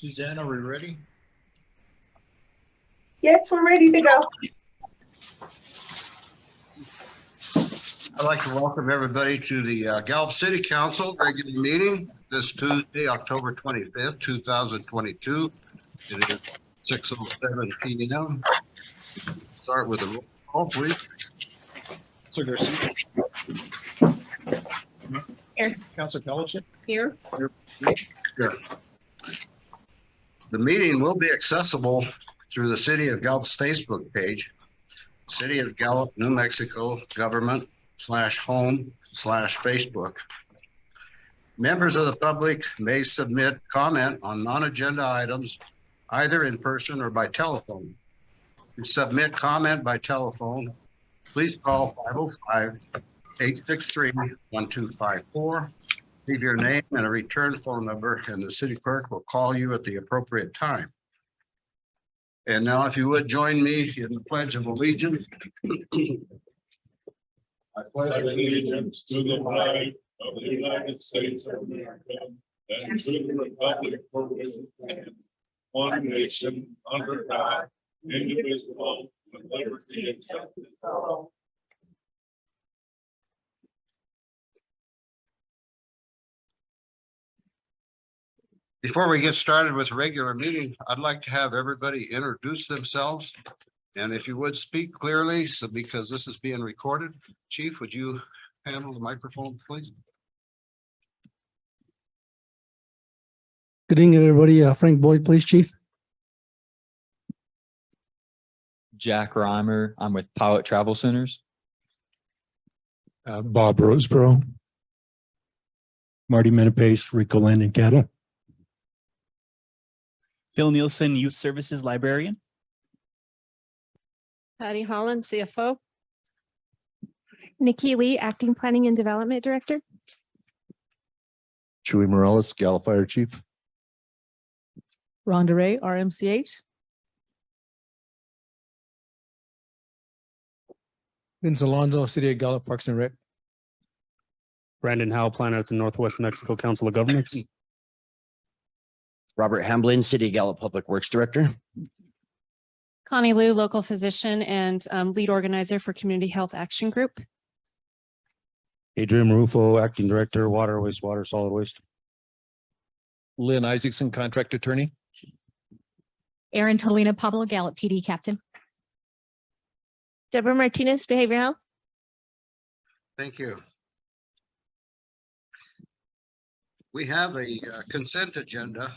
Suzanne, are we ready? Yes, we're ready to go. I'd like to welcome everybody to the Gallup City Council regular meeting this Tuesday, October 25th, 2022. It is 6:07 p.m. Start with a roll call, please. Councilor Garcia. Here. Councilor Pelican. Here. Here. The meeting will be accessible through the City of Gallup's Facebook page, City of Gallup, New Mexico government/home/Facebook. Members of the public may submit comment on non-agenda items either in person or by telephone. To submit comment by telephone, please call 505-863-1254. Leave your name and a return phone number, and the city clerk will call you at the appropriate time. And now, if you would join me in the Pledge of Allegiance. I pledge allegiance to the flag of the United States of America and to the republic for which it stands, one nation under God, indivisible, with liberty and justice for all. Before we get started with the regular meeting, I'd like to have everybody introduce themselves. And if you would speak clearly, so because this is being recorded, Chief, would you handle the microphone, please? Good evening, everybody. Frank Boyd, Police Chief. Jack Reimer. I'm with Powhatan Travel Centers. Bob Roseborough. Marty Menapace, Rico Land and Cattle. Phil Nielsen, Youth Services Librarian. Patty Holland, CFO. Nikki Lee, Acting Planning and Development Director. Chewy Morales, Gallup Fire Chief. Rhonda Ray, RMCH. Vince Alonso, City of Gallup Parks and Rec. Brandon Howe, planner at the Northwest Mexico Council of Governments. Robert Hamblin, City of Gallup Public Works Director. Connie Liu, local physician and lead organizer for Community Health Action Group. Adrian Marufo, Acting Director, Water, Wastewater, Solid Waste. Lynn Isaacson, Contract Attorney. Erin Tolina Pablo, Gallup PD Captain. Deborah Martinez, Behavioral Health. Thank you. We have a consent agenda.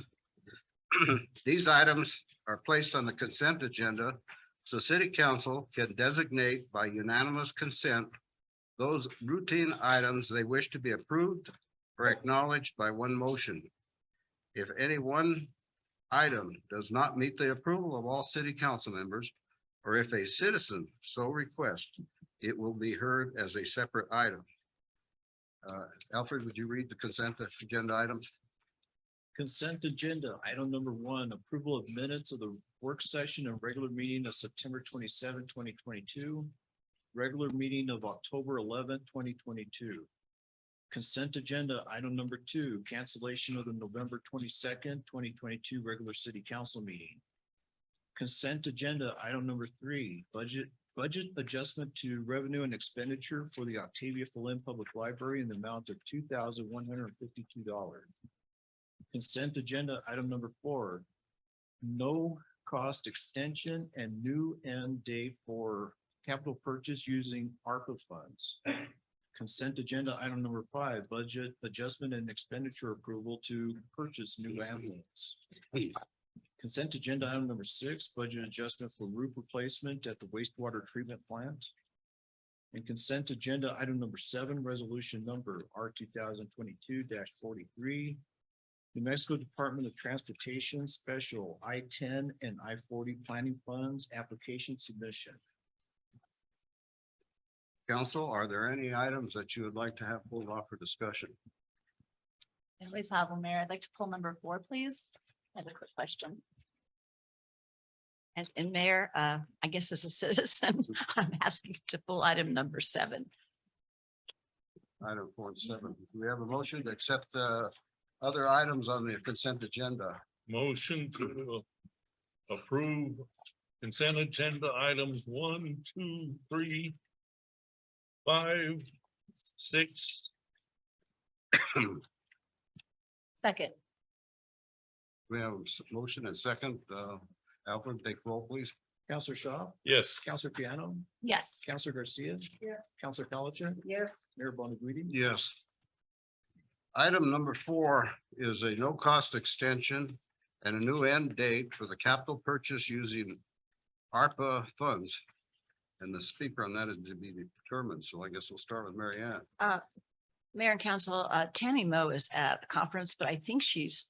These items are placed on the consent agenda so City Council can designate by unanimous consent those routine items they wish to be approved or acknowledged by one motion. If any one item does not meet the approval of all City Council members, or if a citizen so requests, it will be heard as a separate item. Alfred, would you read the consent agenda items? Consent agenda, item number 1, approval of minutes of the work session and regular meeting of September 27, 2022. Regular meeting of October 11, 2022. Consent agenda, item number 2, cancellation of the November 22nd, 2022 regular city council meeting. Consent agenda, item number 3, budget adjustment to revenue and expenditure for the Octavia Falin Public Library in the amount of $2,152. Consent agenda, item number 4, no cost extension and new end date for capital purchase using ARPA funds. Consent agenda, item number 5, budget adjustment and expenditure approval to purchase new ambulance. Consent agenda, item number 6, budget adjustment for roof replacement at the wastewater treatment plant. And consent agenda, item number 7, resolution number R2022-43. New Mexico Department of Transportation Special I-10 and I-40 planning funds application submission. Council, are there any items that you would like to have pulled off for discussion? I always have them, Mayor. I'd like to pull number 4, please. I have a quick question. And Mayor, I guess as a citizen, I'm asking to pull item number 7. Item 4 and 7. Do we have a motion to accept the other items on the consent agenda? Motion to approve consent agenda items 1, 2, 3, 5, 6. Second, We have motion and second. Alfred, take roll, please. Counselor Shaw, Yes. Counselor Piano, yes. Counselor Garcia. Yeah. Counselor Palacha, Yeah. Mayor Bonneguidi. Yes. Item number 4 is a no-cost extension and a new end date for the capital purchase using ARPA funds. And the speaker on that is to be determined, so I guess we'll start with Mary Ann. Mayor and Council, Tammy Moe is at a conference, but I think she's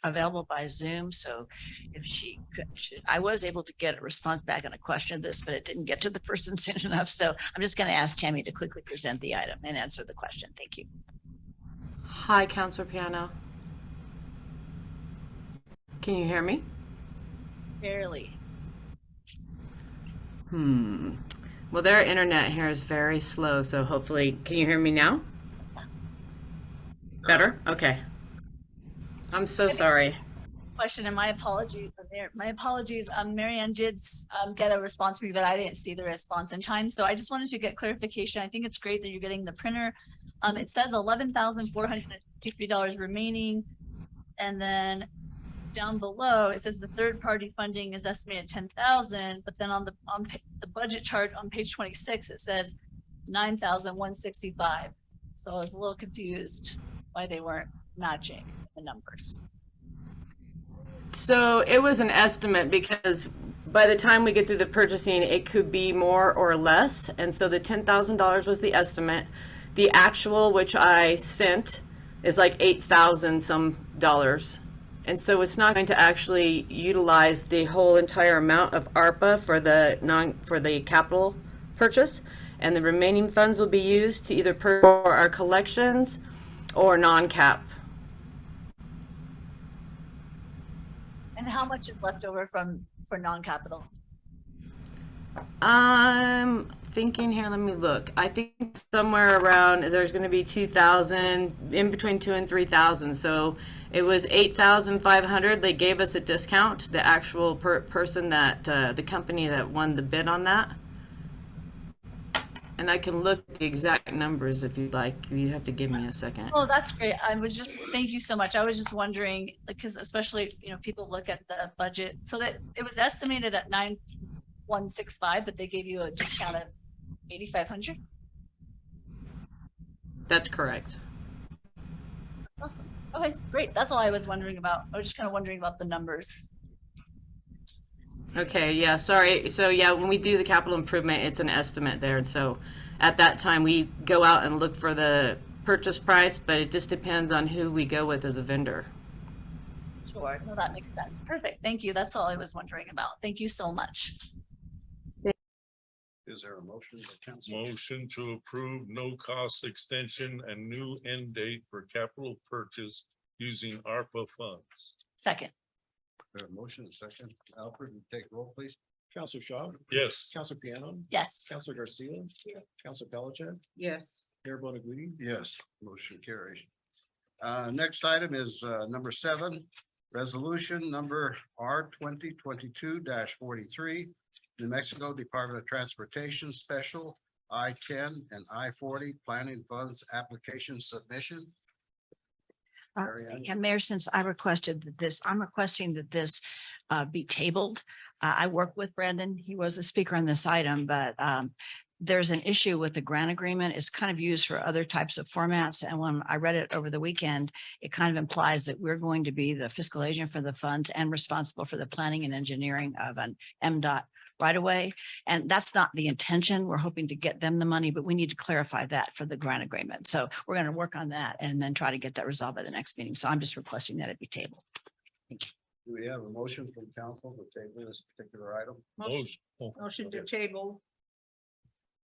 available by Zoom. So if she could, I was able to get a response back on a question of this, but it didn't get to the person soon enough. So I'm just going to ask Tammy to quickly present the item and answer the question. Thank you. Hi, Counselor Piano. Can you hear me? Barely. Well, their internet here is very slow, so hopefully, can you hear me now? Better? Okay. I'm so sorry. Question, and my apologies, Mary Ann did get a response from you, but I didn't see the response in time. So I just wanted to get clarification. I think it's great that you're getting the printer. It says $11,453 remaining. And then down below, it says the third party funding is estimated 10,000, but then on the budget chart on page 26, it says 9,165. So I was a little confused why they weren't matching the numbers. So it was an estimate because by the time we get through the purchasing, it could be more or less. And so the $10,000 was the estimate. The actual, which I sent, is like 8,000 some dollars. And so it's not going to actually utilize the whole entire amount of ARPA for the capital purchase. And the remaining funds will be used to either for our collections or non-cap. And how much is left over for non-capital? I'm thinking here, let me look. I think somewhere around, there's going to be 2,000, in between 2,000 and 3,000. So it was 8,500. They gave us a discount, the actual person that, the company that won the bid on that. And I can look at the exact numbers if you'd like. You have to give me a second. Oh, that's great. Thank you so much. I was just wondering, because especially, people look at the budget, so that it was estimated at 9,165, but they gave you a discount of 8,500. That's correct. Awesome. Okay, great. That's all I was wondering about. I was just kind of wondering about the numbers. Okay, yeah, sorry. So yeah, when we do the capital improvement, it's an estimate there. And so at that time, we go out and look for the purchase price, but it just depends on who we go with as a vendor. Sure. No, that makes sense. Perfect. Thank you. That's all I was wondering about. Thank you so much. Is there a motion? Council? Motion to approve no cost extension and new end date for capital purchase using ARPA funds. Second, Motion and second. Alfred, you take roll, please. Counselor Shaw, Yes. Counselor Piano, yes. Counselor Garcia. Counselor Palacha, Yes. Mayor Bonneguidi. Yes, motion carries. Next item is number 7, resolution number R 2022-43, New Mexico Department of Transportation Special I-10 and I-40 Planning Funds Application Submission. Mary Ann? And Mayor, since I requested this, I'm requesting that this be tabled. I work with Brandon. He was a speaker on this item, but there's an issue with the grant agreement. It's kind of used for other types of formats. And when I read it over the weekend, it kind of implies that we're going to be the fiscal agent for the funds and responsible for the planning and engineering of an MDOT right away. And that's not the intention. We're hoping to get them the money, but we need to clarify that for the grant agreement. So we're going to work on that and then try to get that resolved by the next meeting. So I'm just requesting that it be tabled. Thank you. Do we have a motion from council to table this particular item? Motion. to table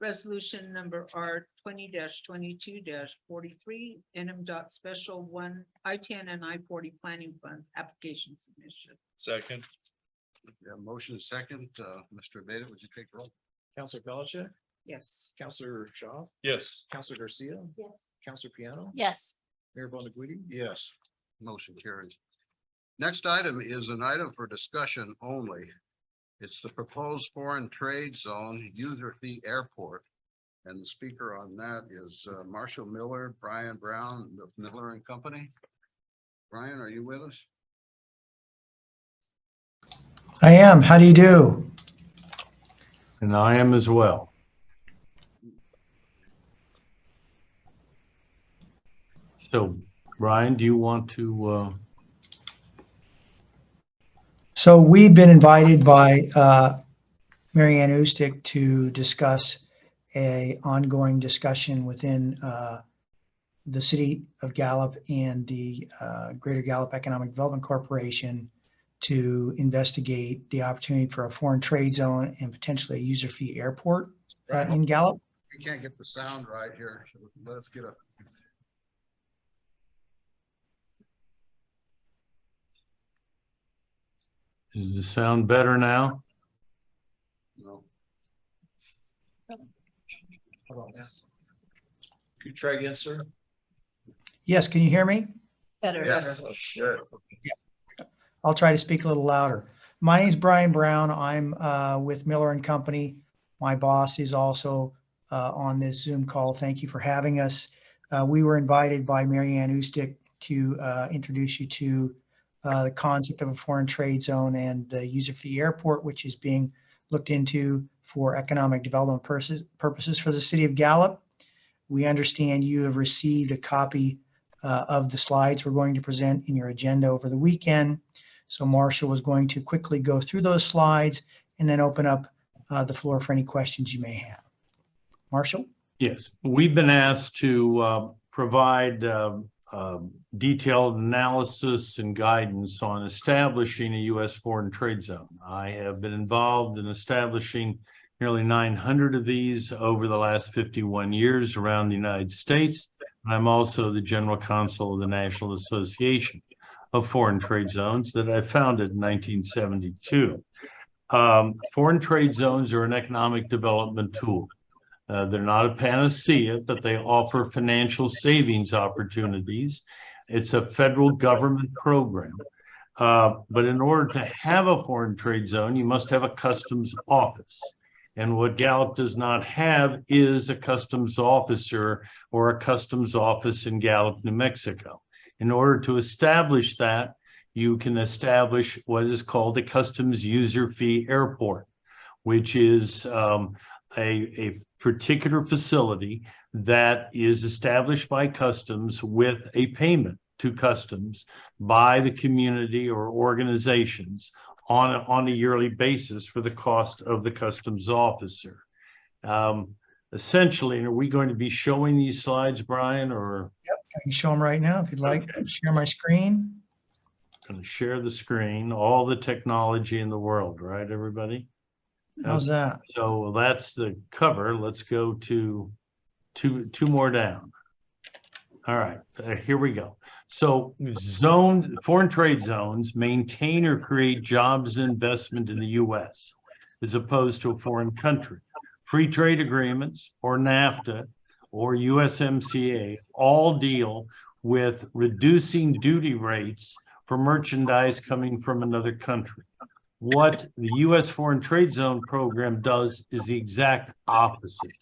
resolution number R 20-22-43, NMDOT Special 1 I-10 and I-40 Planning Funds Application Submission. Second. We have motion and second. Mr. Beta, would you take roll? Counselor Palacha, Yes. Counselor Shaw, Yes. Counselor Garcia. Yes. Counselor Piano, Yes. Mayor Bonneguidi. Yes, motion carries. Next item is an item for discussion only. It's the proposed foreign trade zone user fee airport. And the speaker on that is Marshall Miller, Brian Brown of Miller and Company. Brian, are you with us? I am. How do you do? And I am as well. So, Brian, do you want to? So we've been invited by Mary Ann Ustick to discuss a ongoing discussion within the city of Gallup and the Greater Gallup Economic Development Corporation to investigate the opportunity for a foreign trade zone and potentially a user fee airport in Gallup. We can't get the sound right here. Let's get a. Is the sound better now? No. Hold on, yes. Can you try again, sir? Yes, can you hear me? Better. Yes. Sure. I'll try to speak a little louder. My name is Brian Brown. I'm with Miller and Company. My boss is also on this Zoom call. Thank you for having us. We were invited by Mary Ann Ustick to introduce you to the concept of a foreign trade zone and the user fee airport, which is being looked into for economic development purposes for the city of Gallup. We understand you have received a copy of the slides we're going to present in your agenda over the weekend. So Marshall was going to quickly go through those slides and then open up the floor for any questions you may have. Marshall? Yes, we've been asked to provide detailed analysis and guidance on establishing a U.S. foreign trade zone. I have been involved in establishing nearly 900 of these over the last 51 years around the United States. And I'm also the general counsel of the National Association of Foreign Trade Zones that I founded in 1972. Foreign trade zones are an economic development tool. They're not a panacea, but they offer financial savings opportunities. It's a federal government program. But in order to have a foreign trade zone, you must have a customs office. And what Gallup does not have is a customs officer or a customs office in Gallup, New Mexico. In order to establish that, you can establish what is called a customs user fee airport, which is a particular facility that is established by customs with a payment to customs by the community or organizations on a yearly basis for the cost of the customs officer. Essentially, are we going to be showing these slides, Brian, or? Yep, I can show them right now if you'd like. Okay. Share my screen. Going to share the screen, all the technology in the world, right, everybody? How's that? So that's the cover. Let's go to two more down. All right, here we go. So foreign trade zones maintain or create jobs and investment in the U.S. as opposed to a foreign country. Free trade agreements or NAFTA or USMCA all deal with reducing duty rates for merchandise coming from another country. What the U.S. Foreign Trade Zone program does is the exact opposite.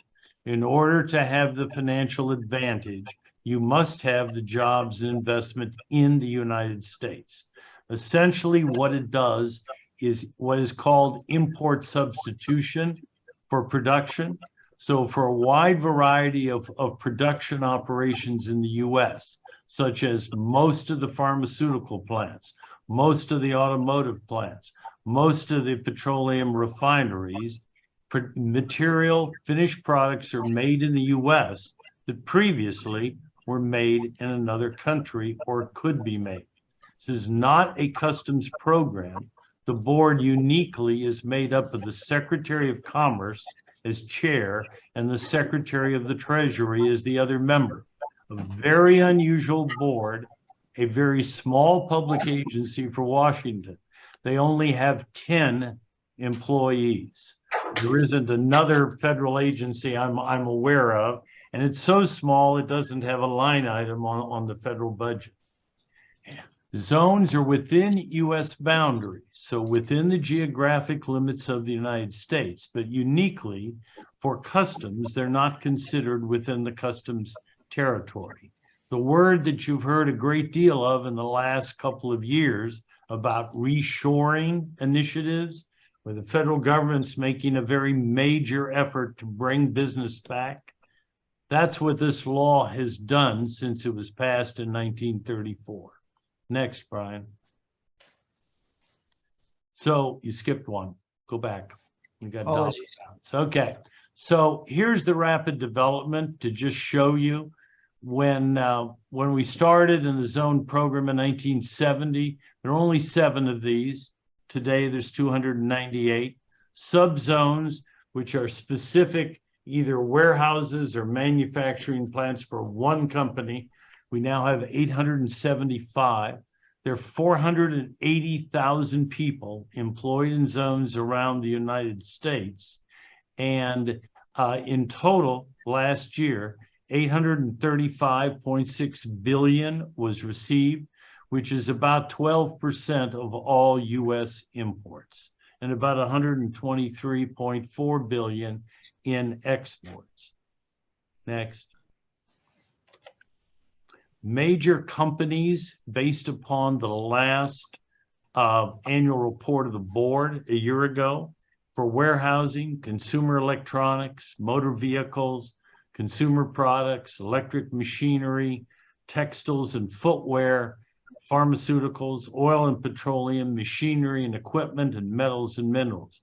In order to have the financial advantage, you must have the jobs and investment in the United States. Essentially, what it does is what is called import substitution for production. So for a wide variety of production operations in the U.S., such as most of the pharmaceutical plants, most of the automotive plants, most of the petroleum refineries, finished products are made in the U.S. that previously were made in another country or could be made. This is not a customs program. The board uniquely is made up of the Secretary of Commerce as chair and the Secretary of the Treasury as the other member. A very unusual board, a very small public agency for Washington. They only have 10 employees. There isn't another federal agency I'm aware of, and it's so small it doesn't have a line item on the federal budget. Zones are within U.S. boundaries, so within the geographic limits of the United States, but uniquely for customs, they're not considered within the customs territory. The word that you've heard a great deal of in the last couple of years about reshoring initiatives, where the federal government's making a very major effort to bring business back. That's what this law has done since it was passed in 1934. Next, Brian. So you skipped one. Go back. You got dollar Apologies. amounts. Okay. So here's the rapid development to just show you when we started in the zone program in 1970, there were only 7 of these. Today, there's 298 subzones, which are specific either warehouses or manufacturing plants for one company. We now have 875. There are 480,000 people employed in zones around the United States. And in total, last year, 835.6 billion was received, which is about 12% of all U.S. imports, and about 123.4 billion in exports. Next. Major companies based upon the last annual report of the board a year ago for warehousing, consumer electronics, motor vehicles, consumer products, electric machinery, textiles and footwear, pharmaceuticals, oil and petroleum, machinery and equipment, and metals and minerals.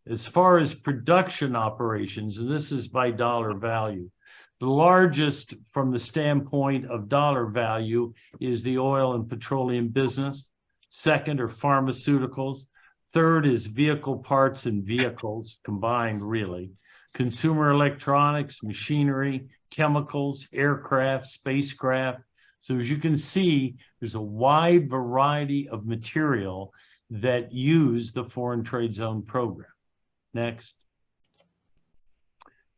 As far as production operations, and this is by dollar value, the largest from the standpoint of dollar value is the oil and petroleum business. Second are pharmaceuticals. Third is vehicle parts and vehicles combined, really. Consumer electronics, machinery, chemicals, aircraft, spacecraft. So as you can see, there's a wide variety of material that use the Foreign Trade Zone program. Next.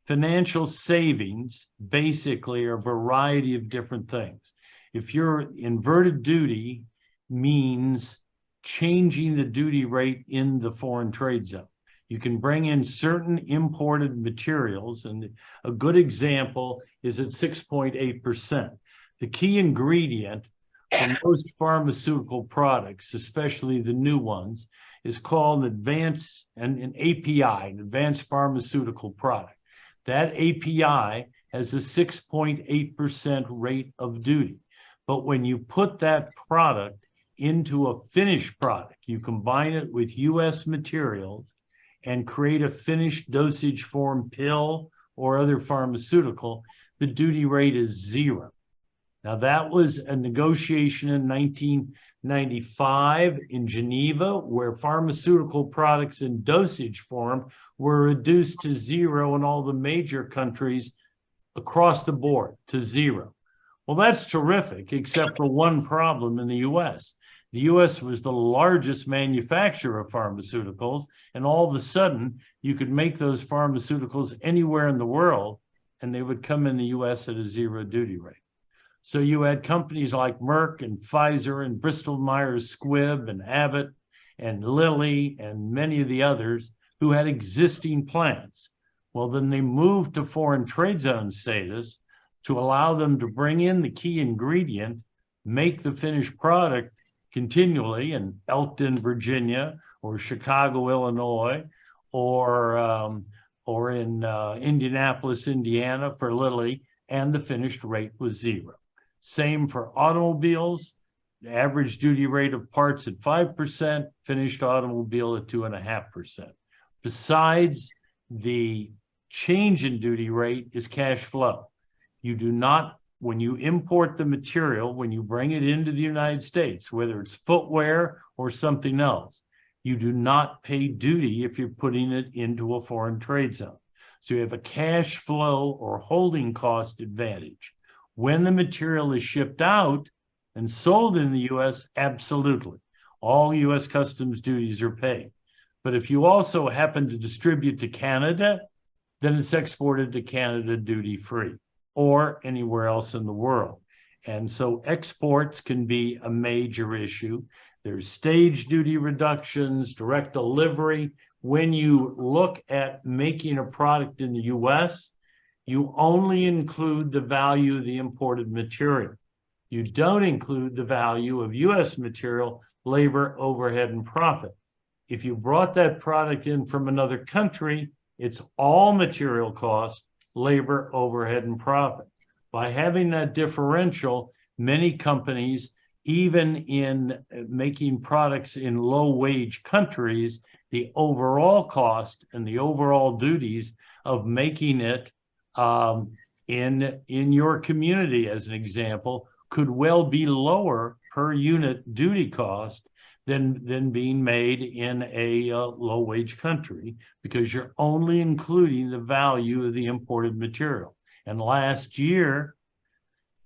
Financial savings basically are a variety of different things. If your inverted duty means changing the duty rate in the foreign trade zone, you can bring in certain imported materials, and a good example is at 6.8%. The key ingredient for most pharmaceutical products, especially the new ones, is called an API, an advanced pharmaceutical product. That API has a 6.8% rate of duty. But when you put that product into a finished product, you combine it with US materials and create a finished dosage form pill or other pharmaceutical, the duty rate is 0. Now that was a negotiation in 1995 in Geneva, where pharmaceutical products in dosage form were reduced to 0 in all the major countries across the board to 0. Well, that's terrific, except for one problem in the US. The US was the largest manufacturer of pharmaceuticals, and all of a sudden you could make those pharmaceuticals anywhere in the world and they would come in the US at a 0 duty rate. So you had companies like Merck and Pfizer and Bristol Myers Squibb and Abbott and Lilly and many of the others who had existing plants. Well, then they moved to foreign trade zone status to allow them to bring in the key ingredient, make the finished product continually in Elkton, Virginia, or Chicago, Illinois, or in Indianapolis, Indiana for Lilly, and the finished rate was 0. Same for automobiles, the average duty rate of parts at 5%, finished automobile at 2.5%. Besides the change in duty rate is cash flow. You do not, when you import the material, when you bring it into the United States, whether it's footwear or something else, you do not pay duty if you're putting it into a foreign trade zone. So you have a cash flow or holding cost advantage. When the material is shipped out and sold in the US, absolutely. All US customs duties are paid. But if you also happen to distribute to Canada, then it's exported to Canada duty-free or anywhere else in the world. And so exports can be a major issue. There's stage duty reductions, direct delivery. When you look at making a product in the US, you only include the value of the imported material. You don't include the value of US material, labor, overhead, and profit. If you brought that product in from another country, it's all material cost, labor, overhead, and profit. By having that differential, many companies, even in making products in low-wage countries, the overall cost and the overall duties of making it in your community, as an example, could well be lower per unit duty cost than being made in a low-wage country, because you're only including the value of the imported material. And last year,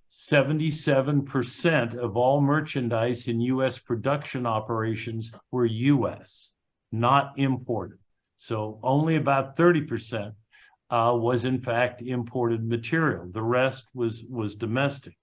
77% of all merchandise in U.S. production operations were U.S., not imported. So only about 30% was in fact imported material. The rest was domestic.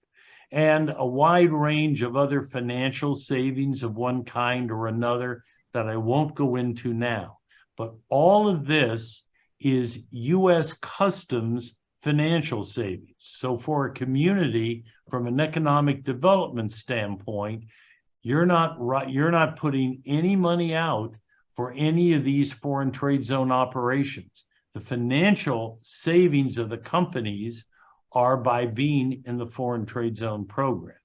And a wide range of other financial savings of one kind or another that I won't go into now. But all of this is U.S. Customs financial savings. So for a community, from an economic development standpoint, you're not putting any money out for any of these foreign trade zone operations. The financial savings of the companies are by being in the foreign trade zone program.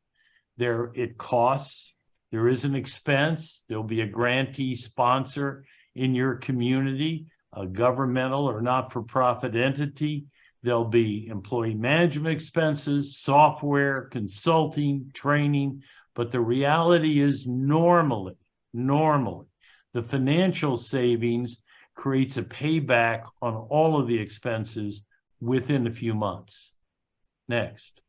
It costs, there is an expense, there'll be a grantee sponsor in your community, a governmental or not-for-profit entity. There'll be employee management expenses, software, consulting, training, but the reality is normally, the financial savings creates a payback on all of the expenses within a few months. Next.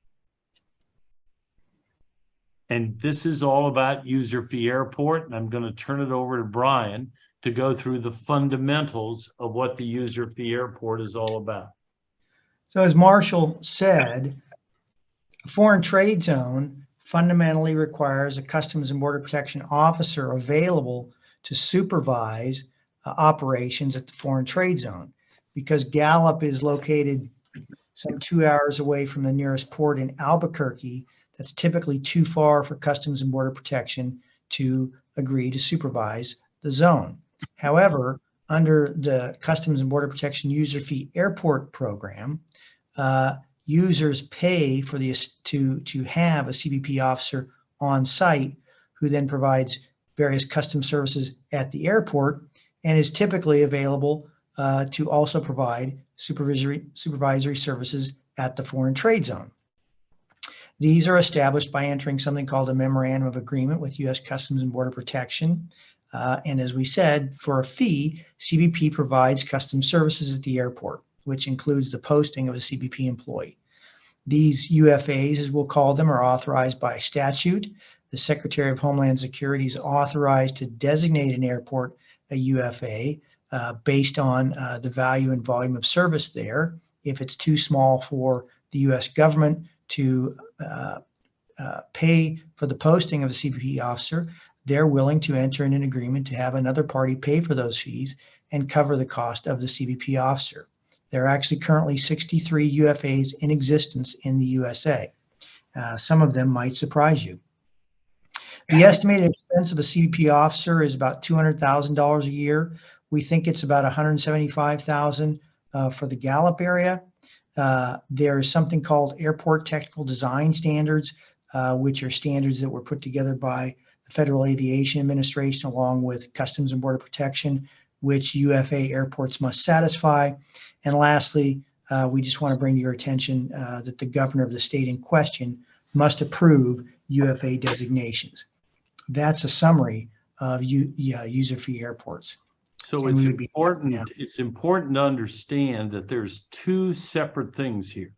And this is all about User Fee Airport, and I'm going to turn it over to Brian to go through the fundamentals of what the User Fee Airport is all about. So as Marshall said, a foreign trade zone fundamentally requires a Customs and Border Protection officer available to supervise operations at the foreign trade zone. Because Gallup is located some 2 hours away from the nearest port in Albuquerque, that's typically too far for Customs and Border Protection to agree to supervise the zone. However, under the Customs and Border Protection User Fee Airport program, users pay for to have a CBP officer on site who then provides various customs services at the airport and is typically available to also provide supervisory services at the foreign trade zone. These are established by entering something called a memorandum of agreement with U.S. Customs and Border Protection. And as we said, for a fee, CBP provides customs services at the airport, which includes the posting of a CBP employee. These UFAs, as we'll call them, are authorized by statute. The Secretary of Homeland Security is authorized to designate an airport a UFA based on the value and volume of service there. If it's too small for the U.S. government to pay for the posting of a CBP officer, they're willing to enter in an agreement to have another party pay for those fees and cover the cost of the CBP officer. There are actually currently 63 UFAs in existence in the USA. Some of them might surprise you. The estimated expense of a CBP officer is about $200,000 a year. We think it's about $175,000 for the Gallup area. There is something called Airport Technical Design Standards, which are standards that were put together by the Federal Aviation Administration along with Customs and Border Protection, which UFA airports must satisfy. And lastly, we just want to bring to your attention that the governor of the state in question must approve UFA designations. That's a summary of user fee airports. So it's important to understand that there's two separate things here.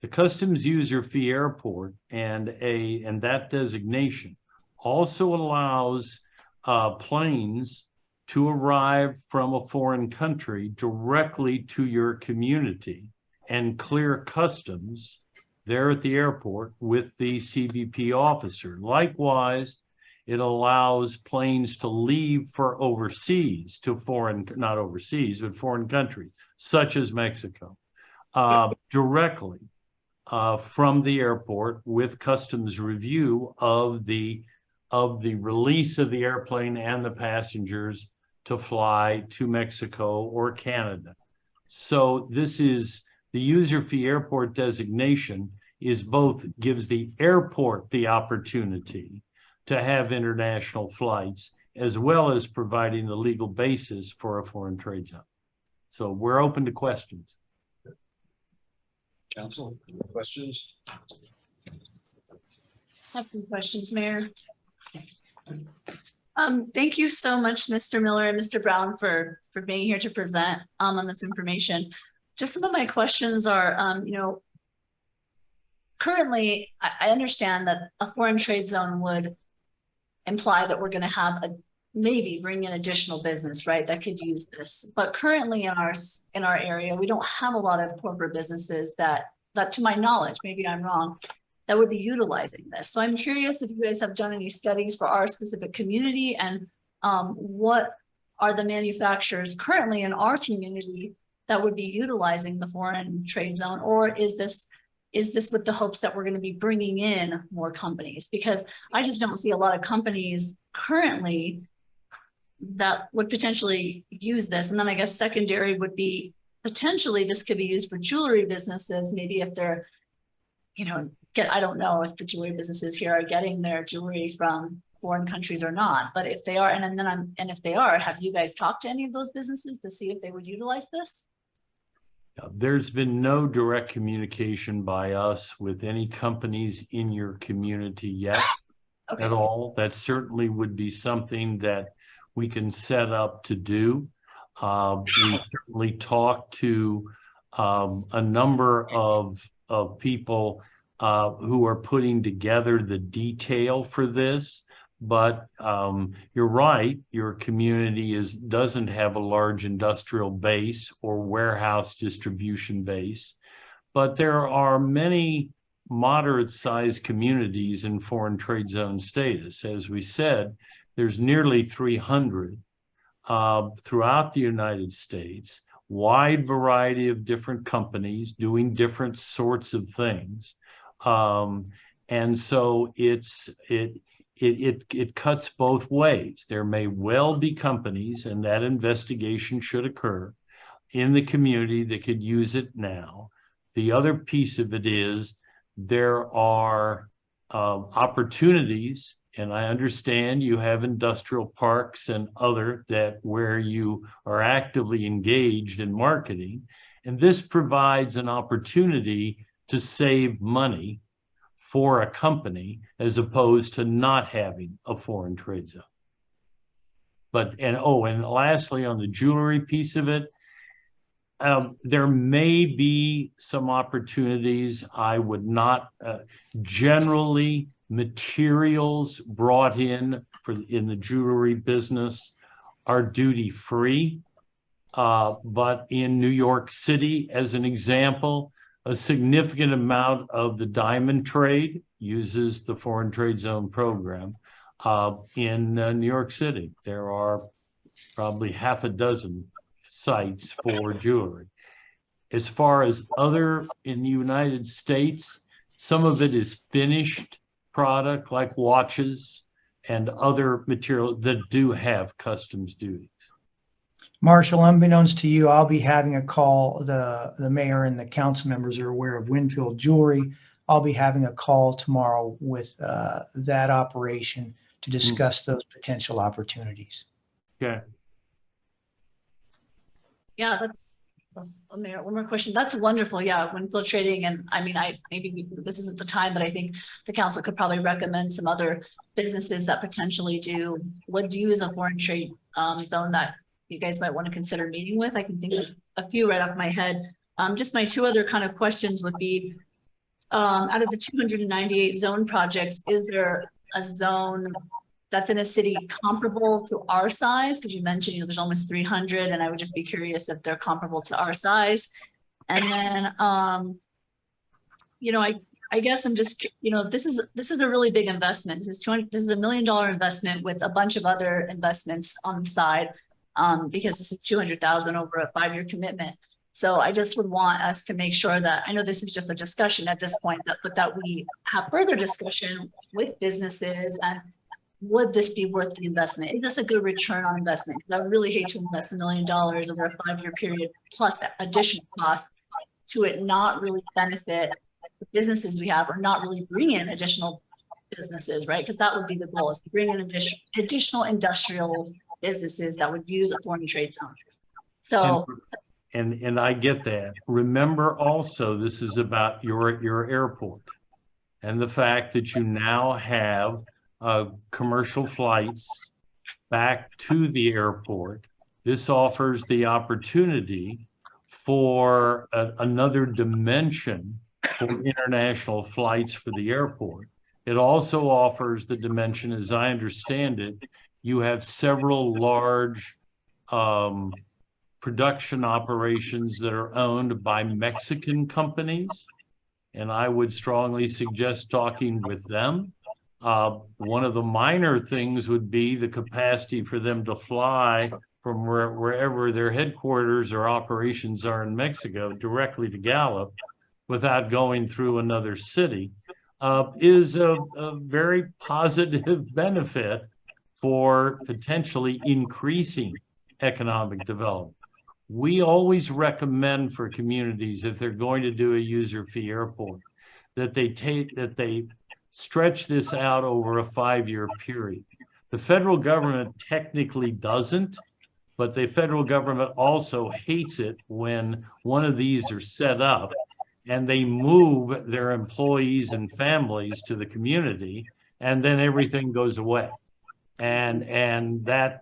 The customs user fee airport and that designation also allows planes to arrive from a foreign country directly to your community and clear customs there at the airport with the CBP officer. Likewise, it allows planes to leave for overseas to foreign, not overseas, but foreign countries, such as Mexico, directly from the airport with customs review of the release of the airplane and the passengers to fly to Mexico or Canada. So this is the user fee airport designation is both gives the airport the opportunity to have international flights, as well as providing the legal basis for a foreign trade zone. So we're open to questions. Council, questions? I have some questions, Mayor. Thank you so much, Mr. Miller and Mr. Brown, for being here to present on this information. Just some of my questions are, currently, I understand that a foreign trade zone would imply that we're going to have maybe bring in additional business, right? That could use this. But currently in our area, we don't have a lot of corporate businesses that to my knowledge, maybe I'm wrong, that would be utilizing this. So I'm curious if you guys have done any studies for our specific community, and what are the manufacturers currently in our community that would be utilizing the foreign trade zone, or is this with the hopes that we're going to be bringing in more companies? Because I just don't see a lot of companies currently that would potentially use this. And then I guess secondary would be potentially this could be used for jewelry businesses, maybe if they're, I don't know if the jewelry businesses here are getting their jewelry from foreign countries or not, but if they are, and if they are, have you guys talked to any of those businesses to see if they would utilize this? There's been no direct communication by us with any companies in your community yet at all. That certainly would be something that we can set up to do. We certainly talked to a number of people who are putting together the detail for this. But you're right, your community doesn't have a large industrial base or warehouse distribution base, but there are many moderate-sized communities in foreign trade zone status. As we said, there's nearly 300 throughout the United States, wide variety of different companies doing different sorts of things. And so it cuts both ways. There may well be companies, and that investigation should occur in the community that could use it now. The other piece of it is there are opportunities, and I understand you have industrial parks and other where you are actively engaged in marketing, and this provides an opportunity to save money for a company as opposed to not having a foreign trade zone. And lastly, on the jewelry piece of it, there may be some opportunities. I would not generally materials brought in the jewelry business are duty free. But in New York City, as an example, a significant amount of the diamond trade uses the foreign trade zone program. In New York City, there are probably half a dozen sites for jewelry. As far as in the United States, some of it is finished product like watches and other material that do have customs duties. Marshall, unbeknownst to you, I'll be having a call. The mayor and the council members are aware of Winfield Jewelry. I'll be having a call tomorrow with that operation to discuss those potential opportunities. Okay. Yeah, that's Mayor, one more question. That's wonderful. Yeah, Winfield Trading, and I mean, this isn't the time, but I think the council could probably recommend some other businesses that potentially would use a foreign trade zone that you guys might want to consider meeting with. I can think of a few right off my head. Just my two other kind of questions would be, out of the 298 zone projects, is there a zone that's in a city comparable to our size? Because you mentioned, there's almost 300, and I would just be curious if they're comparable to our size. And then, I guess I'm just, this is a really big investment. This is $1 million investment with a bunch of other investments on the side. Because this is 200,000 over a 5-year commitment. So I just would want us to make sure that, I know this is just a discussion at this point, but that we have further discussion with businesses and would this be worth the investment? Is this a good return on investment? I really hate to invest $1 million over a 5-year period plus additional cost to it not really benefit the businesses we have or not really bring in additional businesses, right? Because that would be the goal, is to bring in additional industrial businesses that would use a foreign trade zone. So. And I get that. Remember also, this is about your airport and the fact that you now have commercial flights back to the airport. This offers the opportunity for another dimension for international flights for the airport. It also offers the dimension, as I understand it, you have several large production operations that are owned by Mexican companies, and I would strongly suggest talking with them. One of the minor things would be the capacity for them to fly from wherever their headquarters or operations are in Mexico directly to Gallup without going through another city, is a very positive benefit for potentially increasing economic development. We always recommend for communities, if they're going to do a user fee airport, that they stretch this out over a 5-year period. The federal government technically doesn't, but the federal government also hates it when one of these are set up and they move their employees and families to the community, and then everything goes away. And that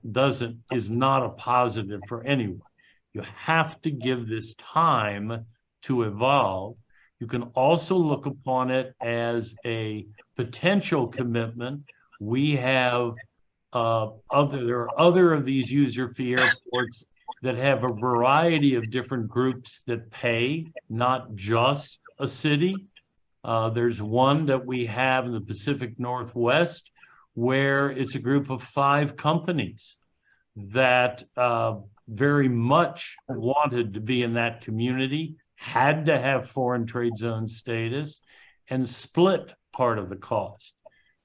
is not a positive for anyone. You have to give this time to evolve. You can also look upon it as a potential commitment. We have there are other of these user fee airports that have a variety of different groups that pay, not just a city. There's one that we have in the Pacific Northwest where it's a group of 5 companies that very much wanted to be in that community, had to have foreign trade zone status, and split part of the cost.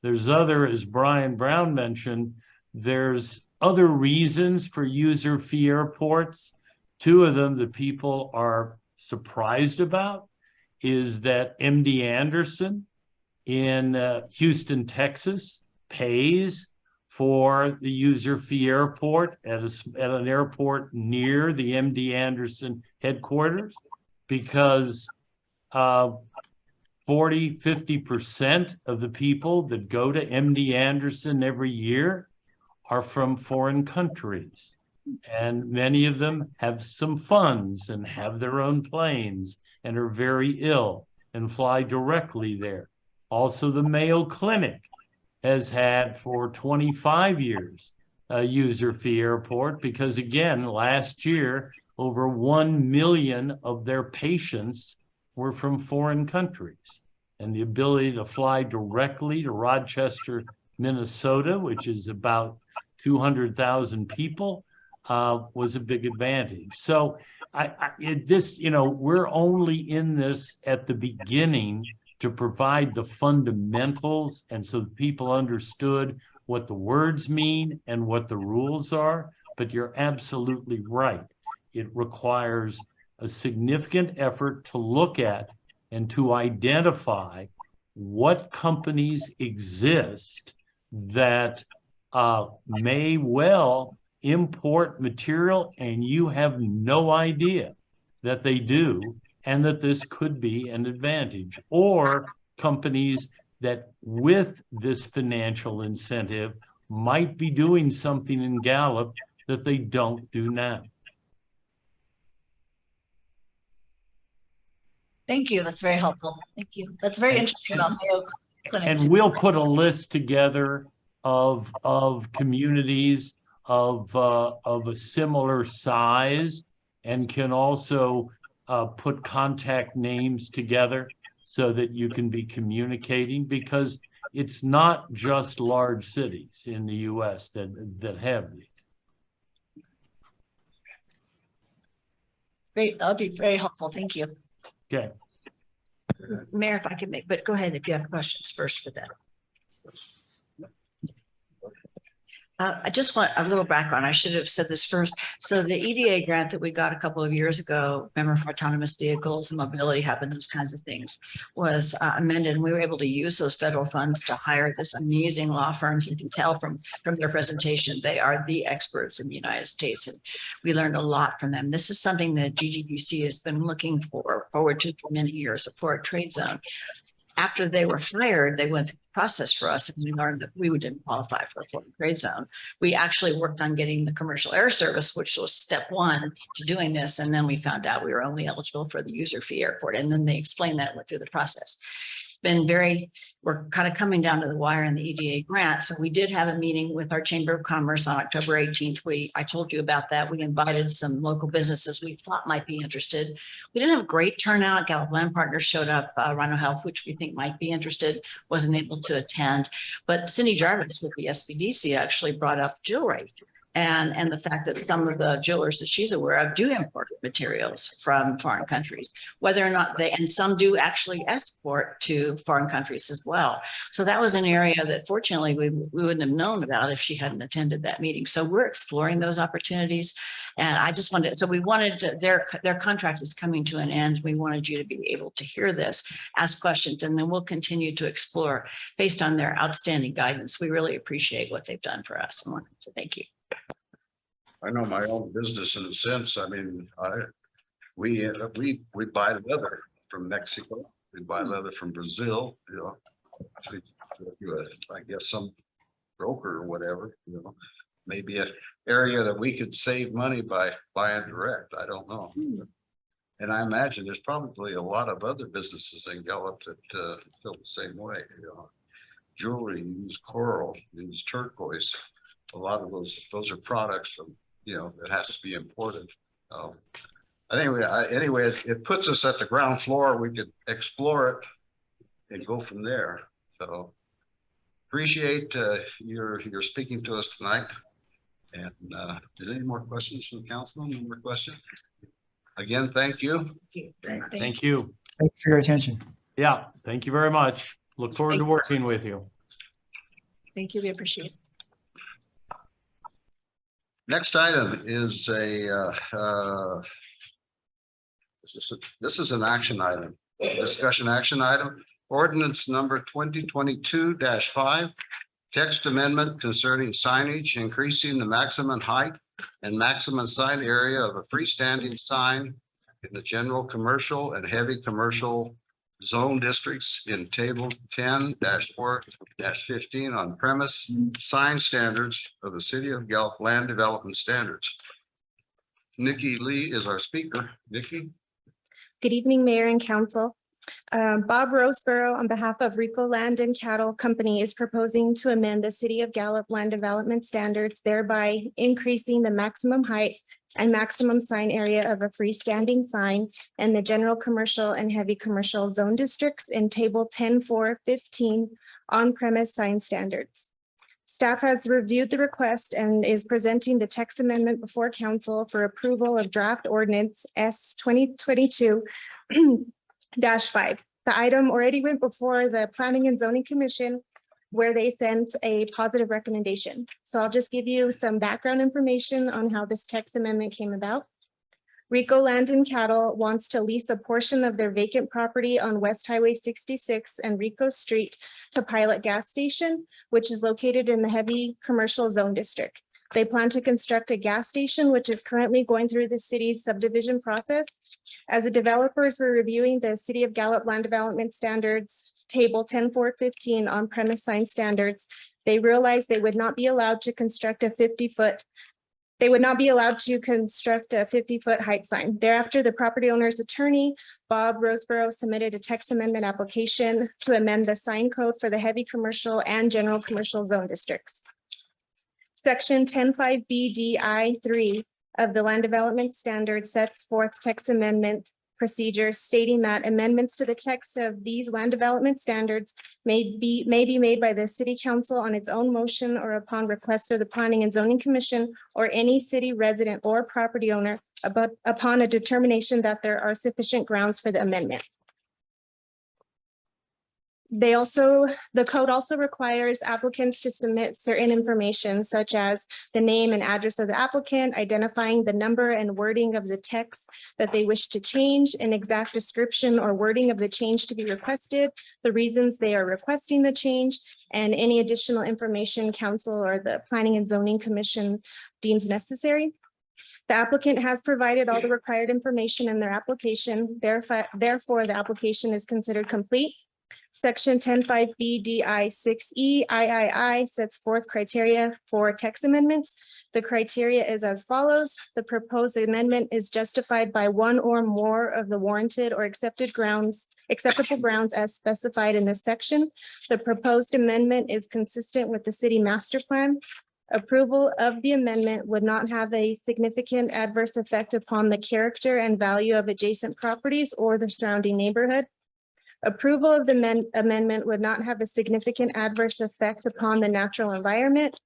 There's other, as Brian Brown mentioned, there's other reasons for user fee airports. 2 of them that people are surprised about is that MD Anderson in Houston, Texas, pays for the user fee airport at an airport near the MD Anderson headquarters, because 40–50% of the people that go to MD Anderson every year are from foreign countries. And many of them have some funds and have their own planes and are very ill and fly directly there. Also, the Mayo Clinic has had for 25 years a user fee airport, because again, last year, over 1 million of their patients were from foreign countries. And the ability to fly directly to Rochester, Minnesota, which is about 200,000 people, was a big advantage. So we're only in this at the beginning to provide the fundamentals, and so people understood what the words mean and what the rules are. But you're absolutely right. It requires a significant effort to look at and to identify what companies exist that may well import material and you have no idea that they do, and that this could be an advantage, or companies that with this financial incentive might be doing something in Gallup that they don't do now. Thank you. That's very helpful. Thank you. That's very interesting about Mayo Clinic. And we'll put a list together of communities of a similar size, and can also put contact names together so that you can be communicating, because it's not just large cities in the US that have these. Great, that would be very helpful. Thank you. Okay. Mayor, if I could make, but go ahead if you have questions first for that. I just want a little background. I should have said this first. So the EDA grant that we got a couple of years ago, remember, for autonomous vehicles and mobility hub and those kinds of things, was amended. And we were able to use those federal funds to hire this amazing law firm. You can tell from their presentation, they are the experts in the United States. And we learned a lot from them. This is something that GGBC has been looking forward to for many years, a Florida trade zone. After they were hired, they went through the process for us, and we learned that we didn't qualify for a Florida trade zone. We actually worked on getting the commercial air service, which was step one to doing this. And then we found out we were only eligible for the user fee airport. And then they explained that, went through the process. It's been we're kind of coming down to the wire in the EDA grant. So we did have a meeting with our Chamber of Commerce on October 18th. I told you about that. We invited some local businesses we thought might be interested. We didn't have great turnout. Gallup Land Partners showed up, Rhino Health, which we think might be interested, wasn't able to attend. But Cindy Jarvis with the SBDC actually brought up jewelry. And the fact that some of the jewelers that she's aware of do import materials from foreign countries, whether or not and some do actually export to foreign countries as well. So that was an area that fortunately we wouldn't have known about if she hadn't attended that meeting. So we're exploring those opportunities. And I just wanted, so we wanted to, their contract is coming to an end. We wanted you to be able to hear this, ask questions, and then we'll continue to explore based on their outstanding guidance. We really appreciate what they've done for us. And wanted to thank you. I know my own business in a sense. I mean, we buy leather from Mexico. We buy leather from Brazil, you know. I guess some broker or whatever, you know, maybe an area that we could save money by buying direct. I don't know. And I imagine there's probably a lot of other businesses in Gallup that feel the same way, you know. Jewelry, use coral, use turquoise. A lot of those are products from, you know, that has to be imported. I think anyway, it puts us at the ground floor. We could explore it and go from there. So appreciate your speaking to us tonight. And is there any more questions from the council? Any more questions? Again, thank you. Thank you. Thank you for your attention. Yeah, thank you very much. Look forward to working with you. Thank you. We appreciate it. Next item is this is an action item, discussion action item, ordinance number 2022-5, text amendment concerning signage, increasing the maximum height and maximum sign area of a freestanding sign in the general commercial and heavy commercial zone districts in table 10-4-15 on premise sign standards of the City of Gallup land development standards. Nikki Lee is our speaker. Nikki. Good evening, Mayor and Council. Bob Roseborough, on behalf of Rico Land and Cattle Company, is proposing to amend the City of Gallup land development standards, thereby increasing the maximum height and maximum sign area of a freestanding sign in the general commercial and heavy commercial zone districts in table 10-4-15 on-premise sign standards. Staff has reviewed the request and is presenting the text amendment before council for approval of draft ordinance S 2022-5. The item already went before the Planning and Zoning Commission, where they sent a positive recommendation. So I'll just give you some background information on how this text amendment came about. Rico Land and Cattle wants to lease a portion of their vacant property on West Highway 66 and Rico Street to Pilot Gas Station, which is located in the heavy commercial zone district. They plan to construct a gas station, which is currently going through the city's subdivision process. As the developers were reviewing the City of Gallup land development standards, table 10-4-15 on premise sign standards, they realized they would not be allowed to construct a 50-foot height sign. Thereafter, the property owner's attorney, Bob Roseborough, submitted a text amendment application to amend the sign code for the heavy commercial and general commercial zone districts. Section 10.5 BDI 3 of the land development standard sets forth text amendment procedure stating that amendments to the text of these land development standards may be made by the city council on its own motion or upon request of the Planning and Zoning Commission or any city resident or property owner upon a determination that there are sufficient grounds for the amendment. The code also requires applicants to submit certain information such as the name and address of the applicant, identifying the number and wording of the text that they wish to change, an exact description or wording of the change to be requested, the reasons they are requesting the change, and any additional information council or the Planning and Zoning Commission deems necessary. The applicant has provided all the required information in their application. Therefore, the application is considered complete. Section 10.5 BDI 6E sets forth criteria for text amendments. The criteria is as follows. The proposed amendment is justified by one or more of the warranted or acceptable grounds as specified in this section. The proposed amendment is consistent with the city master plan. Approval of the amendment would not have a significant adverse effect upon the character and value of adjacent properties or the surrounding neighborhood. Approval of the amendment would not have a significant adverse effect upon the natural environment.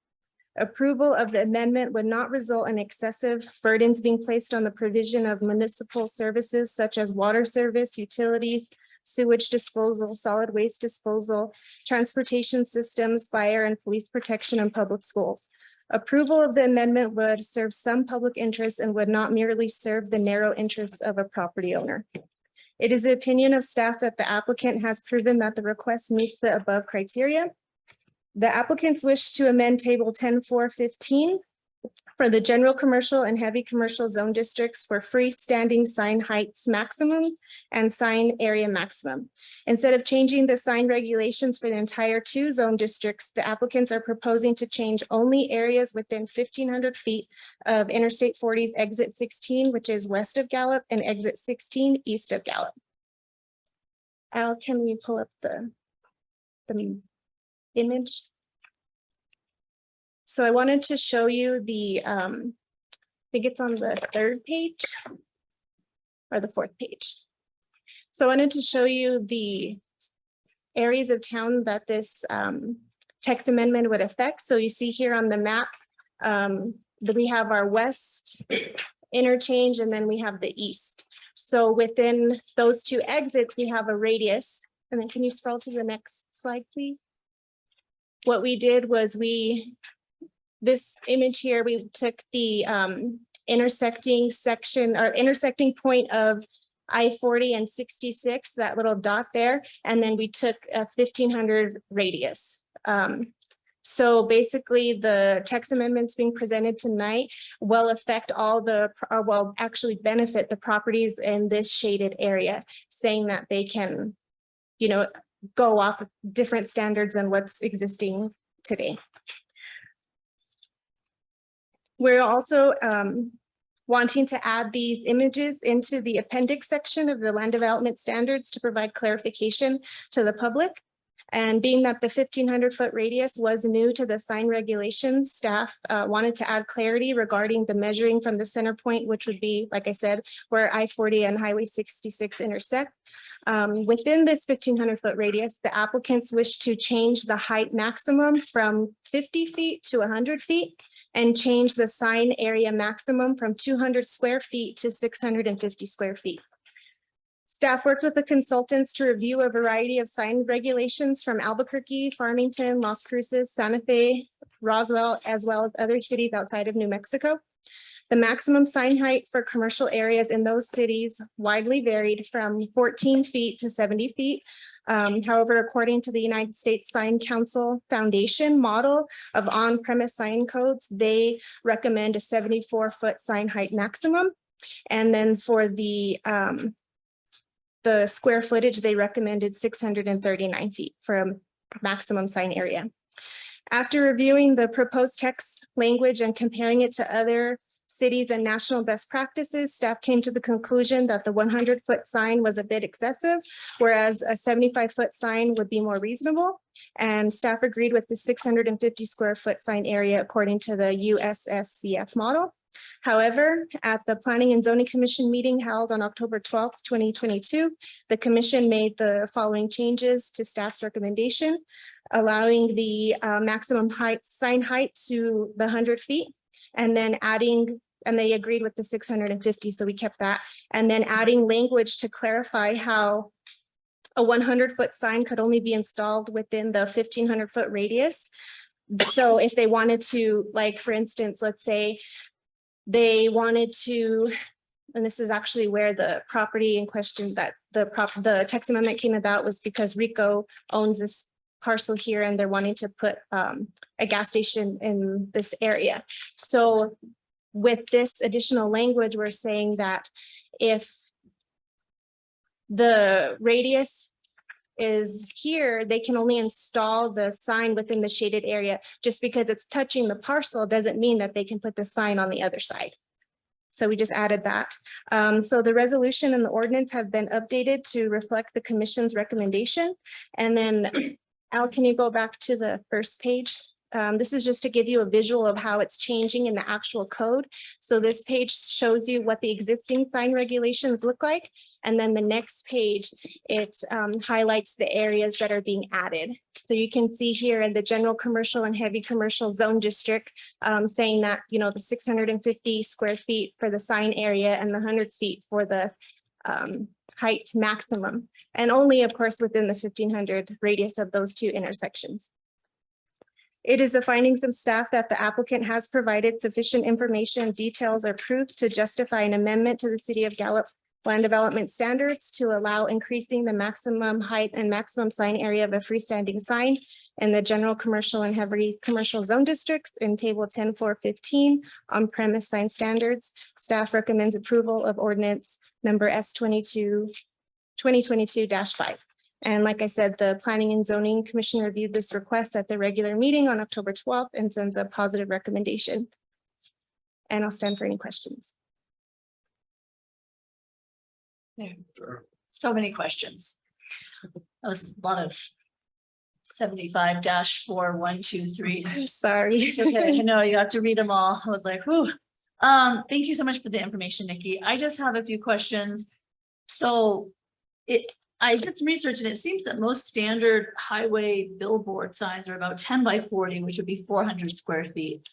Approval of the amendment would not result in excessive burdens being placed on the provision of municipal services such as water service, utilities, sewage disposal, solid waste disposal, transportation systems, fire and police protection, and public schools. Approval of the amendment would serve some public interest and would not merely serve the narrow interests of a property owner. It is the opinion of staff that the applicant has proven that the request meets the above criteria. The applicants wish to amend table 10.4.15 for the general commercial and heavy commercial zone districts for freestanding sign heights maximum and sign area maximum. Instead of changing the sign regulations for the entire 2 zone districts, the applicants are proposing to change only areas within 1,500 feet of Interstate 40's exit 16, which is west of Gallup, and exit 16 east of Gallup. Al, can we pull up the image? So I wanted to show you the, I think it's on the 3rd page or the 4th page. So I wanted to show you the areas of town that this text amendment would affect. So you see here on the map that we have our west interchange and then we have the east. So within those 2 exits, we have a radius. And then can you scroll to the next slide, please? What we did was this image here, we took the intersecting section or intersecting point of I-40 and 66, that little dot there, and then we took a 1,500 radius. So basically the text amendments being presented tonight will affect all the, will actually benefit the properties in this shaded area, saying that they can, you know, go off of different standards than what's existing today. We're also wanting to add these images into the appendix section of the land development standards to provide clarification to the public. And being that the 1,500-foot radius was new to the sign regulations, staff wanted to add clarity regarding the measuring from the center point, which would be, like I said, where I-40 and Highway 66 intersect. Within this 1,500-foot radius, the applicants wish to change the height maximum from 50 feet to 100 feet and change the sign area maximum from 200 square feet to 650 square feet. Staff worked with the consultants to review a variety of sign regulations from Albuquerque, Farmington, Las Cruces, Santa Fe, Roswell, as well as other cities outside of New Mexico. The maximum sign height for commercial areas in those cities widely varied from 14 feet to 70 feet. However, according to the United States Sign Council Foundation model of on-premise sign codes, they recommend a 74-foot sign height maximum. And then for the square footage, they recommended 639 feet for a maximum sign area. After reviewing the proposed text language and comparing it to other cities and national best practices, staff came to the conclusion that the 100-foot sign was a bit excessive, whereas a 75-foot sign would be more reasonable. And staff agreed with the 650 square foot sign area according to the USSCF model. However, at the Planning and Zoning Commission meeting held on October 12th, 2022, the commission made the following changes to staff's recommendation, allowing the maximum height, sign height to the 100 feet, and then adding, and they agreed with the 650, so we kept that, and then adding language to clarify how a 100-foot sign could only be installed within the 1,500-foot radius. So if they wanted to, like, for instance, let's say they wanted to, and this is actually where the property in question that the text amendment came about, was because Rico owns this parcel here and they're wanting to put a gas station in this area. So with this additional language, we're saying that if the radius is here, they can only install the sign within the shaded area. Just because it's touching the parcel doesn't mean that they can put the sign on the other side. So we just added that. So the resolution and the ordinance have been updated to reflect the commission's recommendation. And then Al, can you go back to the first page? This is just to give you a visual of how it's changing in the actual code. So this page shows you what the existing sign regulations look like. And then the next page, it highlights the areas that are being added. So you can see here in the general commercial and heavy commercial zone district, saying that, you know, the 650 square feet for the sign area and the 100 feet for the height maximum. And only, of course, within the 1,500 radius of those two intersections. It is the findings of staff that the applicant has provided sufficient information, details, or proof to justify an amendment to the City of Gallup land development standards to allow increasing the maximum height and maximum sign area of a freestanding sign in the general commercial and heavy commercial zone districts in table 10.4.15 on premise sign standards. Staff recommends approval of ordinance number S22 2022-5. And like I said, the Planning and Zoning Commission reviewed this request at the regular meeting on October 12th and sends a positive recommendation. And I'll stand for any questions. There. So many questions. That was a lot of 75-4, 1, 2, 3. Sorry. It's okay. I know you have to read them all. I was like, whew. Thank you so much for the information, Nikki. I just have a few questions. So I did some research and it seems that most standard highway billboard signs are about 10 by 40, which would be 400 square feet.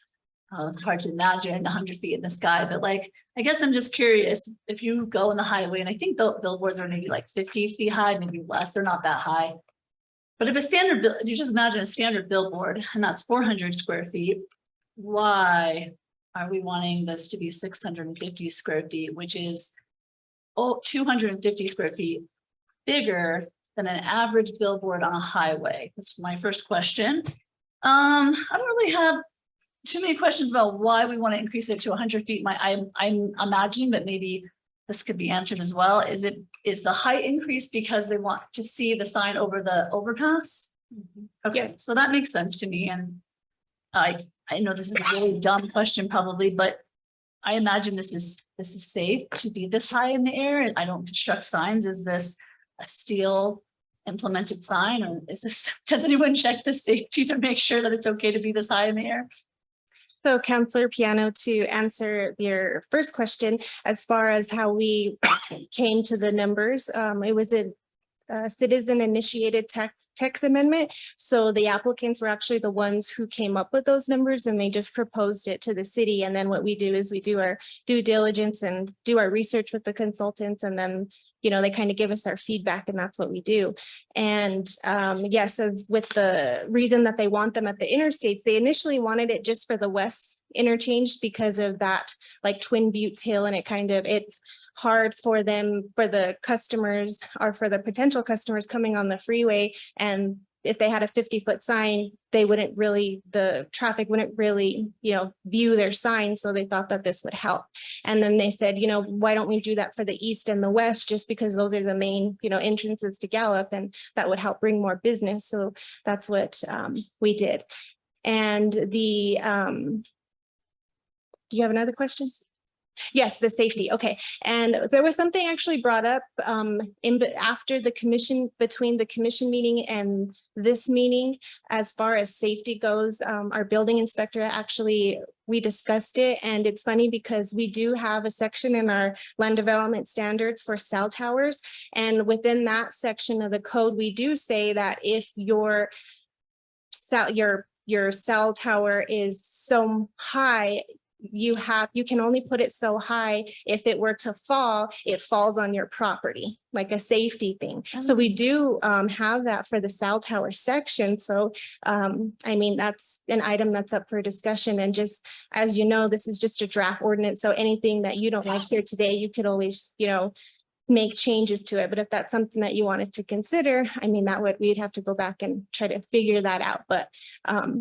It's hard to imagine 100 feet in the sky, but like, I guess I'm just curious if you go on the highway, and I think the billboards are maybe like 50 feet high, maybe less, they're not that high. But if a standard, you just imagine a standard billboard and that's 400 square feet, why are we wanting this to be 650 square feet, which is 250 square feet bigger than an average billboard on a highway? That's my first question. I don't really have too many questions about why we want to increase it to 100 feet. I'm imagining, but maybe this could be answered as well. Is the height increase because they want to see the sign over the overpass? Okay, yes. So that makes sense to me. And I know this is a really dumb question probably, but I imagine this is safe to be this high in the air. I don't construct signs. Is this a steel implemented sign, or is this, does anyone check the safety to make sure that it's okay to be this high in the air? So Councillor Piano, to answer your first question, as far as how we came to the numbers, it was a citizen initiated text amendment. So the applicants were actually the ones who came up with those numbers and they just proposed it to the city. And then what we do is we do our due diligence and do our research with the consultants, and then they kind of give us our feedback, and that's what we do. And yes, as with the reason that they want them at the interstates, they initially wanted it just for the west interchange because of that, like Twin Buttes Hill, and it's hard for them, for the customers or for the potential customers coming on the freeway. And if they had a 50-foot sign, the traffic wouldn't really, view their sign. So they thought that this would help. And then they said, why don't we do that for the east and the west, just because those are the main, entrances to Gallup, and that would help bring more business. So that's what we did. And do you have another question? Yes, the safety. Okay. And there was something actually brought up after the commission, between the commission meeting and this meeting, as far as safety goes. Our building inspector actually, we discussed it, and it's funny because we do have a section in our land development standards for cell towers. And within that section of the code, we do say that if your cell tower is so high, you can only put it so high. If it were to fall, it falls on your property, like a safety thing. So we do have that for the cell tower section. So I mean, that's an item that's up for discussion. And just as you know, this is just a draft ordinance. So anything that you don't like here today, you could always, make changes to it. But if that's something that you wanted to consider, I mean, we'd have to go back and try to figure that out. But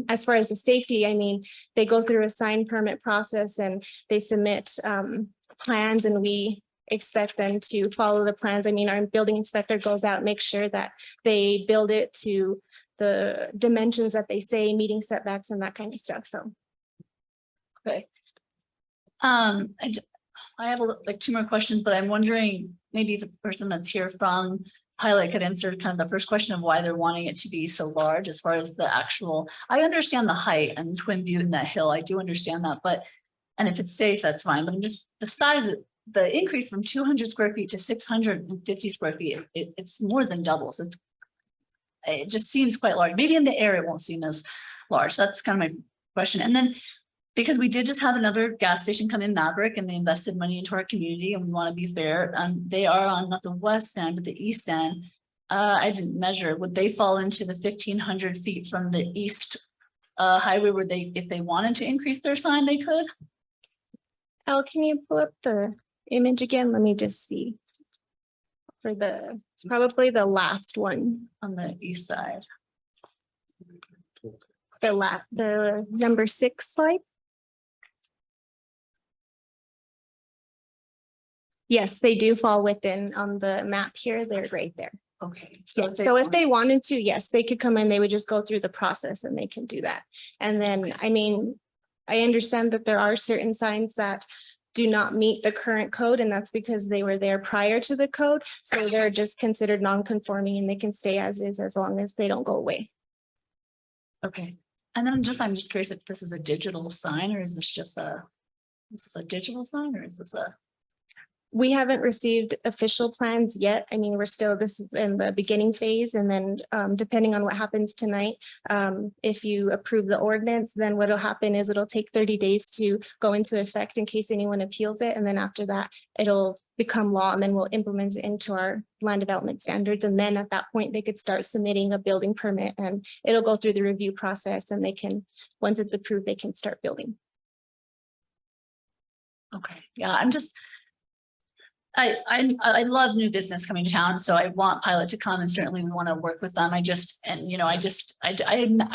as far as the safety, I mean, they go through a sign permit process and they submit plans, and we expect them to follow the plans. I mean, our building inspector goes out, makes sure that they build it to the dimensions that they say, meeting setbacks and that kind of stuff. So. Okay. I have like 2 more questions, but I'm wondering, maybe the person that's here from Pilot could answer kind of the first question of why they're wanting it to be so large as far as the actual, I understand the height and Twin Butte and that hill. I do understand that, but, and if it's safe, that's fine. But I'm just the size of the increase from 200 square feet to 650 square feet, it's more than double. So it just seems quite large. Maybe in the air, it won't seem as large. That's kind of my question. And then, because we did just have another gas station come in, Maverick, and they invested money into our community, and we want to be fair. They are on not the west end, but the east end. I didn't measure. Would they fall into the 1,500 feet from the east highway where if they wanted to increase their sign, they could? Al, can you pull up the image again? Let me just see. It's probably the last one. On the east side. The number 6 slide. Yes, they do fall within on the map here. They're right there. Okay. Yeah, so if they wanted to, yes, they could come in, they would just go through the process and they can do that. And then, I mean, I understand that there are certain signs that do not meet the current code, and that's because they were there prior to the code. So they're just considered non-conforming and they can stay as is as long as they don't go away. Okay. And then I'm just curious if this is a digital sign, or is this just this is a digital sign, or is this a? We haven't received official plans yet. I mean, this is in the beginning phase, and then depending on what happens tonight, if you approve the ordinance, then what'll happen is it'll take 30 days to go into effect in case anyone appeals it. And then after that, it'll become law, and then we'll implement it into our land development standards. And then at that point, they could start submitting a building permit, and it'll go through the review process, and they can, once it's approved, they can start building. Okay, yeah, I love new business coming to town, so I want Pilot to come, and certainly we want to work with them. I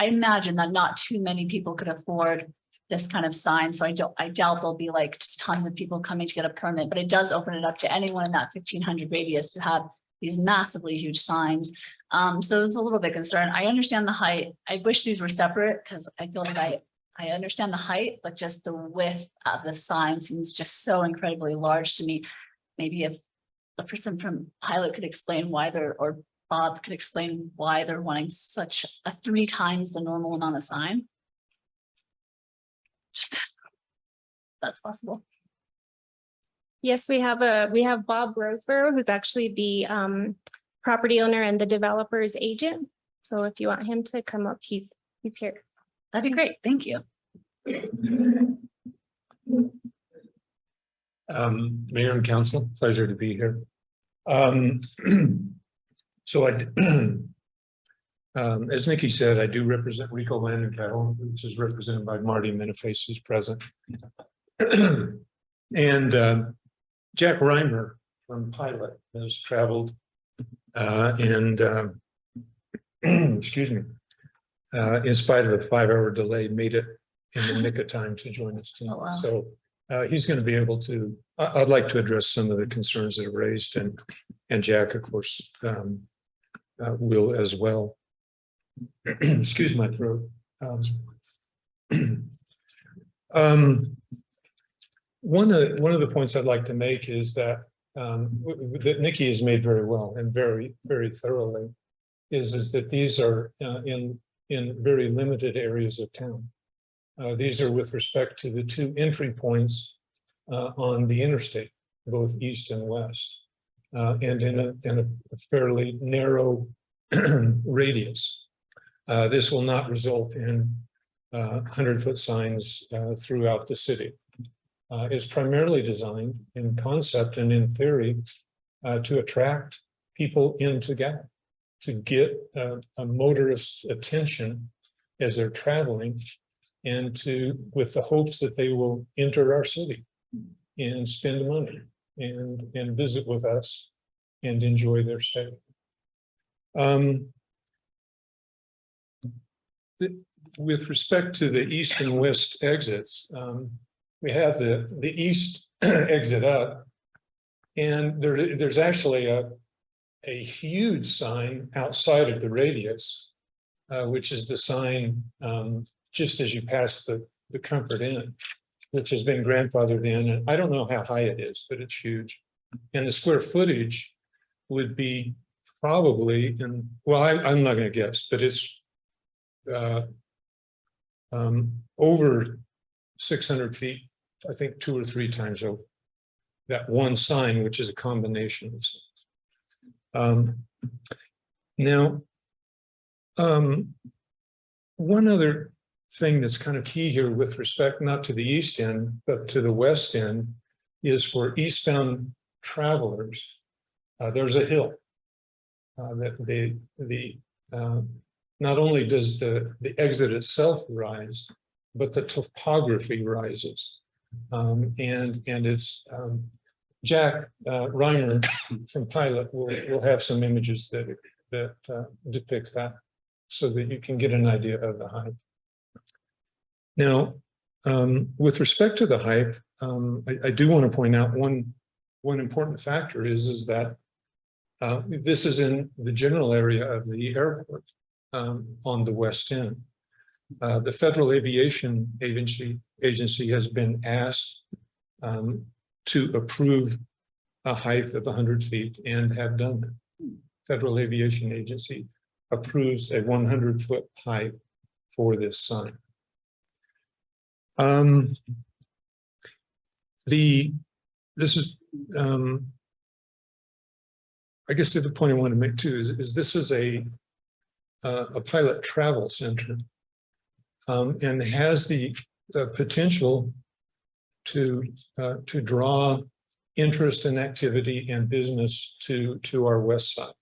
imagine that not too many people could afford this kind of sign, so I doubt there'll be like just tons of people coming to get a permit, but it does open it up to anyone in that 1,500 radius to have these massively huge signs. So it was a little bit concerned. I understand the height. I wish these were separate because I feel like I understand the height, but just the width of the sign seems just so incredibly large to me. Maybe if a person from Pilot could explain why or Bob could explain why they're wanting such a 3 times the normal amount of sign. That's possible. Yes, we have Bob Roseborough, who's actually the property owner and the developer's agent. So if you want him to come up, he's here. That'd be great. Thank you. Mayor and council, pleasure to be here. So as Nikki said, I do represent Rico Land and Cattle, which is represented by Marty Miniface, who's present. And Jack Reimer from Pilot has traveled excuse me, in spite of a 5-hour delay, made it in the nick of time to join us tonight. Oh, wow. So he's going to be able to, I'd like to address some of the concerns that are raised, and Jack, of course, will as well. Excuse my throat. one of the points I'd like to make is that that Nikki has made very well and very, very thoroughly is that these are in very limited areas of town. These are with respect to the two entry points on the interstate, both east and west, and in a fairly narrow radius. This will not result in 100-foot signs throughout the city. It's primarily designed in concept and in theory to attract people into Gallup, to get a motorist's attention as they're traveling, and with the hopes that they will enter our city and spend money and visit with us and enjoy their stay. With respect to the east and west exits, we have the east exit up, and there's actually a huge sign outside of the radius, which is the sign just as you pass the Comfort Inn, which has been grandfathered in. And I don't know how high it is, but it's huge. And the square footage would be probably well, I'm not going to guess, but it's over 600 feet, I think 2 or 3 times over that one sign, which is a combination of signs. Now, one other thing that's kind of key here with respect not to the east end, but to the west end, is for eastbound travelers. There's a hill that not only does the exit itself rise, but the topography rises. And it's Jack Reimer from Pilot will have some images that depict that so that you can get an idea of the height. Now, with respect to the height, I do want to point out one important factor is that this is in the general area of the airport on the west end. The Federal Aviation Agency has been asked to approve a height of 100 feet and have done that. Federal Aviation Agency approves a 100-foot height for this sign. This is, I guess the other point I want to make too is this is a pilot travel center and has the potential to draw interest and activity and business to our west side,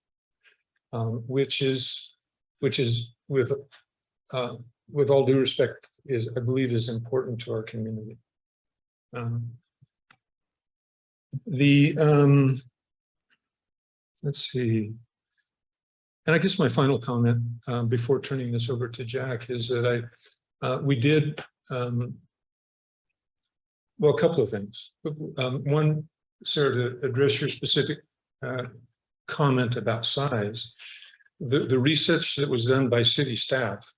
which is with all due respect I believe is important to our community. Let's see. And I guess my final comment before turning this over to Jack is that we did, well, a couple of things. One, Sarah, to address your specific comment about size, the research that was done by city staff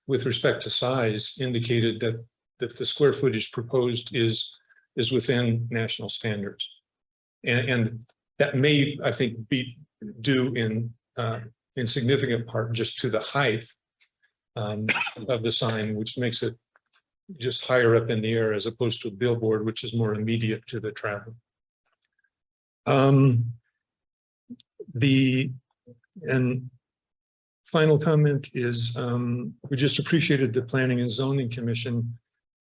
with respect to size indicated that the square footage proposed is within national standards. And that may, I think, be due in significant part just to the height of the sign, which makes it just higher up in the air as opposed to a billboard, which is more immediate to the traffic. And final comment is we just appreciated the Planning and Zoning Commission.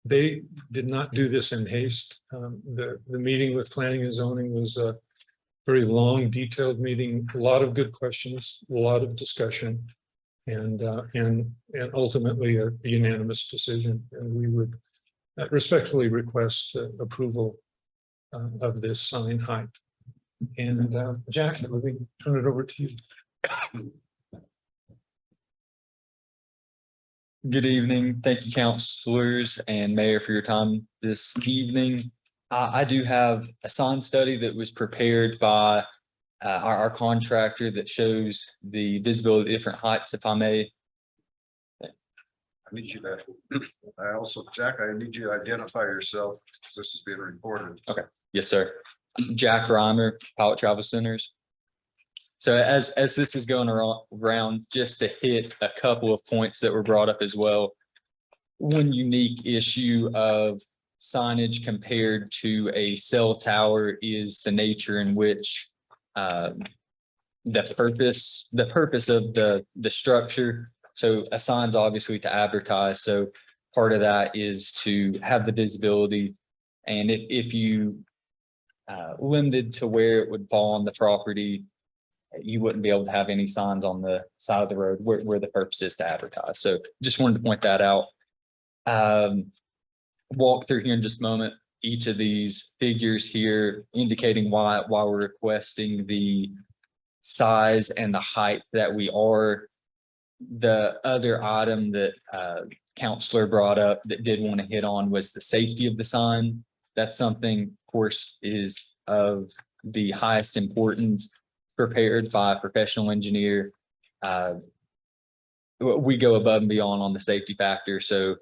They did not do this in haste. The meeting with Planning and Zoning was a very long, detailed meeting, a lot of good questions, a lot of discussion, and ultimately a unanimous decision. And we would respectfully request approval of this sign height. And Jack, let me turn it over to you. Good evening. Thank you, councilors and mayor, for your time this evening. I do have a sign study that was prepared by our contractor that shows the visibility of different heights, if I may. I need you to, I also, Jack, I need you to identify yourself, because this is being recorded. Okay. Yes, sir. Jack Reimer, Pilot Travel Centers. So as this is going around, just to hit a couple of points that were brought up as well. One unique issue of signage compared to a cell tower is the nature in which the purpose of the structure. So a sign's obviously to advertise. So part of that is to have the visibility. And if you limited to where it would fall on the property, you wouldn't be able to have any signs on the side of the road where the purpose is to advertise. So just wanted to point that out. Walk through here in just a moment, each of these figures here indicating why we're requesting the size and the height that we are. The other item that Counselor brought up that did want to hit on was the safety of the sign. That's something, of course, is of the highest importance, prepared by a professional engineer. We go above and beyond on the safety factor. So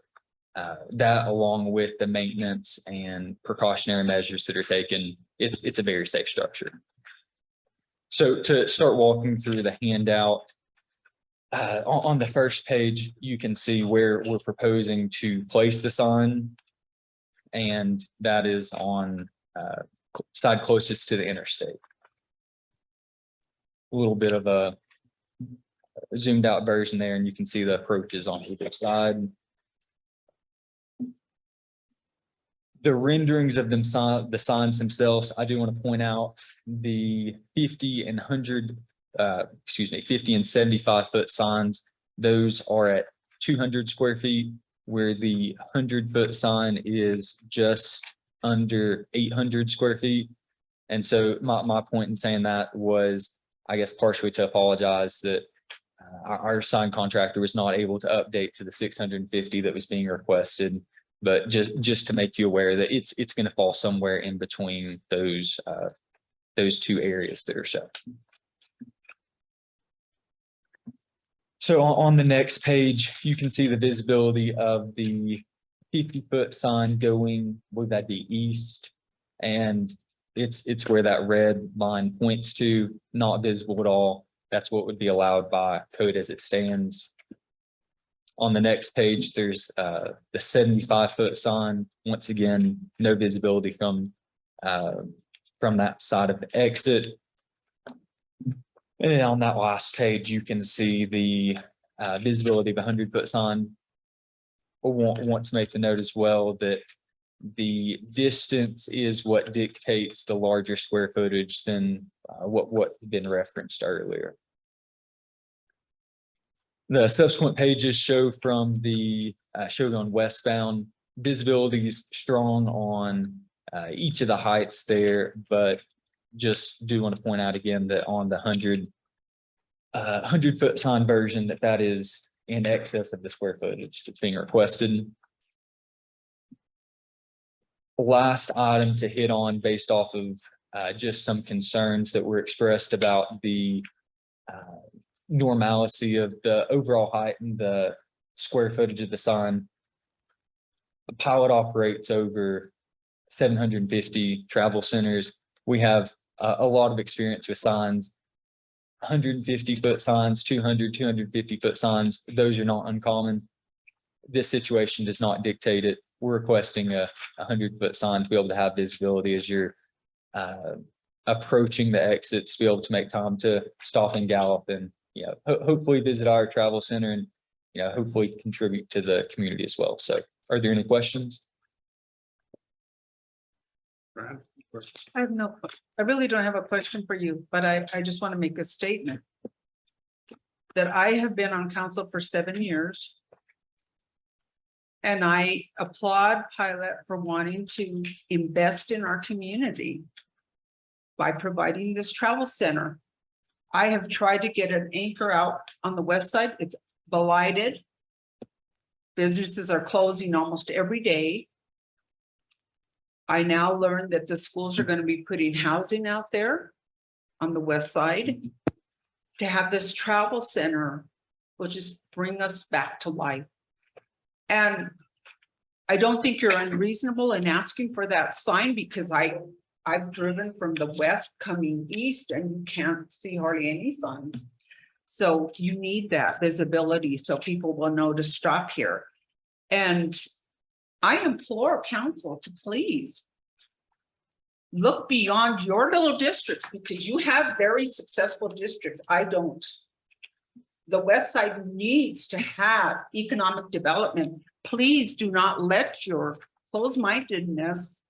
that, along with the maintenance and precautionary measures that are taken, it's a very safe structure. So to start walking through the handout, on the first page, you can see where we're proposing to place the sign, and that is on side closest to the interstate. A little bit of a zoomed out version there, and you can see the approaches on either side. The renderings of them, the signs themselves, I do want to point out the 50 and 75-foot signs. Those are at 200 square feet, where the 100-foot sign is just under 800 square feet. And so my point in saying that was, I guess, partially to apologize that our sign contractor was not able to update to the 650 that was being requested. But just to make you aware that it's going to fall somewhere in between those two areas that are shown. So on the next page, you can see the visibility of the 50-foot sign going, would that be east? And it's where that red line points to, not visible at all. That's what would be allowed by code as it stands. On the next page, there's the 75-foot sign. Once again, no visibility from that side of the exit. And then on that last page, you can see the visibility of a 100-foot sign. I want to make the note as well that the distance is what dictates the larger square footage than what had been referenced earlier. The subsequent pages show from the show on westbound, visibility is strong on each of the heights there, but just do want to point out again that on the 100-foot sign version, that is in excess of the square footage that's being requested. Last item to hit on, based off of just some concerns that were expressed about the normalcy of the overall height and the square footage of the sign. The Pilot operates over 750 travel centers. We have a lot of experience with signs, 150-foot signs, 250-foot signs. Those are not uncommon. This situation does not dictate it. We're requesting a 100-foot sign to be able to have visibility as you're approaching the exits, to be able to make time to stop and gallop and hopefully visit our travel center and hopefully contribute to the community as well. So are there any questions? I really don't have a question for you, but I just want to make a statement that I have been on council for 7 years. And I applaud Pilot for wanting to invest in our community by providing this travel center. I have tried to get an anchor out on the west side. It's blighted. Businesses are closing almost every day. I now learned that the schools are going to be putting housing out there on the west side. To have this travel center will just bring us back to life. And I don't think you're unreasonable in asking for that sign because I've driven from the west coming east and you can't see hardly any signs. So you need that visibility so people will know to stop here. And I implore council to please look beyond your little districts because you have very successful districts. I don't. The West Side needs to have economic development. Please do not let your closed-mindedness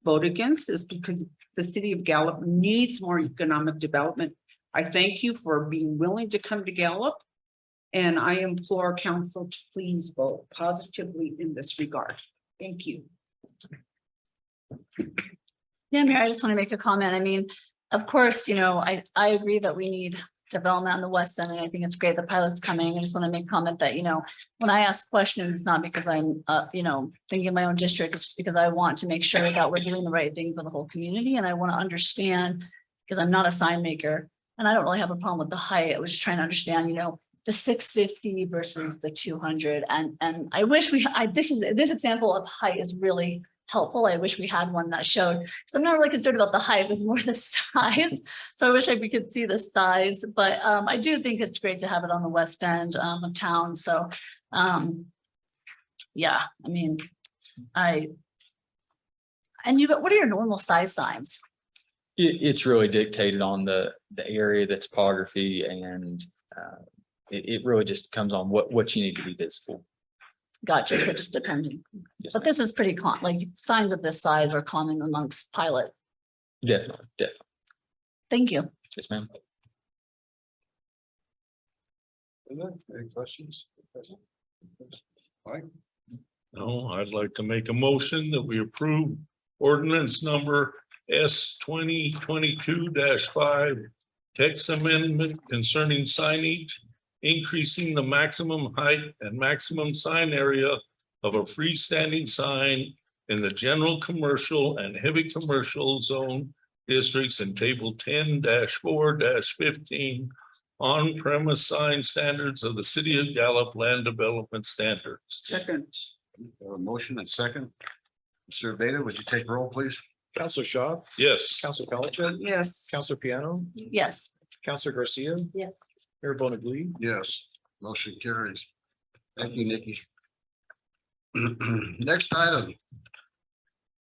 vote against this because the city of Gallup needs more economic development. I thank you for being willing to come to Gallup. And I implore council to please vote positively in this regard. Thank you. Yeah, Mayor, I just want to make a comment. I mean, of course, you know, I agree that we need development on the west end, and I think it's great the pilot's coming. I just want to make a comment that, you know, when I ask questions, it's not because I'm, you know, thinking of my own district, it's because I want to make sure that we're doing the right thing for the whole community, and I want to understand, because I'm not a sign maker, and I don't really have a problem with the height. I was just trying to understand, you know, the 650 versus the 200, and I wish this example of height is really helpful. I wish we had one that showed, because I'm not really concerned about the height, it's more the size. So I wish we could see the size, but I do think it's great to have it on the west end of town. So yeah, I mean, what are your normal size signs? It's really dictated on the area, the topography, and it really just comes on what you need to be visible. Gotcha, so just depending. But this is pretty like signs of this size are common amongst pilot. Definitely. Thank you. Yes, ma'am. Any questions? Mike? No, I'd like to make a motion that we approve ordinance number S 2022-5, text amendment concerning signage, increasing the maximum height and maximum sign area of a freestanding sign in the general commercial and heavy commercial zone districts in table 10-4-15 on-premise sign standards of the city of Gallup land development standards. Second. A motion and second. Mr. Veda, would you take roll, please? Counselor Shaw, Yes. Counselor Pelletier, Yes. Counselor Piano, Yes. Counselor Garcia, Yes. Mayor Bonagli. Yes, motion carries. Thank you, Nikki. Next item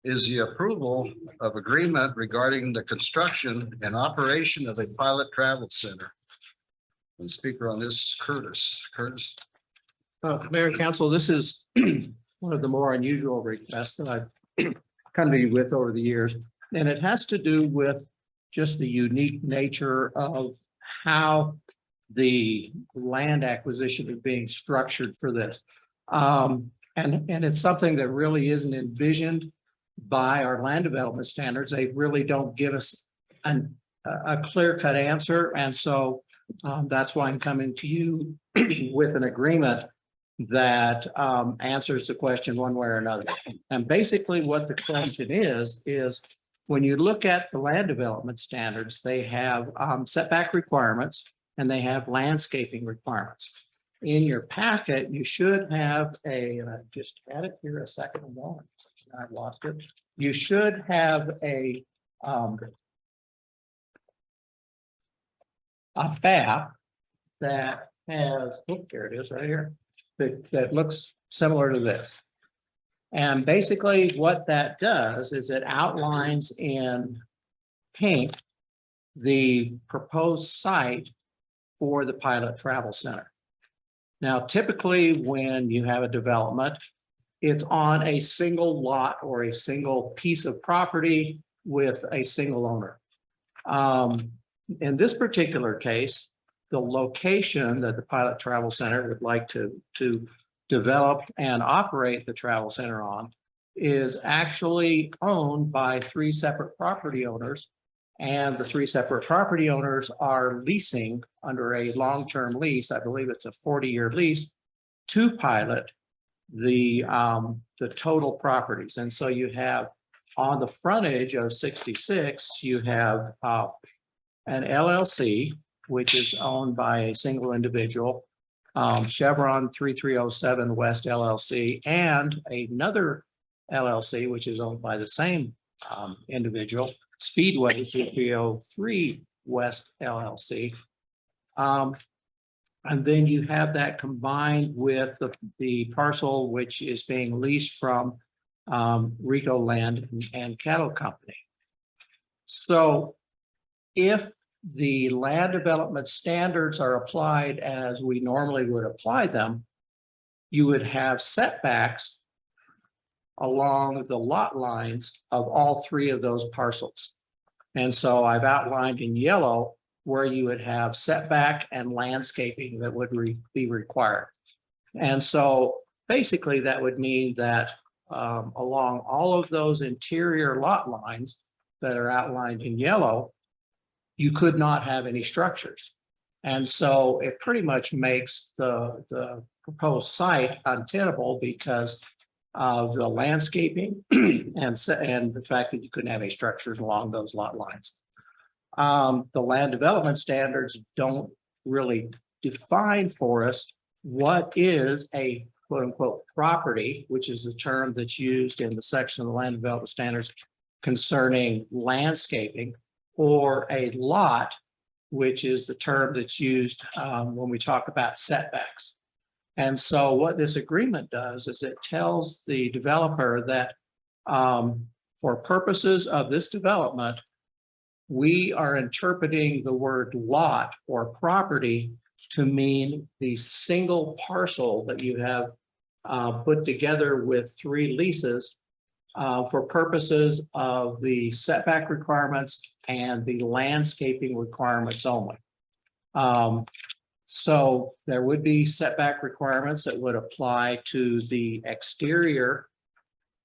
is the approval of agreement regarding the construction and operation of a pilot travel center. And speaker on this is Curtis. Curtis. Mayor and Council, this is one of the more unusual requests that I've come to you with over the years. And it has to do with just the unique nature of how the land acquisition is being structured for this. And it's something that really isn't envisioned by our land development standards. They really don't give us a clear-cut answer. And so that's why I'm coming to you with an agreement that answers the question one way or another. And basically what the question is when you look at the land development standards, they have setback requirements and they have landscaping requirements. In your packet, you should have and I just had it here a second ago. I lost it. You should have a map that has, oh, here it is right here, that looks similar to this. And basically what that does is it outlines in pink the proposed site for the pilot travel center. Now, typically when you have a development, it's on a single lot or a single piece of property with a single owner. In this particular case, the location that the pilot travel center would like to develop and operate the travel center on is actually owned by 3 separate property owners. And the 3 separate property owners are leasing under a long-term lease. I believe it's a 40-year lease to pilot the total properties. And so you have on the frontage of 66, you have an LLC, which is owned by a single individual. Chevron 3307 West LLC, and another LLC, which is owned by the same individual, Speedway 3303 West LLC. And then you have that combined with the parcel which is being leased from Rico Land and Cattle Company. So if the land development standards are applied as we normally would apply them, you would have setbacks along the lot lines of all three of those parcels. And so I've outlined in yellow where you would have setback and landscaping that would be required. And so basically that would mean that along all of those interior lot lines that are outlined in yellow, you could not have any structures. And so it pretty much makes the proposed site untenable because of the landscaping and the fact that you couldn't have any structures along those lot lines. The land development standards don't really define for us what is a quote unquote property, which is the term that's used in the section of the land development standards concerning landscaping, or a lot, which is the term that's used when we talk about setbacks. And so what this agreement does is it tells the developer that for purposes of this development, we are interpreting the word lot or property to mean the single parcel that you have put together with three leases for purposes of the setback requirements and the landscaping requirements only. So there would be setback requirements that would apply to the exterior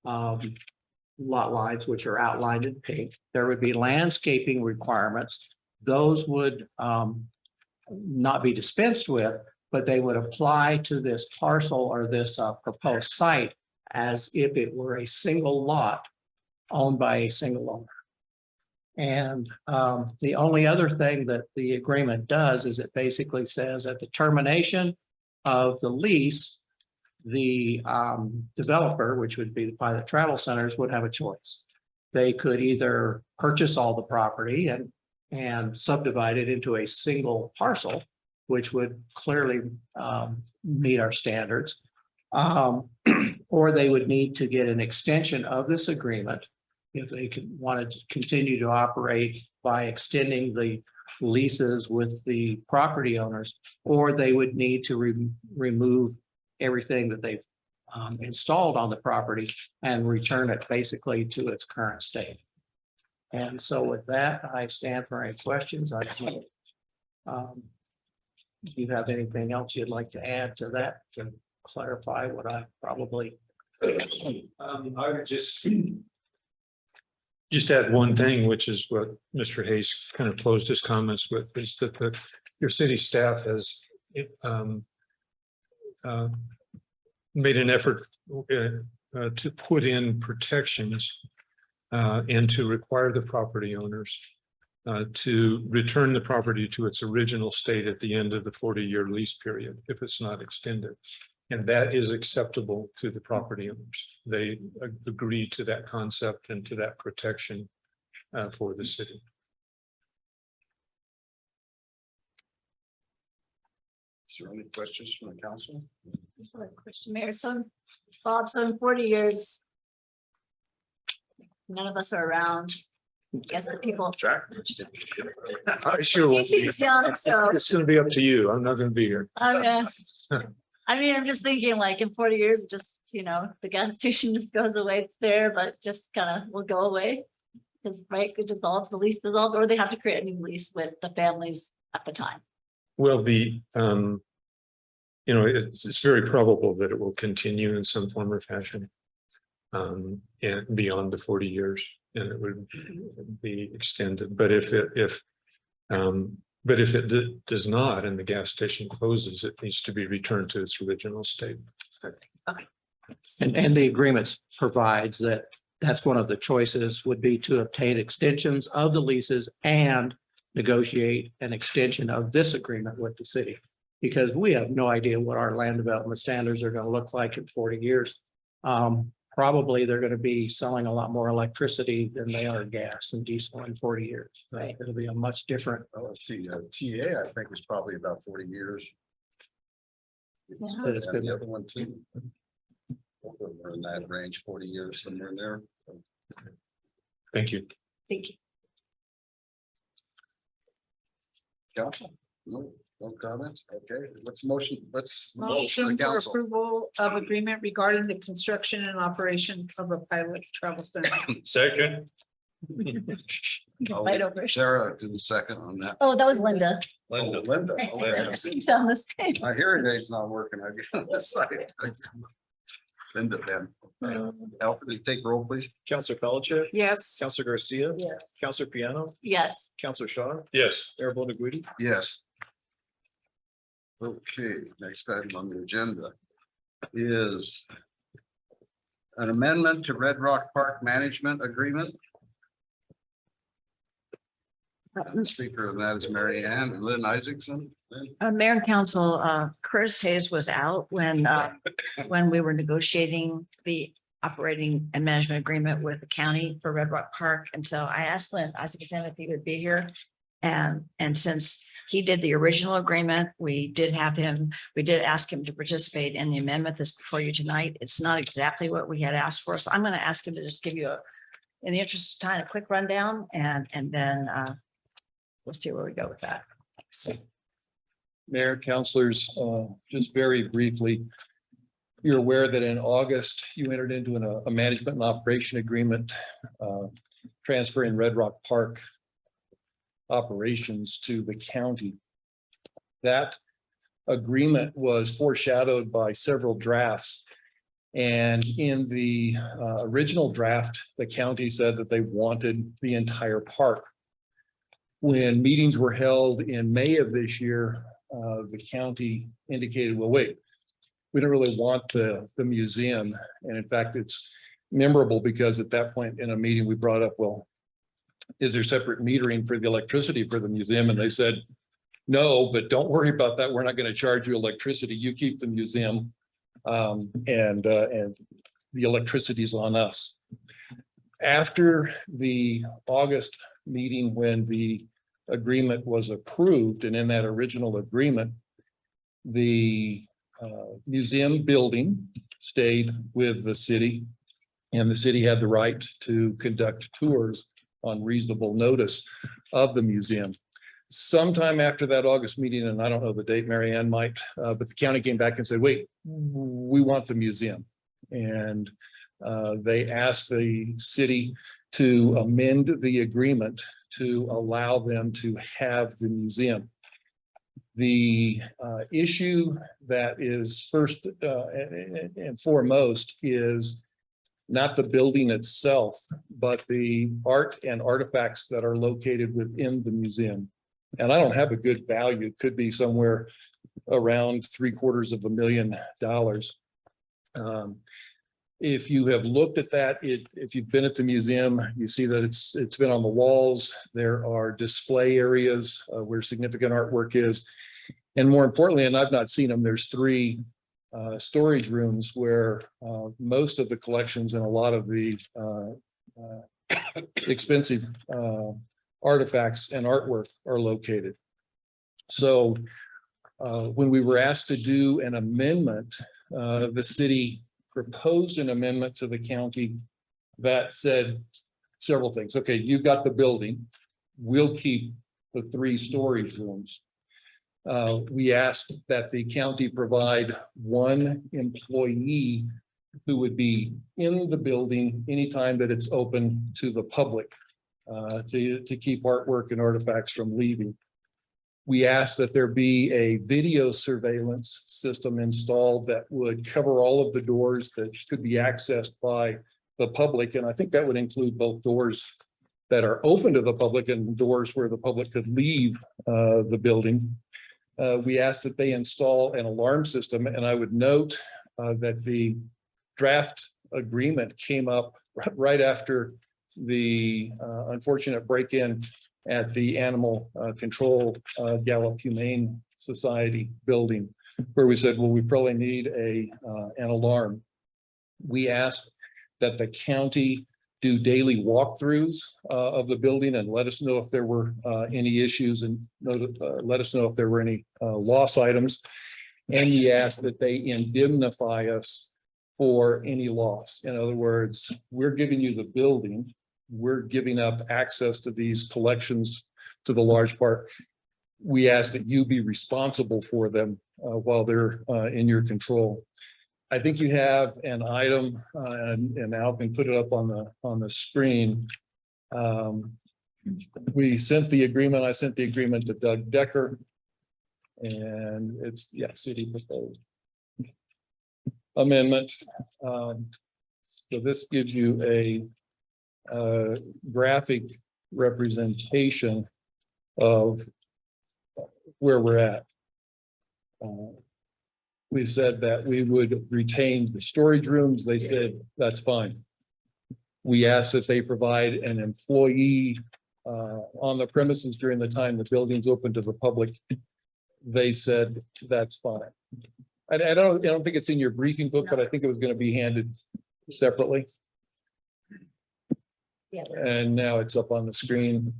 lot lines, which are outlined in pink. There would be landscaping requirements. Those would not be dispensed with, but they would apply to this parcel or this proposed site as if it were a single lot owned by a single owner. And the only other thing that the agreement does is it basically says at the termination of the lease, the developer, which would be the Pilot Travel Centers, would have a choice. They could either purchase all the property and subdivide it into a single parcel, which would clearly meet our standards, or they would need to get an extension of this agreement if they wanted to continue to operate by extending the leases with the property owners, or they would need to remove everything that they've installed on the property and return it basically to its current state. And so with that, I stand for any questions. Do you have anything else you'd like to add to that to clarify what I probably? I would just add one thing, which is what Mr. Hayes kind of closed his comments with, is that your city staff has made an effort to put in protections and to require the property owners to return the property to its original state at the end of the 40-year lease period, if it's not extended. And that is acceptable to the property owners. They agree to that concept and to that protection for the city. Is there any questions from the council? Just a question, Mayor. So, Bob, so in 40 years, none of us are around. I guess the people. I sure will. He seems young, so. It's going to be up to you. I'm not going to be here. Okay. I mean, I'm just thinking like in 40 years, just, you know, the gas station just goes away. It's there, but just kind of will go away. Because, right, it dissolves, the lease dissolves, or they have to create a new lease with the families at the time. Well, it's very probable that it will continue in some form or fashion and beyond the 40 years, and it would be extended. But if it does not, and the gas station closes, it needs to be returned to its original state. Okay. And the agreements provides that that's one of the choices would be to obtain extensions of the leases and negotiate an extension of this agreement with the city. Because we have no idea what our land development standards are gonna look like in 40 years. Probably they're gonna be selling a lot more electricity than they are gas and diesel in 40 years. Right? It'll be a much different. Let's see, TA, I think was probably about 40 years. But it's And good. the other one too. Both of them are in that range, 40 years, somewhere in there. Thank you. Thank you. Council? No comments? Okay, what's the motion? What's the Motion the for council? approval of agreement regarding the construction and operation of a pilot travel center. Second. I'll Right let over. Sarah do the second on that. Oh, that was Linda. Linda. Linda. Oh, there. You sound the same. My hearing aid's not working. I get on this side. Linda then. Alfred, take roll, please. Counselor Pelichick. Yes. Counselor Garcia. Yes. Counselor Piano. Yes. Counselor Shaw. Yes. Mayor Bonneguidi. Yes. Okay, next item on the agenda is an amendment to Red Rock Park Management Agreement. The speaker of that is Mary Ann and Lynn Isaacson. Mayor and Council, Chris Hayes was out when we were negotiating the operating and management agreement with the county for Red Rock Park. And so I asked Lynn Isaacson if he would be here. And since he did the original agreement, we did ask him to participate in the amendment that's before you tonight. It's not exactly what we had asked for. So I'm going to ask him to just give you in the interest of time, a quick rundown and then we'll see where we go with that. Thanks. Mayor, councilors, just very briefly, you're aware that in August, you entered into a management and operation agreement transferring Red Rock Park operations to the county. That agreement was foreshadowed by several drafts. And in the original draft, the county said that they wanted the entire park. When meetings were held in May of this year, the county indicated, well, wait, we don't really want the museum. And in fact, it's memorable because at that point in a meeting, we brought up, well, is there separate metering for the electricity for the museum? And they said, no, but don't worry about that. We're not going to charge you electricity. You keep the museum and the electricity is on us. After the August meeting, when the agreement was approved, and in that original agreement, the museum building stayed with the city, and the city had the right to conduct tours on reasonable notice of the museum. Sometime after that August meeting, and I don't know the date, Mary Ann might, but the county came back and said, wait, we want the museum. And they asked the city to amend the agreement to allow them to have the museum. The issue that is first and foremost is not the building itself, but the art and artifacts that are located within the museum. And I don't have a good value. It could be somewhere around $750,000. If you have looked at that, if you've been at the museum, you see that it's been on the walls. There are display areas where significant artwork is. And more importantly, and I've not seen them, there's 3 storage rooms where most of the collections and a lot of the expensive artifacts and artwork are located. So when we were asked to do an amendment, the city proposed an amendment to the county that said several things. Okay, you've got the building. We'll keep the 3 storage rooms. We asked that the county provide 1 employee who would be in the building anytime that it's open to the public to keep artwork and artifacts from leaving. We asked that there be a video surveillance system installed that would cover all of the doors that could be accessed by the public. And I think that would include both doors that are open to the public and doors where the public could leave the building. We asked that they install an alarm system, and I would note that the draft agreement came up right after the unfortunate break-in at the animal control Gallup Humane Society building, where we said, well, we probably need an alarm. We asked that the county do daily walkthroughs of the building and let us know if there were any issues and let us know if there were any loss items. And we asked that they indemnify us for any loss. In other words, we're giving you the building, we're giving up access to these collections to the large part. We ask that you be responsible for them while they're in your control. I think you have an item, and Al can put it up on the screen. We sent the agreement. I sent the agreement to Doug Decker, and it's city proposed amendment. So this gives you a graphic representation of where we're at. We said that we would retain the storage rooms. They said, that's fine. We asked that they provide an employee on the premises during the time the building's open to the public. They said, that's fine. I don't think it's in your briefing book, but I think it was going to be handed separately. And now it's up on the screen.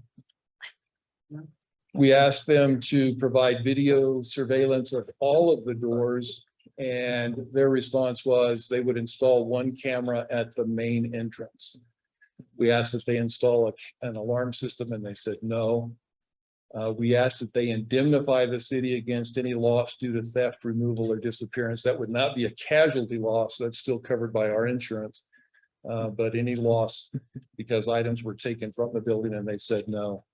We asked them to provide video surveillance of all of the doors, and their response was they would install one camera at the main entrance. We asked that they install an alarm system, and they said no. We asked that they indemnify the city against any loss due to theft, removal, or disappearance. That would not be a casualty loss. That's still covered by our insurance. But any loss because items were taken from the building, and they said no.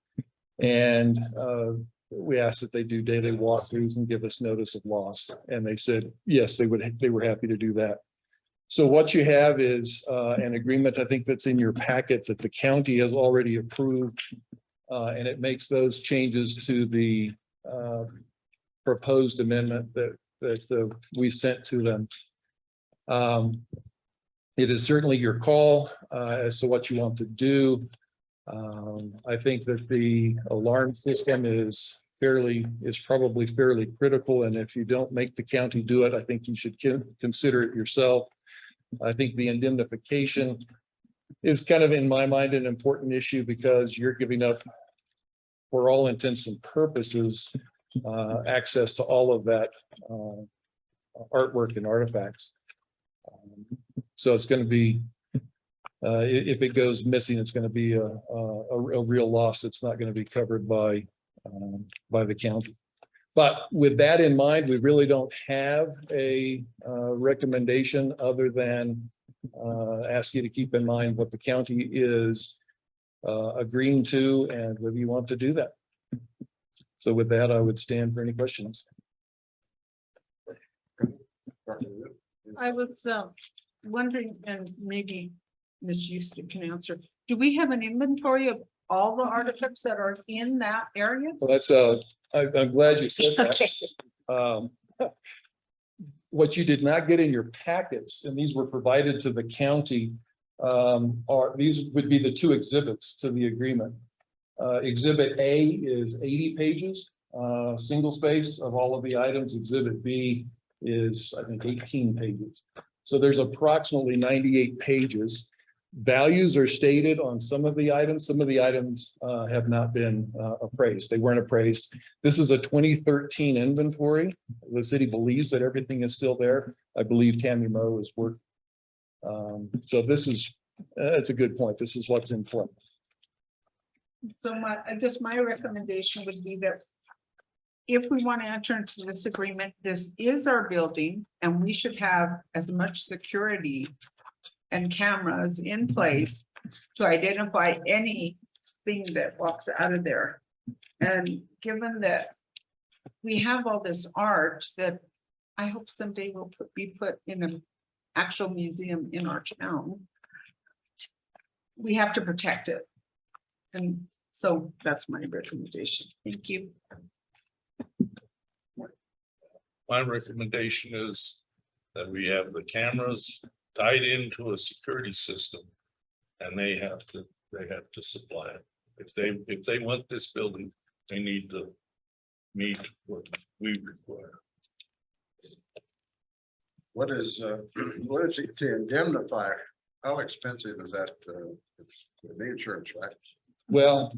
And we asked that they do daily walkthroughs and give us notice of loss. And they said, yes, they were happy to do that. So what you have is an agreement, I think that's in your packet, that the county has already approved. And it makes those changes to the proposed amendment that we sent to them. It is certainly your call as to what you want to do. I think that the alarm system is probably fairly critical. And if you don't make the county do it, I think you should consider it yourself. I think the indemnification is kind of, in my mind, an important issue because you're giving up, for all intents and purposes, access to all of that artwork and artifacts. So it's going to be, if it goes missing, it's going to be a real loss. It's not going to be covered by the county. But with that in mind, we really don't have a recommendation other than ask you to keep in mind what the county is agreeing to and whether you want to do that. So with that, I would stand for any questions. I was wondering, and maybe Ms. Houston can answer, do we have an inventory of all the artifacts that are in that area? Well, that's I'm glad you said that. What you did not get in your packets, and these were provided to the county, these would be the two exhibits to the agreement. Exhibit A is 80 pages, single space of all of the items. Exhibit B is, I think, 18 pages. So there's approximately 98 pages. Values are stated on some of the items. Some of the items have not been appraised. They weren't appraised. This is a 2013 inventory. The city believes that everything is still there. I believe Tammy Moe is working. So this is, it's a good point. This is what's in play. So I guess my recommendation would be that if we want to enter into this agreement, this is our building and we should have as much security and cameras in place to identify anything that walks out of there. And given that we have all this art that I hope someday will be put in an actual museum in our town, we have to protect it. And so that's my recommendation. Thank you. My recommendation is that we have the cameras tied into a security system, and they have to supply it. If they want this building, they need to meet what we require. What is it to indemnify? How expensive is that? It's the insurance, right? Well,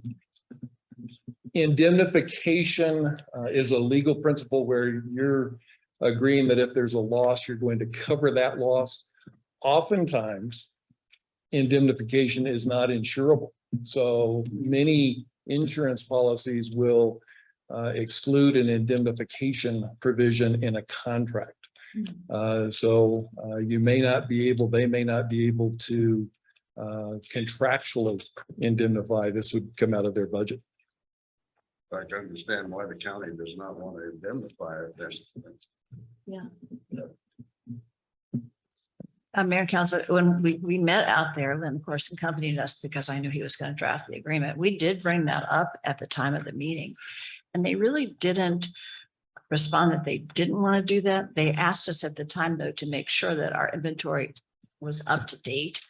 indemnification is a legal principle where you're agreeing that if there's a loss, you're going to cover that loss. Oftentimes, indemnification is not insurable. So many insurance policies will exclude an indemnification provision in a contract. So you may not be able, they may not be able to contractually indemnify. This would come out of their budget. I can understand why the county does not want to indemnify it. Yeah. Mayor and Council, when we met out there, Lynn, of course, accompanied us because I knew he was going to draft the agreement. We did bring that up at the time of the meeting. And they really didn't respond that they didn't want to do that. They asked us at the time, though, to make sure that our inventory was up to date.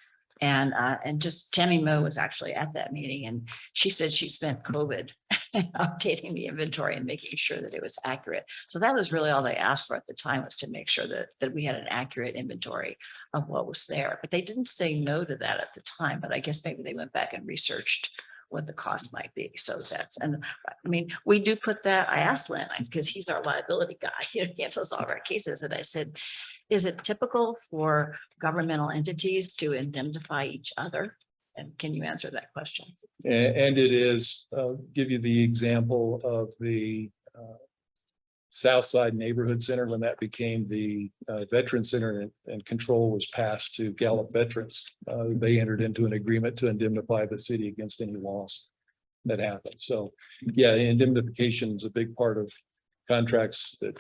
And just Tammy Moe was actually at that meeting, and she said she spent COVID updating the inventory and making sure that it was accurate. So that was really all they asked for at the time, was to make sure that we had an accurate inventory of what was there. But they didn't say no to that at the time, but I guess maybe they went back and researched what the cost might be. So that's, and I mean, we do put that, I asked Lynn, because he's our liability guy, he handles all of our cases. And I said, is it typical for governmental entities to indemnify each other? And can you answer that question? And it is, give you the example of the Southside Neighborhood Center, when that became the Veteran Center and control was passed to Gallup Veterans. They entered into an agreement to indemnify the city against any loss that happened. So yeah, indemnification is a big part of contracts that,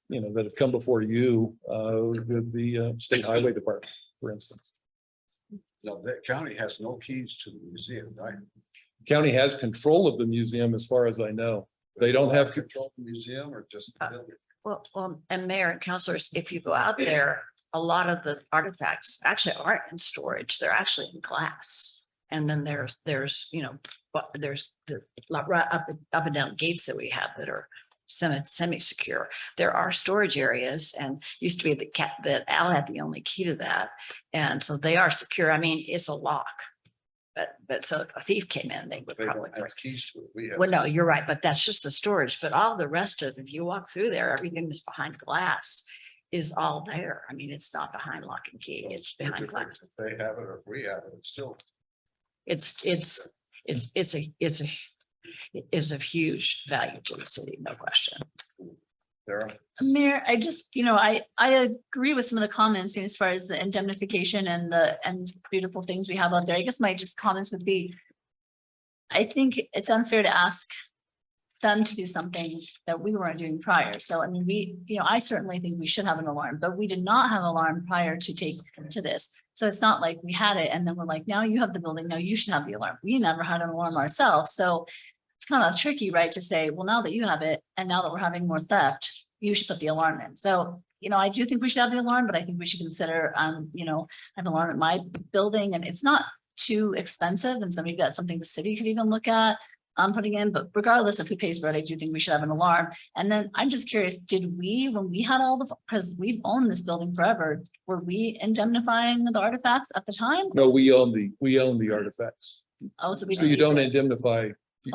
you know, that have come before you with the State Highway Department, for instance. No, the county has no keys to the museum, right? County has control of the museum, as far as I know. They don't have control of the museum, or just the building? Well, and Mayor and councilors, if you go out there, a lot of the artifacts actually aren't in storage. They're actually in glass. And then there's, you know, there's the right up and down gates that we have that are semi-secure. There are storage areas, and used to be that Al had the only key to that. And so they are secure. I mean, it's a lock. But so if a thief came in, they would probably have keys to it. We have. Well, no, you're right, but that's just the storage. But all the rest of, if you walk through there, everything that's behind glass is all there. I mean, it's not behind lock and key, it's behind glass. If they have it, or if we have it, it's still. It's of huge value to the city, no question. Mayor, I just, you know, I agree with some of the comments, you know, as far as the indemnification and beautiful things we have out there. I guess my just comments would be, I think it's unfair to ask them to do something that we weren't doing prior. So, I mean, you know, I certainly think we should have an alarm, but we did not have an alarm prior to this. So it's not like we had it and then we're like, now you have the building, now you should have the alarm. We never had an alarm ourselves. So it's kind of tricky, right, to say, well, now that you have it, and now that we're having more theft, you should put the alarm in. So, you know, I do think we should have the alarm, but I think we should consider, you know, have an alarm at my building, and it's not too expensive. And so maybe that's something the city could even look at putting in, but regardless of who pays for it, I do think we should have an alarm. And then I'm just curious, did we, when we had all the, because we've owned this building forever, were we indemnifying the artifacts at the time? No, we own the artifacts. Oh, so we So you don't indemnify,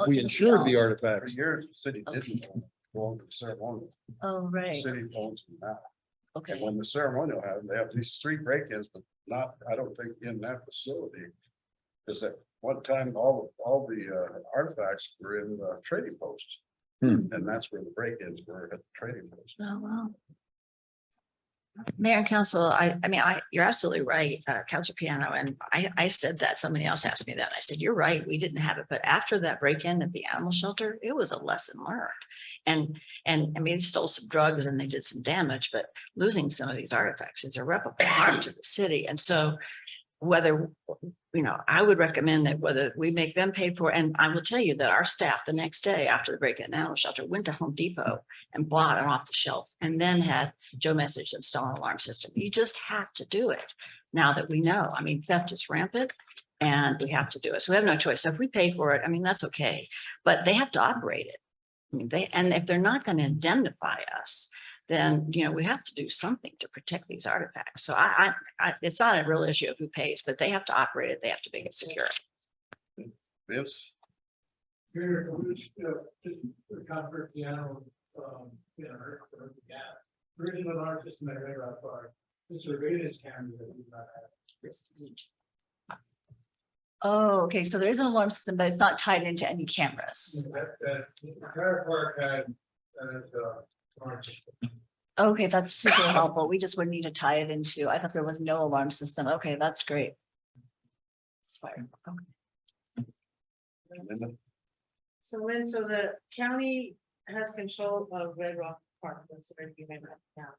we insured the For artifacts. years, the city didn't go to the ceremonial. Oh, The right. city owns them now. Okay. And when the ceremonial happened, they have these 3 break-ins, but not, I don't think in that facility. Because at one time, all the artifacts were in trading posts. And that's where the break-ins were, at the trading post. Oh, wow. Mayor and council, I mean, you're absolutely right, Councilor Piano, and I said that, somebody else asked me that. I said, you're right, we didn't have it, but after that break-in at the animal shelter, it was a lesson learned. And I mean, they stole some drugs and they did some damage, but losing some of these artifacts is irreparable harm to the city. And so whether, you know, I would recommend that whether we make them pay for, and I will tell you that our staff the next day after the break-in at the animal shelter went to Home Depot and bought it off the shelf, and then had Joe Message install an alarm system. You just have to do it now that we know. I mean, theft is rampant and we have to do it. So we have no choice. So if we pay for it, I mean, that's okay, but they have to operate it. I mean, and if they're not going to indemnify us, then, you know, we have to do something to protect these artifacts. So it's not a real issue of who pays, but they have to operate it. They have to make it secure. Vince? Original alarm system at Red Rock Park, the surveillance camera that we have. Oh, okay, so there is an alarm system, but it's not tied into any cameras. The entire park had, alarm system. Okay, that's super helpful. We just would need to tie it into, I thought there was no alarm system. Okay, that's great. That's fine. Okay. So Lynn, so the county has control of Red Rock Park, that's already given up now.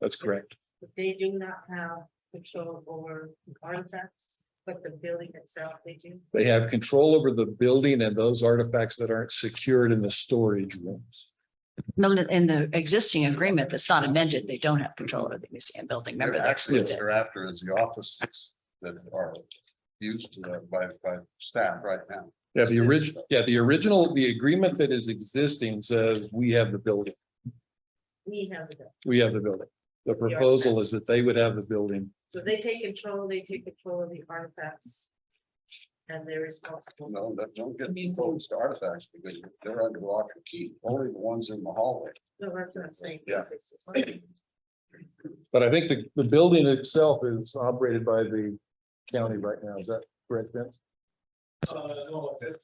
That's correct. But they do not have control over artifacts, but the building itself, they do. They have control over the building and those artifacts that aren't secured in the storage rooms. No, in the existing agreement that's not amended, they don't have control over the museum building. Remember that? Actually, what they're after is the offices that are used by staff right now. Yeah, the original, the agreement that is existing says we have the building. We have the building. We have the building. The proposal is that they would have the building. So they take control of the artifacts. And they're responsible. No, that don't get close to artifacts because they're under lock and key, only the ones in the hallway. No, that's what I'm saying. Yeah. But I think the building itself is operated by the county right now. Is that correct, Vince? No, it's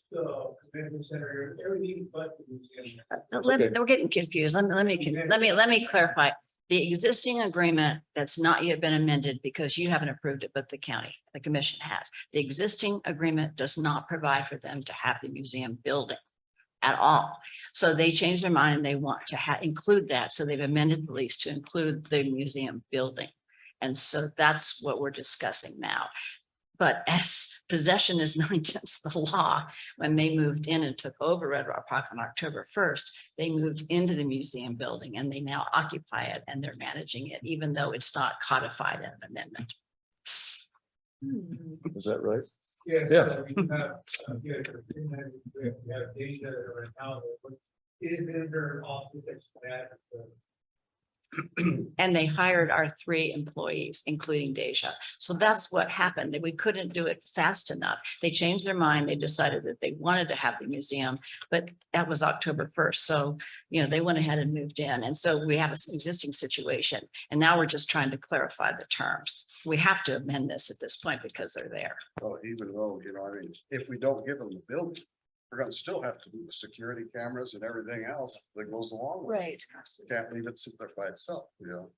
convention center, everything but the museum. We're getting confused. Let me clarify. The existing agreement that's not yet been amended because you haven't approved it, but the commission has. The existing agreement does not provide for them to have the museum building at all. So they changed their mind and they want to include that. So they've amended the lease to include the museum building. And so that's what we're discussing now. But as possession is 9/10 the law, when they moved in and took over Red Rock Park on October 1st, they moved into the museum building and they now occupy it and they're managing it, even though it's not codified in an amendment. Is that right? Yeah. Yeah. We have data right now that is in their office. And they hired our 3 employees, including Deja. So that's what happened. We couldn't do it fast enough. They changed their mind. They decided that they wanted to have the museum, but that was October 1st. So, you know, they went ahead and moved in. And so we have an existing situation. And now we're just trying to clarify the terms. We have to amend this at this point because they're there. Well, even though, you know, I mean, if we don't give them the building, we're gonna still have to do the security cameras and everything else that goes along with it. Right. Can't leave it sit there by itself, you know.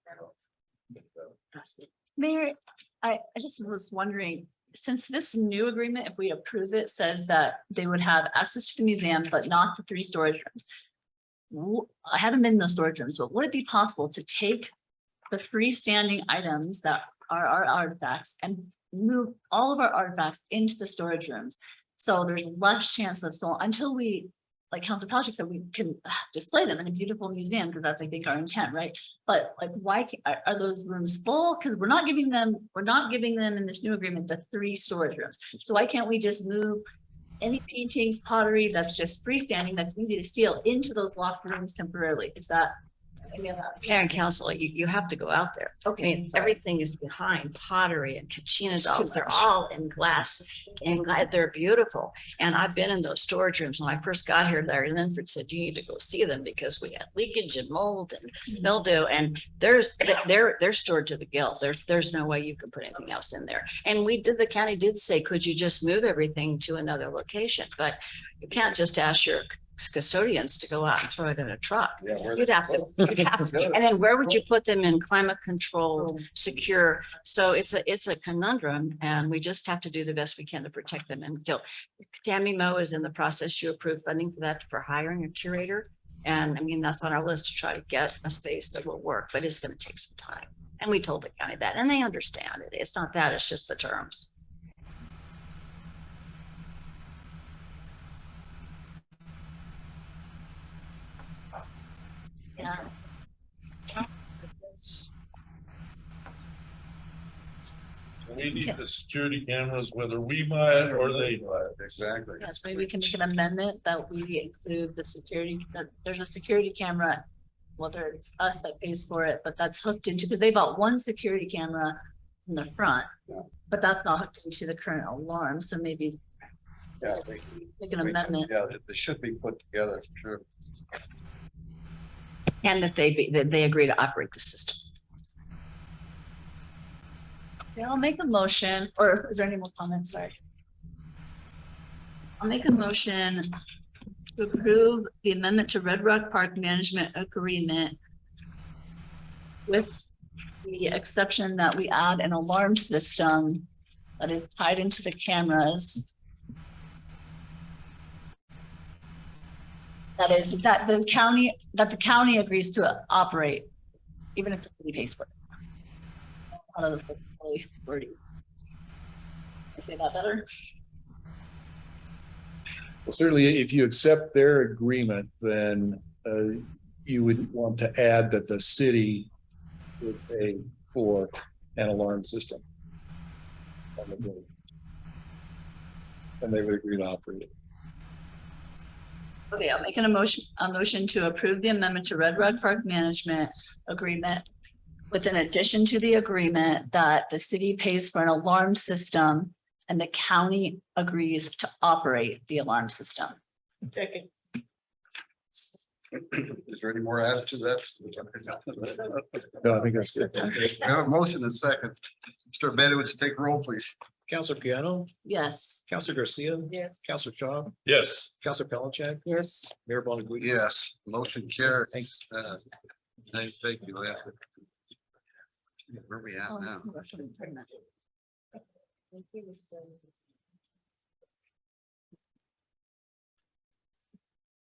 Mayor, I just was wondering, since this new agreement, if we approve it, says that they would have access to the museum, but not the 3 storage rooms. I haven't been in those storage rooms, but would it be possible to take the freestanding items that are our artifacts and move all of our artifacts into the storage rooms? So there's less chance of stolen until we, like Councilor Pelichick said, we can display them in a beautiful museum, because that's, I think, our intent, right? But like, why are those rooms full? Because we're not giving them in this new agreement the 3 storage rooms. So why can't we just move any paintings, pottery that's just freestanding, that's easy to steal, into those locked rooms temporarily? Is that? Mayor and council, you have to go out there. Okay, I mean, sorry. everything is behind pottery and Kachina It's too dolls. They're much. all in glass and they're beautiful. And I've been in those storage rooms. When I first got here, Larry Linford said, you need to go see them because we had leakage and mold and mildew, and they're stored to the gilt. There's no way you can put anything else in there. And the county did say, could you just move everything to another location? But you can't just ask your custodians to go out and throw it in a truck. Yeah, You'd have to, and then where would you put them in climate controlled, secure? So it's a conundrum, and we just have to do the best we can to protect them until Tammy Moe is in the process. You approve funding for that, for hiring a curator. And I mean, that's on our list to try to get a space that will work, but it's going to take some time. And we told the county that, and they understand it. It's not that, it's just the terms. Yeah. We need the security cameras, whether we buy it or they buy it. Exactly. Yes, maybe we can make an amendment that we include the security, that there's a security camera. Whether it's us that pays for it, but that's hooked into, because they bought one security camera in the front. But that's not hooked into the current alarm, so maybe Yeah, just make an amendment. Yeah, they should be put together, for sure. And that they agree to operate the system. Yeah, I'll make a motion, or is there any more comments? Sorry. I'll make a motion to approve the amendment to Red Rock Park Management Agreement with the exception that we add an alarm system that is tied into the cameras. That is, that the county agrees to operate, even if the city pays for it. I don't know if that's really wordy. I say that better? Well, certainly, if you accept their agreement, then you would want to add that the city would pay for an alarm system on the building. And they would agree to operate it. Okay, I'm making a motion to approve the amendment to Red Rock Park Management Agreement with an addition to the agreement that the city pays for an alarm system and the county agrees to operate the alarm system. Is there any more added to that? No, I think that's good. We have a motion and second. Mr. Bennett, would you take roll, please? Counselor Piano, Yes. Counselor Garcia, Yes. Counselor Shaw, Yes. Counselor Pelletier, Yes. Mayor Bonneguidi. Yes, motion carries. Thanks. Nice, thank you. Yeah. Where are we at now?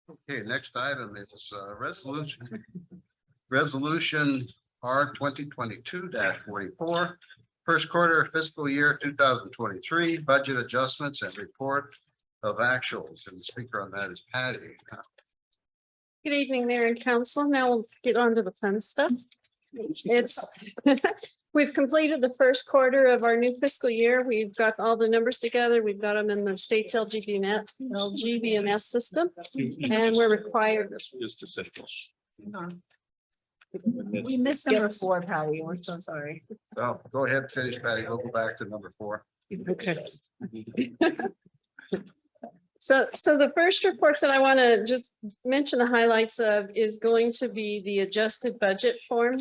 Okay, next item is resolution R 2022-44. First quarter fiscal year 2023 budget adjustments and report of actuals, and the speaker on that is Patty. Good evening, Mayor and Council. Now we'll get on to the fun stuff. It's, we've completed the first quarter of our new fiscal year. We've got all the numbers together. We've got them in the state's LGBMS system, and we're required. Just a second. We missed number 4, Patty. We're so sorry. Well, go ahead and finish, Patty. We'll go back to number 4. Okay. So the first report that I want to just mention the highlights of is going to be the adjusted budget form.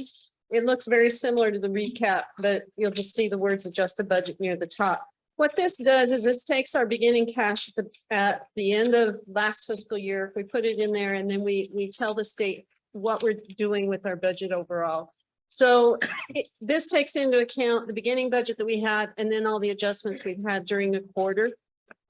It looks very similar to the recap, but you'll just see the words adjusted budget near the top. What this does is this takes our beginning cash at the end of last fiscal year. We put it in there and then we tell the state what we're doing with our budget overall. So this takes into account the beginning budget that we had and then all the adjustments we've had during the quarter.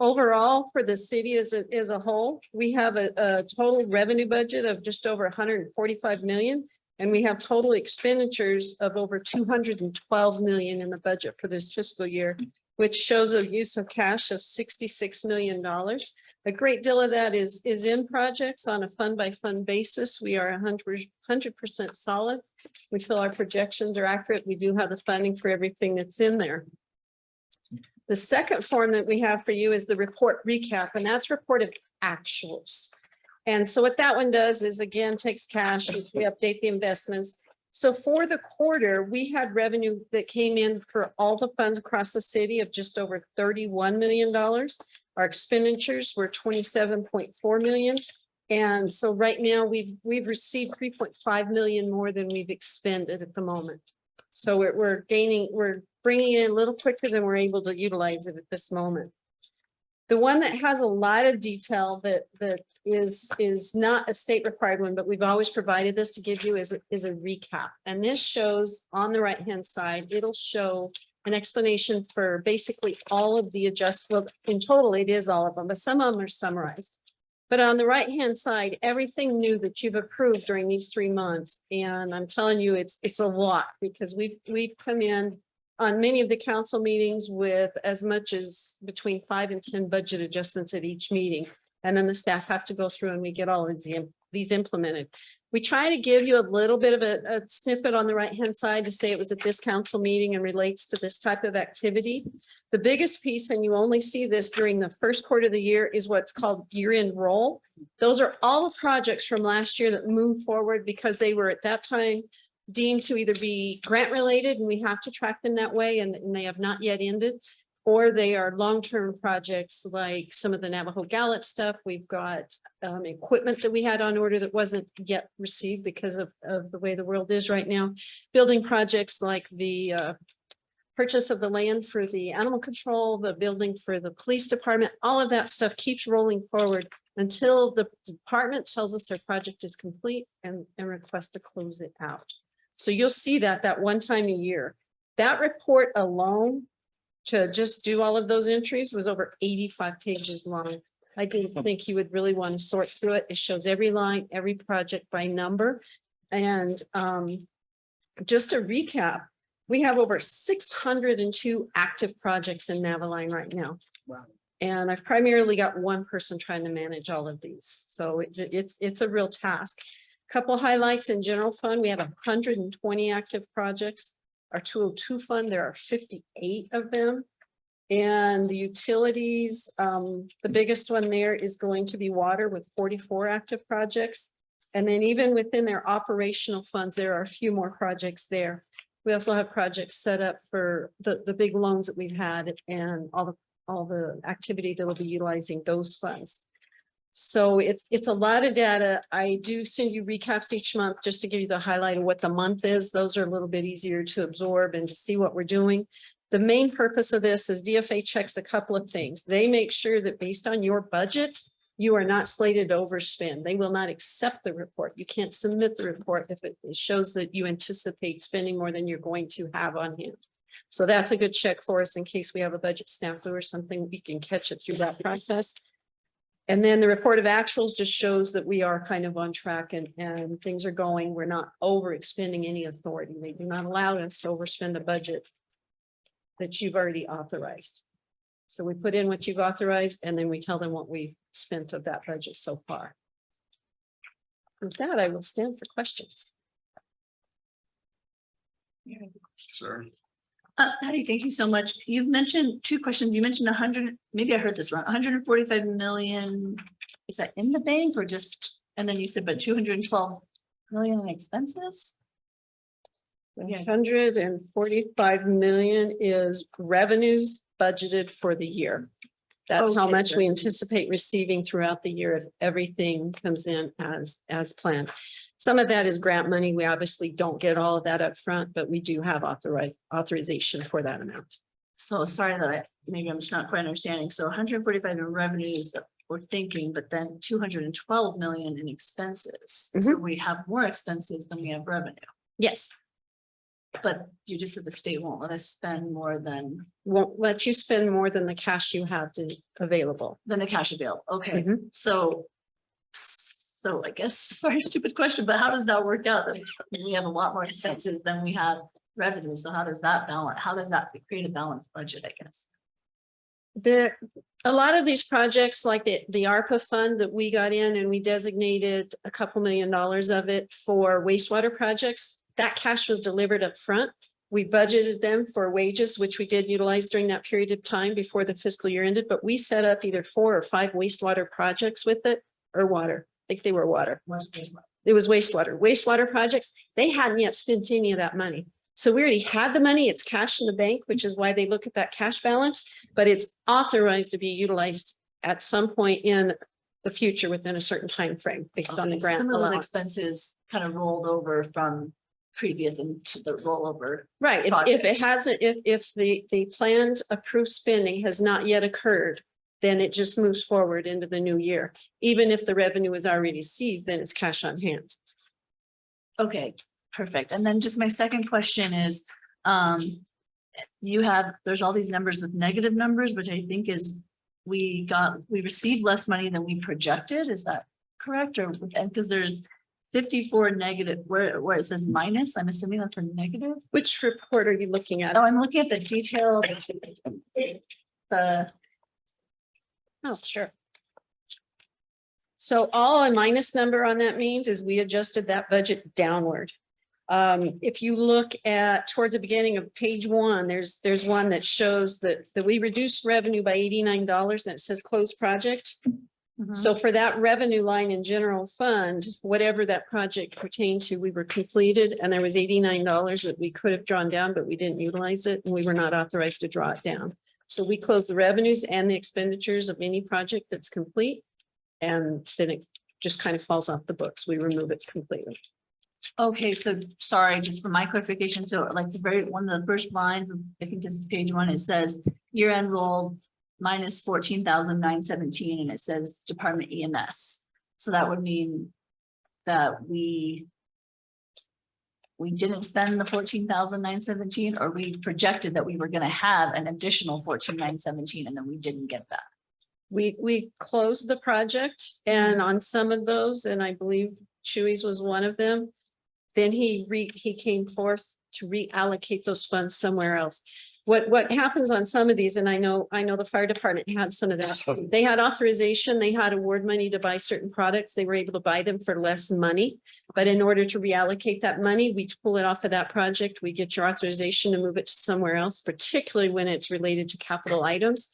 Overall, for the city as a whole, we have a total revenue budget of just over 145 million. And we have total expenditures of over 212 million in the budget for this fiscal year, which shows a use of cash of $66 million. A great deal of that is in projects on a fund by fund basis. We are 100% solid. We feel our projections are accurate. We do have the funding for everything that's in there. The second form that we have for you is the report recap, and that's report of actuals. And so what that one does is, again, takes cash, we update the investments. So for the quarter, we had revenue that came in for all the funds across the city of just over $31 million. Our expenditures were 27.4 million. And so right now we've received 3.5 million more than we've expended at the moment. So we're bringing in a little quicker than we're able to utilize it at this moment. The one that has a lot of detail that is not a state required one, but we've always provided this to give you is a recap. And this shows on the right-hand side, it'll show an explanation for basically all of the adjustments. Well, in total, it is all of them, but some of them are summarized. But on the right-hand side, everything new that you've approved during these 3 months. And I'm telling you, it's a lot because we've come in on many of the council meetings with as much as between 5 and 10 budget adjustments at each meeting. And then the staff have to go through and we get all of these implemented. We try to give you a little bit of a snippet on the right-hand side to say it was at this council meeting and relates to this type of activity. The biggest piece, and you only see this during the first quarter of the year, is what's called year-end roll. Those are all the projects from last year that move forward because they were at that time deemed to either be grant related, and we have to track them that way, and they have not yet ended, or they are long-term projects like some of the Navajo Gallup stuff. We've got equipment that we had on order that wasn't yet received because of the way the world is right now. Building projects like the purchase of the land for the animal control, the building for the police department, all of that stuff keeps rolling forward until the department tells us their project is complete and request to close it out. So you'll see that one time a year. That report alone to just do all of those entries was over 85 pages long. I didn't think you would really want to sort through it. It shows every line, every project by number. And just to recap, we have over 602 active projects in Navaline right now. Wow. And I've primarily got one person trying to manage all of these. So it's a real task. Couple highlights in general fund. We have 120 active projects. Our 202 fund, there are 58 of them. And the utilities, the biggest one there is going to be water with 44 active projects. And then even within their operational funds, there are a few more projects there. We also have projects set up for the big loans that we've had and all the activity that will be utilizing those funds. So it's a lot of data. I do send you recaps each month just to give you the highlight of what the month is. Those are a little bit easier to absorb and to see what we're doing. The main purpose of this is DFA checks a couple of things. They make sure that based on your budget, you are not slated to overspend. They will not accept the report. You can't submit the report if it shows that you anticipate spending more than you're going to have on hand. So that's a good check for us in case we have a budget snafu or something, we can catch it through that process. And then the report of actuals just shows that we are kind of on track and things are going. We're not overexpending any authority. They do not allow us to overspend a budget that you've already authorized. So we put in what you've authorized and then we tell them what we spent of that budget so far. With that, I will stand for questions. Sir. Patty, thank you so much. You've mentioned two questions. You mentioned 100, maybe I heard this wrong, 145 million. Is that in the bank or just, and then you said, but 212 million in expenses? 145 million is revenues budgeted for the year. That's how Okay, much we revenues. anticipate receiving throughout the year if everything comes in as planned. Some of that is grant money. We obviously don't get all of that up front, but we do have authorization for that amount. So sorry that maybe I'm just not quite understanding. So 145 in revenues that we're thinking, but then 212 million in expenses. So we have more expenses than we have revenue. Yes. But you just said the state won't let us spend more than. Won't let you spend more than the cash you have available. Than the cash available. Okay, so I guess, sorry, stupid question, but how does that work out? That we have a lot more expenses than we have revenue. So how does that balance? How does that create a balanced budget, I guess? A lot of these projects like the ARPA fund that we got in and we designated a couple $1 million of it for wastewater projects. That cash was delivered up front. We budgeted them for wages, which we did utilize during that period of time before the fiscal year ended, but we set up either 4 or 5 wastewater projects with it or water. I think they were water. It was wastewater projects. They hadn't yet spent any of that money. So we already had the money. It's cash in the bank, which is why they look at that cash balance, but it's authorized to be utilized at some point in the future within a certain time frame based on the grant. Some of those allowance. expenses kind of rolled over from previous into the rollover. Right, if it hasn't, if the planned approved spending has not yet occurred, then it just moves forward into the new year. Even if the revenue is already received, then it's cash on hand. Okay, perfect. And then just my second question is, there's all these numbers with negative numbers, which I think is we received less money than we projected. Is that correct? Or, and because there's 54 negative where it says minus, I'm assuming that's a negative. Which report are you looking at? Oh, I'm looking at the detail. Oh, sure. So all a minus number on that means is we adjusted that budget downward. If you look at towards the beginning of page 1, there's one that shows that we reduced revenue by $89 and it says closed project. So for that revenue line in general fund, whatever that project pertained to, we were completed and there was $89 that we could have drawn down, but we didn't utilize it and we were not authorized to draw it down. So we close the revenues and the expenditures of any project that's complete. And then it just kind of falls off the books. We remove it completely. Okay, so sorry, just for my clarification, so like one of the first lines, I think this is page 1, it says year-end roll minus 14,917, and it says Department EMS. So that would mean that we didn't spend the 14,917, or we projected that we were gonna have an additional 14,917, and then we didn't get that. We closed the project and on some of those, and I believe Chewy's was one of them. Then he came forth to reallocate those funds somewhere else. What happens on some of these, and I know the fire department had some of that. They had authorization, they had award money to buy certain products. They were able to buy them for less money. But in order to reallocate that money, we pull it off of that project. We get your authorization to move it to somewhere else, particularly when it's related to capital items.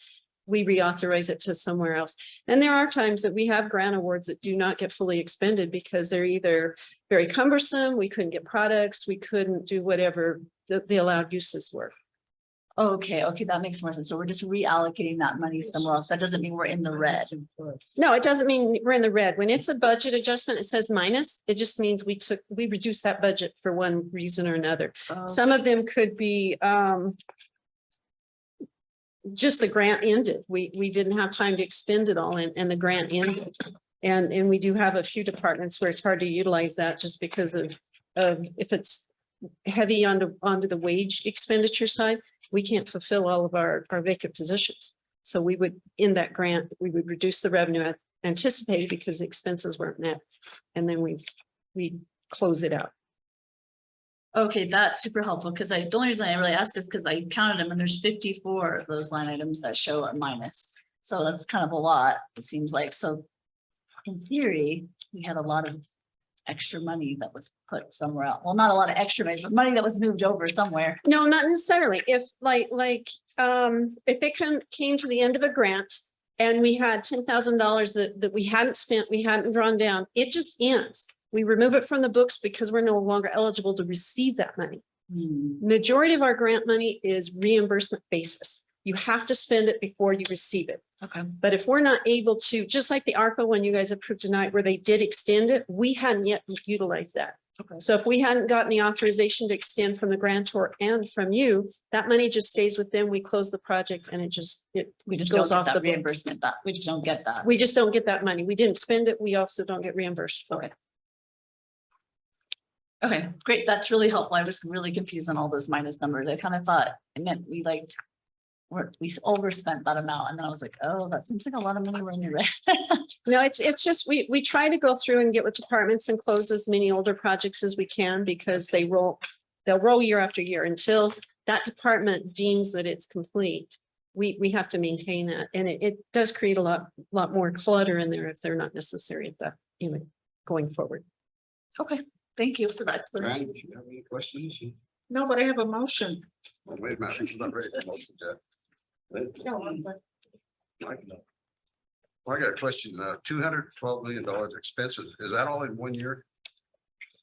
We reauthorize it to somewhere else. And there are times that we have grant awards that do not get fully expended because they're either very cumbersome, we couldn't get products, we couldn't do whatever the allowed uses were. Okay, that makes more sense. So we're just reallocating that money somewhere else. That doesn't mean we're in the red. No, it doesn't mean we're in the red. When it's a budget adjustment, it says minus. It just means we reduced that budget for one reason or another. Some of them could be just the grant ended. We didn't have time to expend it all and the grant ended. And we do have a few departments where it's hard to utilize that just because of if it's heavy onto the wage expenditure side, we can't fulfill all of our vacant positions. So we would, in that grant, we would reduce the revenue anticipated because the expenses weren't met. And then we close it out. Okay, that's super helpful because the only reason I really asked is because I counted them and there's 54 of those line items that show a minus. So that's kind of a lot, it seems like. So in theory, we had a lot of extra money that was put somewhere else. Well, not a lot of extra money, but money that was moved over somewhere. No, not necessarily. If if it came to the end of a grant and we had $10,000 that we hadn't spent, we hadn't drawn down, it just ends. We remove it from the books because we're no longer eligible to receive that money. Majority of our grant money is reimbursement basis. You have to spend it before you receive it. Okay. But if we're not able to, just like the ARPA one you guys approved tonight, where they did extend it, we hadn't yet utilized that. Okay. So if we hadn't gotten the authorization to extend from the grantor and from you, that money just stays with them. We close the project and we just goes don't off get the that books. reimbursement. We just don't get that. We just don't get that money. We didn't spend it. We also don't get reimbursed for it. Okay, great. That's really helpful. I was really confused on all those minus numbers. I kind of thought it meant we overspent that amount. And then I was like, oh, that seems like a lot of money we're in the red. No, it's just, we try to go through and get with departments and close as many older projects as we can because they'll roll year after year until that department deems that it's complete. We have to maintain that. And it does create a lot more clutter in there if they're not necessary at that, going forward. Okay, thank you for that Brian, explanation. do you have any questions? No, but I have a motion. Oh, wait a minute, she's not ready for motion yet. I got a question, $212 million expenses, is that all in 1 year?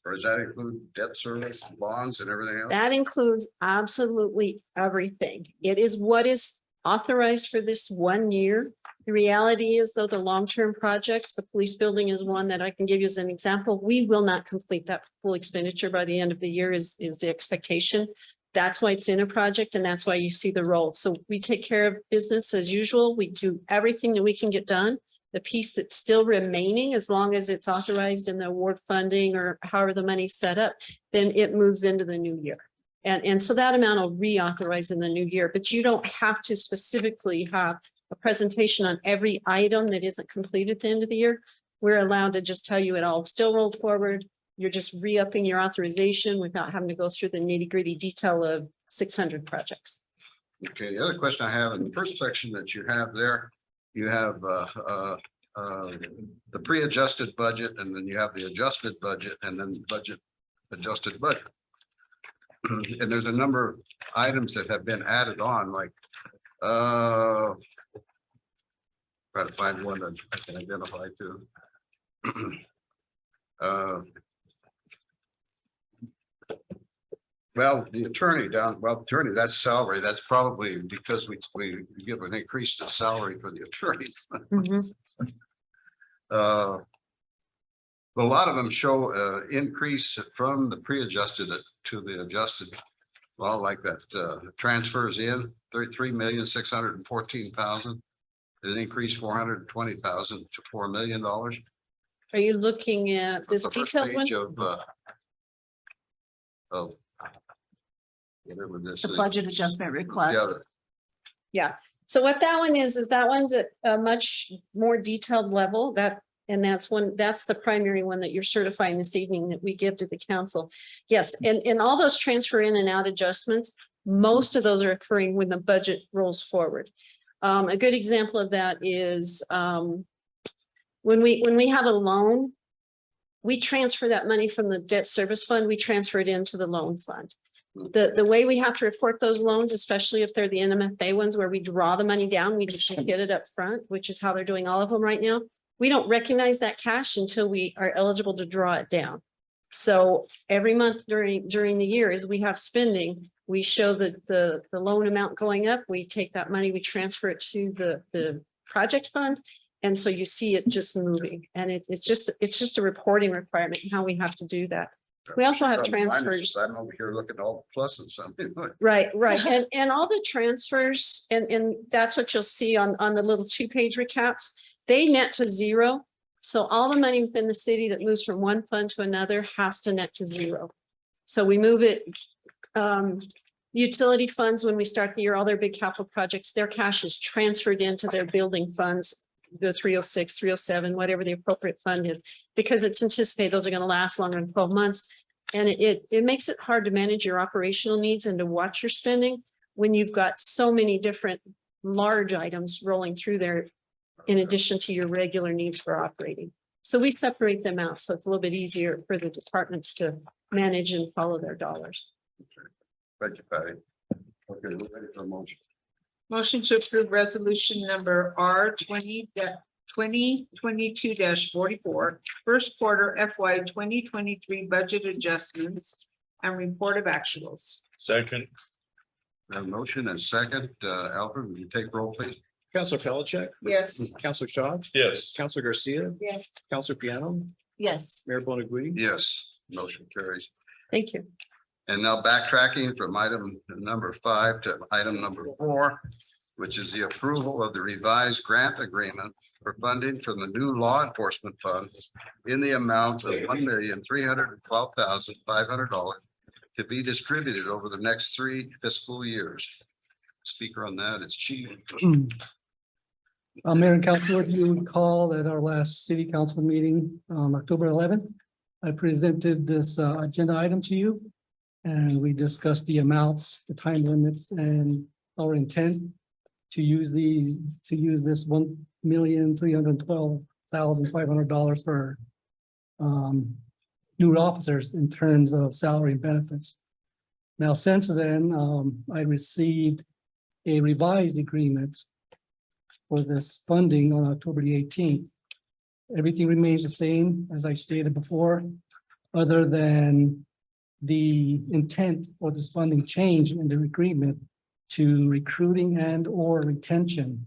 Or does that include debt service, bonds and everything else? That includes absolutely everything. It is what is authorized for this 1 year. The reality is though, the long-term projects, the police building is one that I can give you as an example. We will not complete that full expenditure by the end of the year is the expectation. That's why it's in a project and that's why you see the roll. So we take care of business as usual. We do everything that we can get done. The piece that's still remaining, as long as it's authorized in the award funding or however the money's set up, then it moves into the new year. And so that amount will reauthorize in the new year, but you don't have to specifically have a presentation on every item that isn't completed at the end of the year. We're allowed to just tell you it all still rolled forward. You're just re-upping your authorization without having to go through the nitty-gritty detail of 600 projects. Okay, the other question I have in the first section that you have there, you have the pre-adjusted budget, and then you have the adjusted budget, and then budget, adjusted budget. And there's a number of items that have been added on, like, try to find one that I can identify too. Well, the attorney, that's salary. That's probably because we give an increase to salary for the attorneys. A lot of them show increase from the pre-adjusted to the adjusted. Well, like that transfers in 33,614,000. It increased 420,000 to $4 million. Are you looking at this The first detailed one? page of whatever this The is. budget adjustment request. Yeah, Yeah, so what that one is that one's at a much more detailed level and that's the primary one that you're certifying this evening that we give to the council. Yes, and all those transfer in and out adjustments, most of those are occurring when the budget rolls forward. A good example of that is when we have a loan, we transfer that money from the debt service fund, we transfer it into the loan fund. The way we have to report those loans, especially if they're the NMFA ones where we draw the money down, we just get it up front, which is how they're doing all of them right now. We don't recognize that cash until we are eligible to draw it down. So every month during the year, as we have spending, we show the loan amount going up, we take that money, we transfer it to the project fund. And so you see it just moving, and it's just a reporting requirement and how we have to do that. We also have transfers. I'm over here looking at all the pluses. Right. And all the transfers, and that's what you'll see on the little 2-page recaps, they net to zero. So all the money within the city that moves from one fund to another has to net to zero. So we move it, utility funds, when we start the year, all their big capital projects, their cash is transferred into their building funds, the 306, 307, whatever the appropriate fund is, because it's anticipated those are going to last longer than 12 months. And it makes it hard to manage your operational needs and to watch your spending when you've got so many different large items rolling through there in addition to your regular needs for operating. So we separate them out. So it's a little bit easier for the departments to manage and follow their dollars. Thank you, Patty. Okay, we're ready for a motion. Motion to approve resolution number R 2022-44, first quarter FY 2023 budget adjustments and report of actuals. Second. A motion and second, Alfred, would you take roll, please? Counselor Pelichick, Yes. Counselor Shaw, Yes. Counselor Garcia, Yes. Counselor Piano, Yes. Mayor Bonneguidi. Yes, motion carries. Thank you. And now backtracking from item number 5 to item number 4, which is the approval of the revised grant agreement for funding from the new law enforcement funds in the amount of $1,312,500 to be distributed over the next 3 fiscal years. Speaker on that is Chief. Mayor and Council, if you recall at our last city council meeting on October 11th, I presented this agenda item to you. And we discussed the amounts, the time limits, and our intent to use this $1,312,500 for new officers in terms of salary and benefits. Now, since then, I received a revised agreement for this funding on October the 18th. Everything remains the same as I stated before, other than the intent for this funding change in the agreement to recruiting and or retention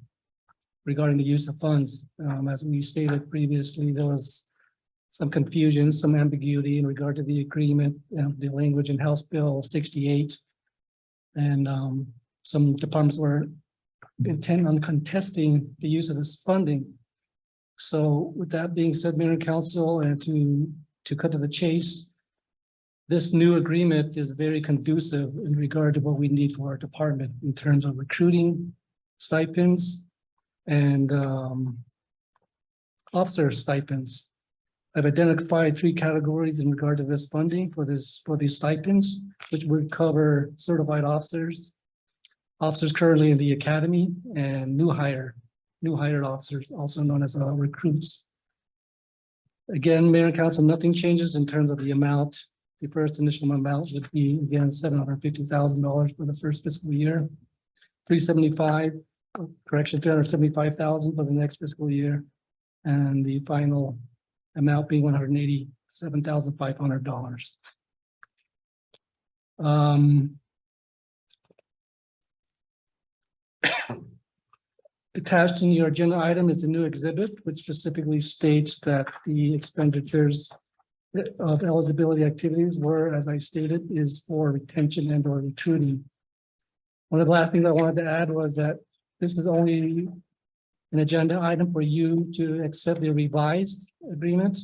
regarding the use of funds. As we stated previously, there was some confusion, some ambiguity in regard to the agreement, the language in House Bill 68. And some departments were intent on contesting the use of this funding. So with that being said, Mayor and Council, and to cut to the chase, this new agreement is very conducive in regard to what we need for our department in terms of recruiting, stipends, and officer stipends. I've identified 3 categories in regard to this funding for these stipends, which would cover certified officers, officers currently in the academy, and new hire new hired officers, also known as recruits. Again, Mayor and Council, nothing changes in terms of the amount. The first initial amount would be, again, $750,000 for the first fiscal year. 375,000 for the next fiscal year. And the final amount being $187,500. Attached in your agenda item is a new exhibit, which specifically states that the expenditures of eligibility activities were, as I stated, is for retention and or recruiting. One of the last things I wanted to add was that this is only an agenda item for you to accept the revised agreement.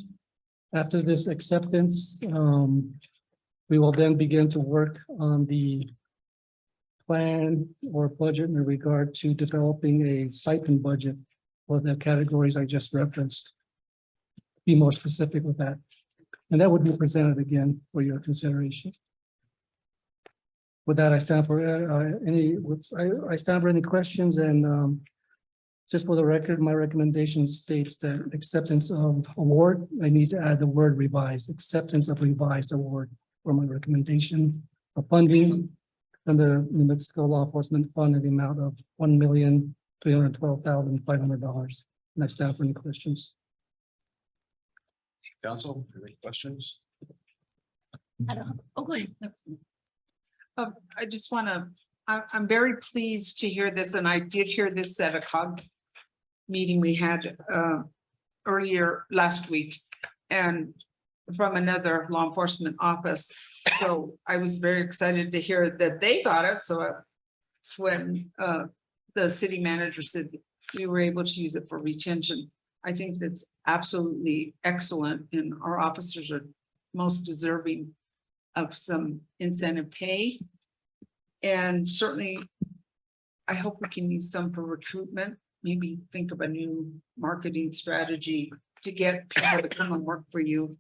After this acceptance, we will then begin to work on the plan or budget in regard to developing a stipend budget for the categories I just referenced. Be more specific with that. And that would be presented again for your consideration. With that, I stand for I stand for any questions, and just for the record, my recommendation states that acceptance of award, I need to add the word revised, acceptance of revised award for my recommendation of funding and the New Mexico Law Enforcement Fund in the amount of $1,312,500. And I stand for any questions. Council, any questions? I don't, oh, go ahead. I just want to, I'm very pleased to hear this, and I did hear this at a COG meeting we had earlier last week, and from another law enforcement office. So I was very excited to hear that they got it. So it's when the city manager said we were able to use it for retention. I think that's absolutely excellent, and our officers are most deserving of some incentive pay. And certainly, I hope we can use some for recruitment, maybe think of a new marketing strategy to get people to come and work for you.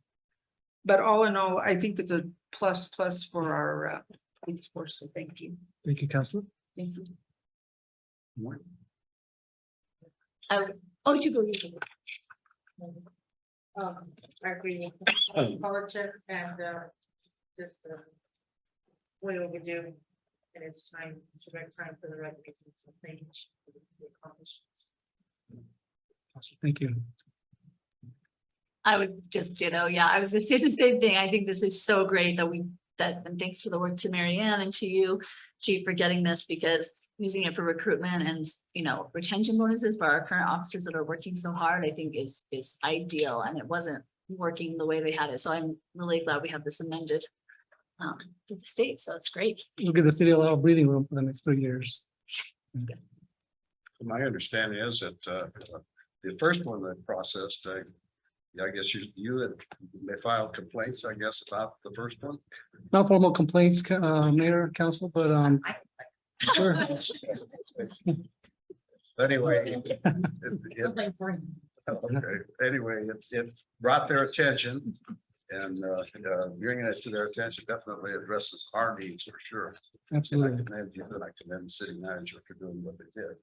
But all in all, I think it's a plus for our police force, so thank you. Thank you, Councilor. Thank you. Oh, you go. I agree with politics and just way overdue, and it's time to make time for the right reasons. So thank you for the accomplishments. Thank you. I would just, yeah, I was gonna say the same thing. I think this is so great that and thanks for the work to Mary Ann and to you, Chief, for getting this, because using it for recruitment and, retention bonuses for our current officers that are working so hard, I think is ideal, and it wasn't working the way they had it. So I'm really glad we have this amended to the state. So it's great. We'll give the city a lot of breathing room for the next 3 years. My understanding is that the first one that processed, I guess they filed complaints, I guess, about the first one. Not formal complaints, Mayor, Council, but sure. Anyway, anyway, it brought their attention, and bringing it to their attention definitely addresses our needs for sure. Absolutely. I commend the city manager for doing what they did.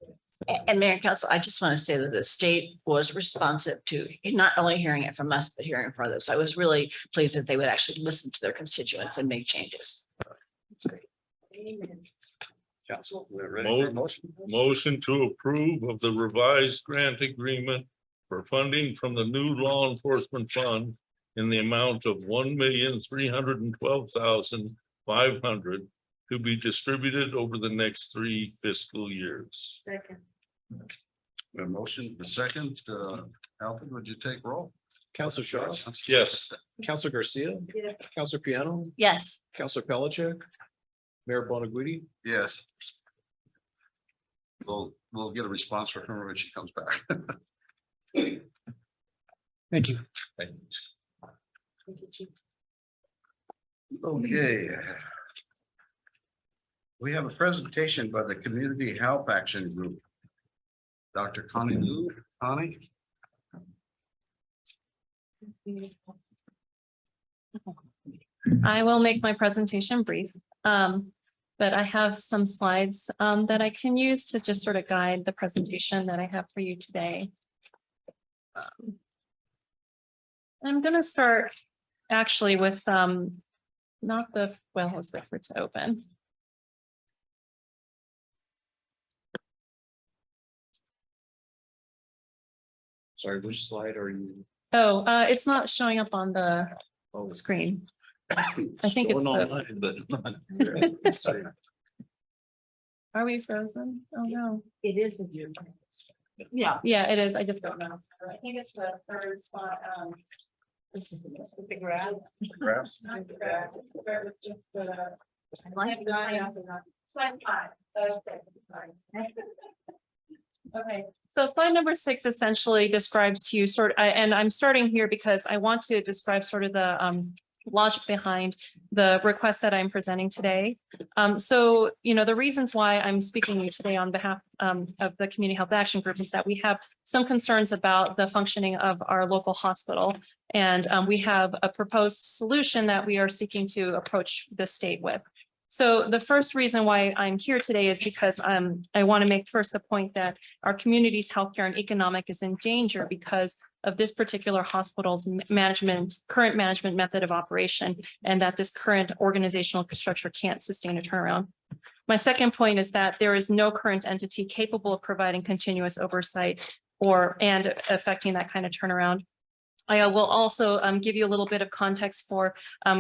And Mayor and Council, I just want to say that the state was responsive to not only hearing it from us, but hearing from others. I was really pleased that they would actually listen to their constituents and make changes. That's great. Council, we're ready for a motion. Motion to approve of the revised grant agreement for funding from the new law enforcement fund in the amount of $1,312,500 to be distributed over the next 3 fiscal years. Second. A motion, the second, Alvin, would you take roll? Counselor Shaw, Yes. Counselor Garcia, Yes. Counselor Piano, Yes. Counselor Pelichick, Mayor Bonagudi. Yes. We'll get a response from her when she comes back. Thank you. Okay. We have a presentation by the Community Health Action Group. Dr. Connie Liu. Connie? I will make my presentation brief. but I have some slides that I can use to just sort of guide the presentation that I have for you today. I'm going to start actually with not the, well, let's wait for it to open. Sorry, which slide are you? Oh, it's not showing up on the screen. I think it's Showing the, online, but not- are we frozen? Oh, no. It is. Yeah, it is. I just don't know. I think it's the third spot. This is the graph. Graphs. Slide 5. Okay, so slide number 6 essentially describes to you and I'm starting here because I want to describe sort of the logic behind the request that I'm presenting today. So, the reasons why I'm speaking to you today on behalf of the Community Health Action Group is that we have some concerns about the functioning of our local hospital. And we have a proposed solution that we are seeking to approach the state with. So the first reason why I'm here today is because I want to make first the point that our community's healthcare and economic is in danger because of this particular hospital's current management method of operation, and that this current organizational structure can't sustain a turnaround. My second point is that there is no current entity capable of providing continuous oversight and affecting that kind of turnaround. I will also give you a little bit of context for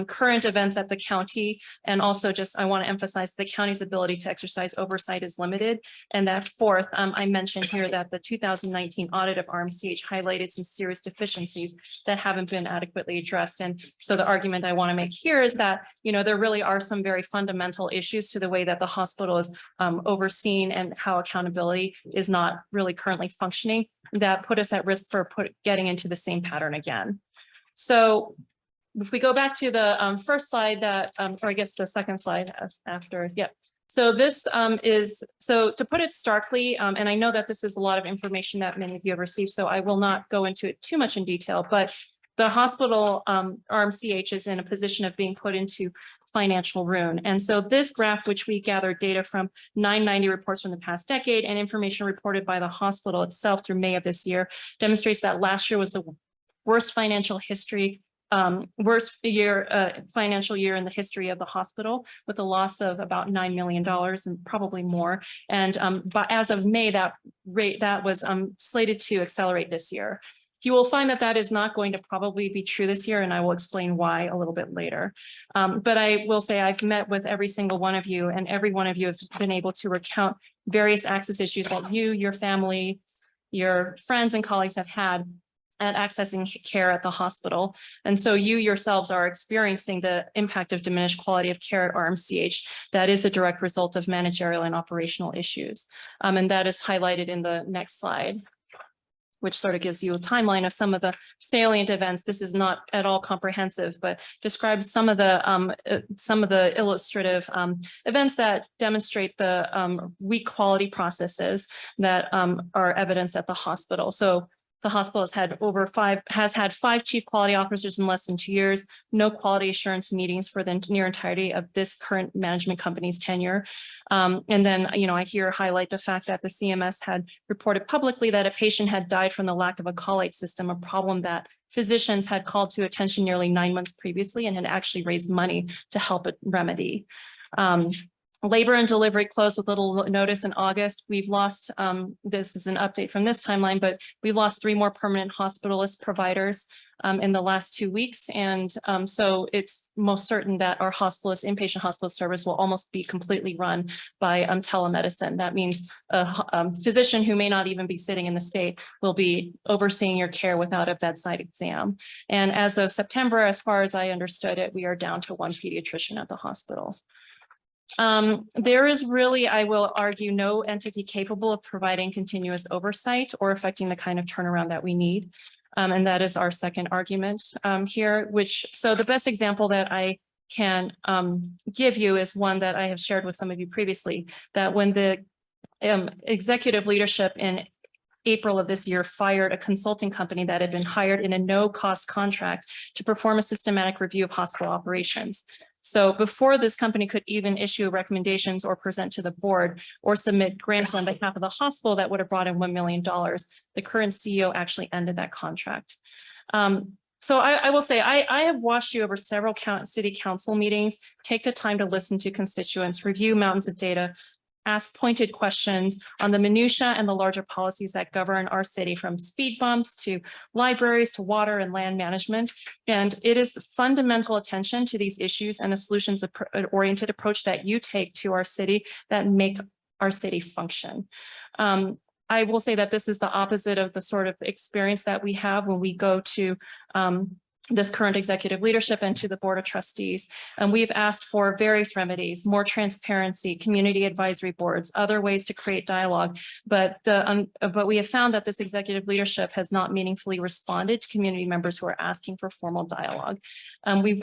current events at the county. And also I want to emphasize the county's ability to exercise oversight is limited. And that fourth, I mentioned here that the 2019 audit of RMCH highlighted some serious deficiencies that haven't been adequately addressed. And so the argument I want to make here is that, there really are some very fundamental issues to the way that the hospital is overseen and how accountability is not really currently functioning that put us at risk for getting into the same pattern again. So if we go back to the first slide or I guess the second slide after, yep. So this so to put it starkly, and I know that this is a lot of information that many of you have received, so I will not go into it too much in detail, but the hospital RMCH is in a position of being put into financial ruin. And so this graph, which we gathered data from 990 reports from the past decade and information reported by the hospital itself through May of this year, demonstrates that last year was the worst financial financial year in the history of the hospital, with a loss of about $9 million and probably more. And but as of May, that was slated to accelerate this year. You will find that is not going to probably be true this year, and I will explain why a little bit later. But I will say I've met with every single one of you, and every one of you have been able to recount various access issues that you, your family, your friends and colleagues have had at accessing care at the hospital. And so you yourselves are experiencing the impact of diminished quality of care at RMCH. That is a direct result of managerial and operational issues. And that is highlighted in the next slide, which sort of gives you a timeline of some of the salient events. This is not at all comprehensive, but describes some of the illustrative events that demonstrate the weak quality processes that are evidenced at the hospital. So the hospital has had 5 chief quality officers in less than 2 years, no quality assurance meetings for the near entirety of this current management company's tenure. And then, I here highlight the fact that the CMS had reported publicly that a patient had died from the lack of a call-out system, a problem that physicians had called to attention nearly 9 months previously and had actually raised money to help it remedy. Labor and delivery closed with little notice in August. We've lost, this is an update from this timeline, but we've lost 3 more permanent hospitalist providers in the last 2 weeks. And so it's most certain that our inpatient hospital service will almost be completely run by telemedicine. That means a physician who may not even be sitting in the state will be overseeing your care without a bedside exam. And as of September, as far as I understood it, we are down to 1 pediatrician at the hospital. There is really, I will argue, no entity capable of providing continuous oversight or affecting the kind of turnaround that we need. And that is our second argument here, so the best example that I can give you is one that I have shared with some of you previously, that when the executive leadership in April of this year fired a consulting company that had been hired in a no-cost contract to perform a systematic review of hospital operations. So before this company could even issue recommendations or present to the board or submit grants on behalf of the hospital that would have brought in $1 million, the current CEO actually ended that contract. So I will say, I have watched you over several city council meetings, take the time to listen to constituents, review mountains of data, ask pointed questions on the minutia and the larger policies that govern our city, from speed bumps to libraries to water and land management. And it is the fundamental attention to these issues and a solutions-oriented approach that you take to our city that make our city function. I will say that this is the opposite of the sort of experience that we have when we go to this current executive leadership and to the Board of Trustees. And we've asked for various remedies, more transparency, community advisory boards, other ways to create dialogue. But we have found that this executive leadership has not meaningfully responded to community members who are asking for formal dialogue. We've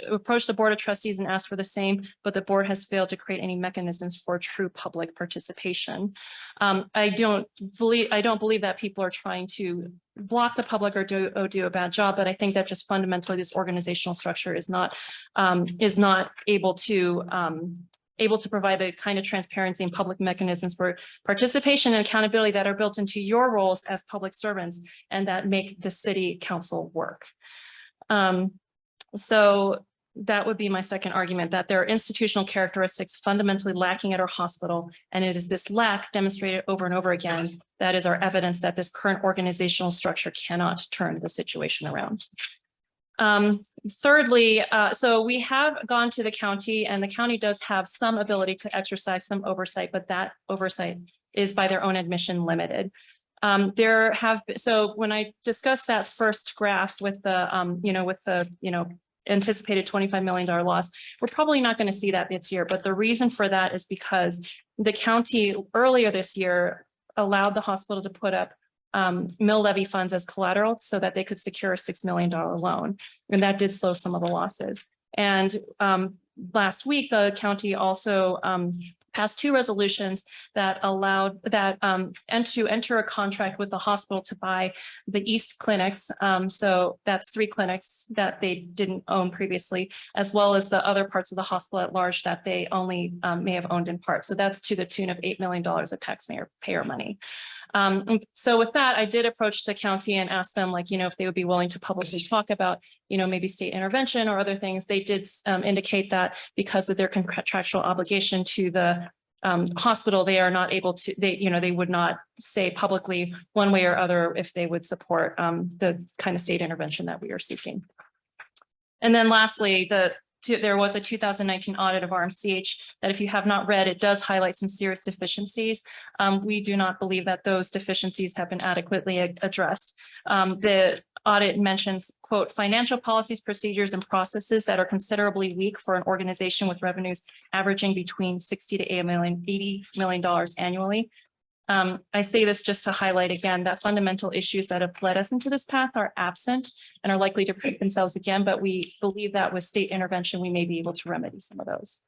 approached the Board of Trustees and asked for the same, but the board has failed to create any mechanisms for true public participation. I don't believe that people are trying to block the public or do a bad job, but I think that just fundamentally this organizational structure is not able to provide the kind of transparency and public mechanisms for participation and accountability that are built into your roles as public servants and that make the city council work. So that would be my second argument, that there are institutional characteristics fundamentally lacking at our hospital, and it is this lack demonstrated over and over again that is our evidence that this current organizational structure cannot turn the situation around. Thirdly, so we have gone to the county, and the county does have some ability to exercise some oversight, but that oversight is by their own admission limited. So when I discussed that first graph with the, anticipated $25 million loss, we're probably not going to see that this year. But the reason for that is because the county earlier this year allowed the hospital to put up mill levy funds as collateral so that they could secure a $6 million loan. And that did slow some of the losses. And last week, the county also passed 2 resolutions that allowed that and to enter a contract with the hospital to buy the East clinics. So that's 3 clinics that they didn't own previously, as well as the other parts of the hospital at large that they only may have owned in part. So that's to the tune of $8 million of taxpayer money. So with that, I did approach the county and ask them, if they would be willing to publicly talk about, maybe state intervention or other things. They did indicate that because of their contractual obligation to the hospital, they are not able to, they would not say publicly one way or other if they would support the kind of state intervention that we are seeking. And then lastly, there was a 2019 audit of RMCH that, if you have not read, it does highlight some serious deficiencies. We do not believe that those deficiencies have been adequately addressed. The audit mentions, quote, financial policies, procedures, and processes that are considerably weak for an organization with revenues averaging between $60 to $80 million annually. I say this just to highlight again that fundamental issues that have led us into this path are absent and are likely to repeat themselves again, but we believe that with state intervention, we may be able to remedy some of those.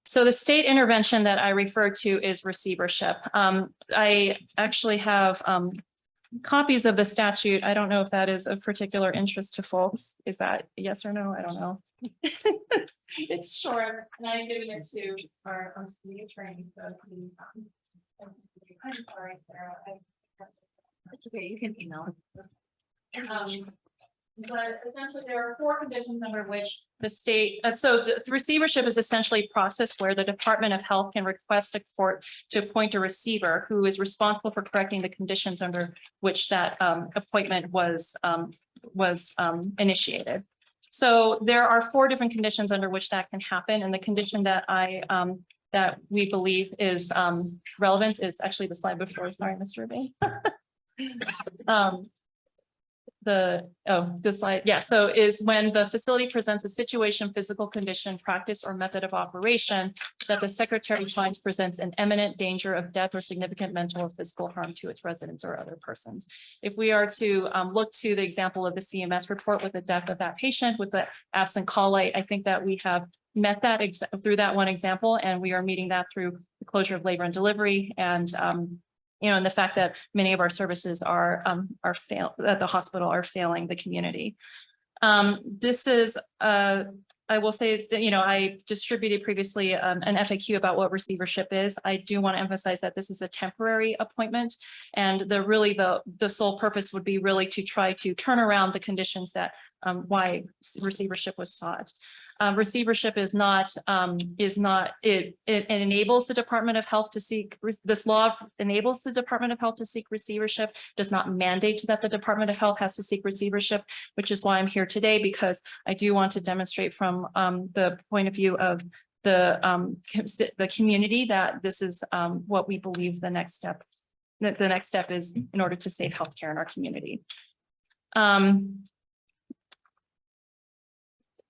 So the state intervention that I referred to is receivership. I actually have copies of the statute. I don't know if that is of particular interest to folks. Is that yes or no? I don't know. It's short, and I've given it to our city attorney. So I'm sorry, Sarah. It's okay, you can email it. But essentially, there are 4 conditions under which the state, so the receivership is essentially a process where the Department of Health can request a court to appoint a receiver who is responsible for correcting the conditions under which that appointment was initiated. So there are 4 different conditions under which that can happen, and the condition that that we believe is relevant is actually the slide before. Sorry, Mr. Rubin. The slide, yeah. So is when the facility presents a situation, physical condition, practice, or method of operation that the secretary finds presents an imminent danger of death or significant mental or physical harm to its residents or other persons. If we are to look to the example of the CMS report with the death of that patient with the absent call light, I think that we have met that through that one example, and we are meeting that through the closure of labor and delivery, and and the fact that many of our services are at the hospital are failing the community. This is I will say that, you know, I distributed previously an FAQ about what receivership is. I do want to emphasize that this is a temporary appointment, and the sole purpose would be really to try to turn around the conditions that why receivership was sought. Receivership is not, it enables the Department of Health to seek, this law enables the Department of Health to seek receivership, does not mandate that the Department of Health has to seek receivership, which is why I'm here today, because I do want to demonstrate from the point of view of the community that this is what we believe the next step, that the next step is in order to save healthcare in our community.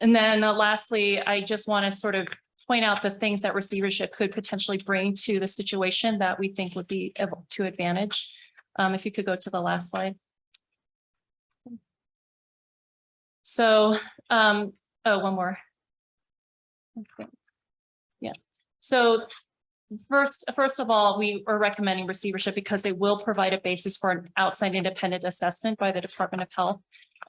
And then lastly, I just want to sort of point out the things that receivership could potentially bring to the situation that we think would be to advantage. If you could go to the last slide. So, oh, one more. Okay. Yeah. So first of all, we are recommending receivership because it will provide a basis for an outside independent assessment by the Department of Health.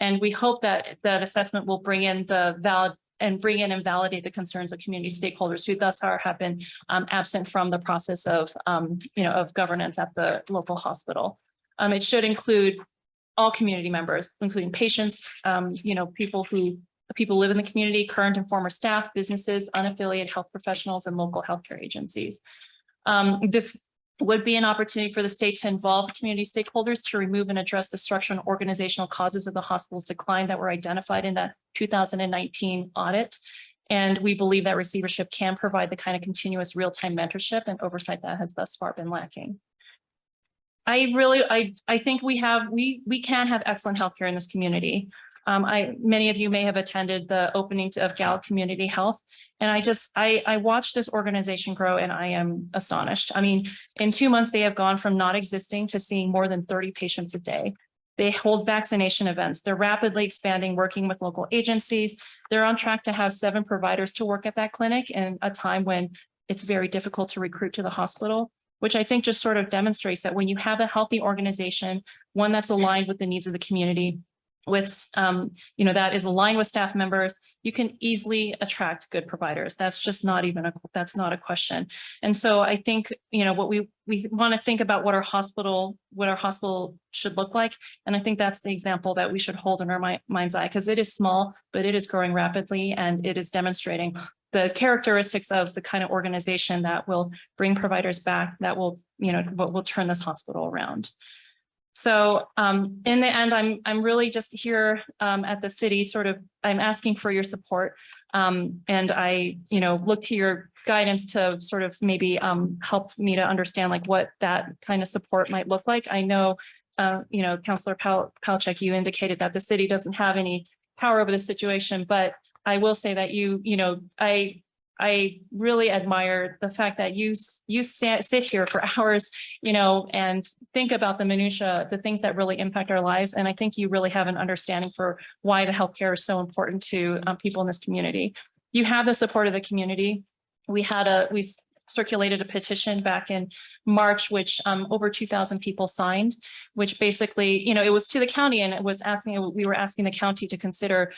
And we hope that that assessment will bring in and validate the concerns of community stakeholders who thus far have been absent from the process of, of governance at the local hospital. It should include all community members, including patients, people who live in the community, current and former staff, businesses, unaffiliated health professionals, and local healthcare agencies. This would be an opportunity for the state to involve community stakeholders to remove and address the structural and organizational causes of the hospital's decline that were identified in that 2019 audit. And we believe that receivership can provide the kind of continuous real-time mentorship and oversight that has thus far been lacking. I think we can have excellent healthcare in this community. Many of you may have attended the opening of Gallup Community Health, and I watched this organization grow, and I am astonished. I mean, in 2 months, they have gone from not existing to seeing more than 30 patients a day. They hold vaccination events. They're rapidly expanding, working with local agencies. They're on track to have 7 providers to work at that clinic in a time when it's very difficult to recruit to the hospital, which I think just sort of demonstrates that when you have a healthy organization, one that's aligned with the needs of the community, with, that is aligned with staff members, you can easily attract good providers. That's just not that's not a question. And so I think, what we want to think about what our hospital should look like. And I think that's the example that we should hold in our mind's eye, because it is small, but it is growing rapidly, and it is demonstrating the characteristics of the kind of organization that will bring providers back, that will, will turn this hospital around. So in the end, I'm really just here at the city, I'm asking for your support. And I, look to your guidance to sort of maybe help me to understand like what that kind of support might look like. I know, Councilor Palachuk, you indicated that the city doesn't have any power over the situation, but I will say that I really admire the fact that you sit here for hours, and think about the minutia, the things that really impact our lives. And I think you really have an understanding for why the healthcare is so important to people in this community. You have the support of the community. We circulated a petition back in March, which over 2,000 people signed, which basically, it was to the county, and we were asking the county to consider,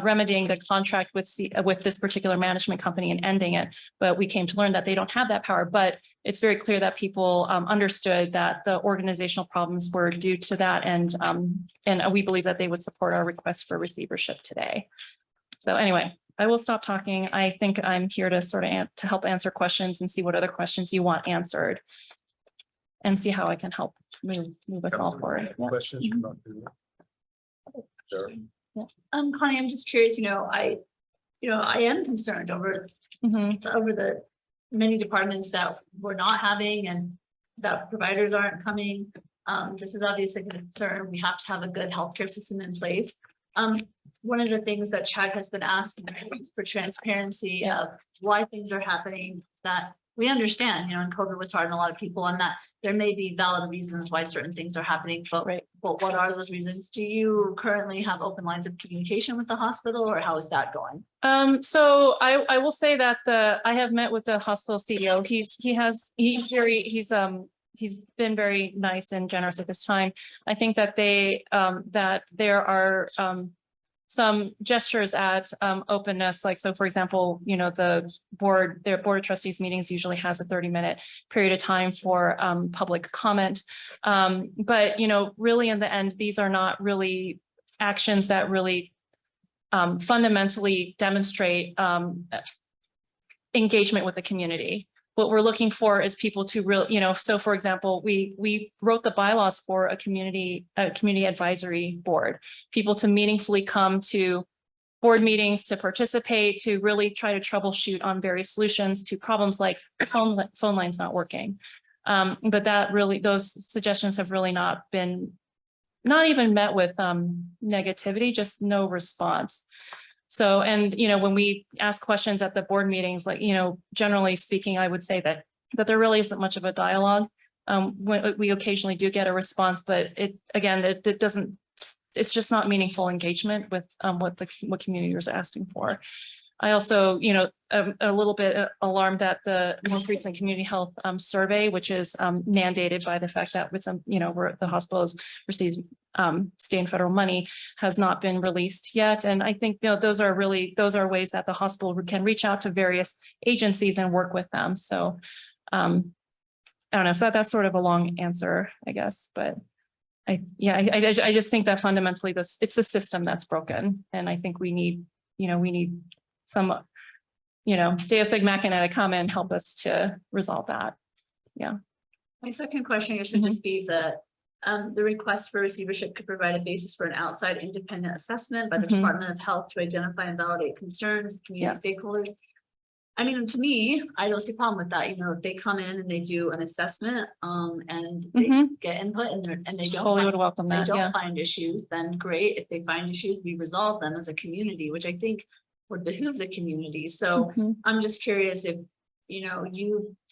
remedying the contract with this particular management company and ending it. But we came to learn that they don't have that power. But it's very clear that people understood that the organizational problems were due to that. And we believe that they would support our request for receivership today. So anyway, I will stop talking. I think I'm here to to help answer questions and see what other questions you want answered, and see how I can help move us all forward. Yeah. Questions? Sure. Yeah. Connie, I'm just curious, I am concerned over the many departments that we're not having, and that providers aren't coming. This is obviously a concern. We have to have a good healthcare system in place. One of the things that Chad has been asking is for transparency of why things are happening, that we understand, and COVID was hard on a lot of people, and that there may be valid reasons why certain things are happening, but what are those reasons? Do you currently have open lines of communication with the hospital, or how is that going? So I will say that I have met with the hospital CEO. He's been very nice and generous at this time. I think that there are some gestures at openness, like, so for example, you know, their board of trustees meetings usually has a 30-minute period of time for public comment. But, you know, really in the end, these are not really actions that really fundamentally demonstrate engagement with the community. What we're looking for is people to you know, so for example, we wrote the bylaws for a community advisory board, people to meaningfully come to board meetings, to participate, to really try to troubleshoot on various solutions to problems like phone lines not working. But that really, those suggestions have really not even met with negativity, just no response. So, and, you know, when we ask questions at the board meetings, like, you know, generally speaking, I would say that there really isn't much of a dialogue. When we occasionally do get a response, but it doesn't, it's just not meaningful engagement with what communities are asking for. I also, you know, a little bit alarmed at the most recent community health survey, which is mandated by the fact that with some, you know, where the hospitals receives state and federal money, has not been released yet. And I think, you know, those are ways that the hospital can reach out to various agencies and work with them. So I don't know. So that's sort of a long answer, I guess, but I just think that fundamentally it's the system that's broken. And I think we need some, you know, Deus Ex Machina to come and help us to resolve that. Yeah. My second question should just be the request for receivership could provide a basis for an outside independent assessment by the Department of Health to identify and validate concerns of community stakeholders. I mean, to me, I don't see a problem with that. You know, if they come in and they do an assessment and they get input and they don't find issues, then great. If they find issues, we resolve them as a community, which I think would behoove the community. So I'm just curious if, you know,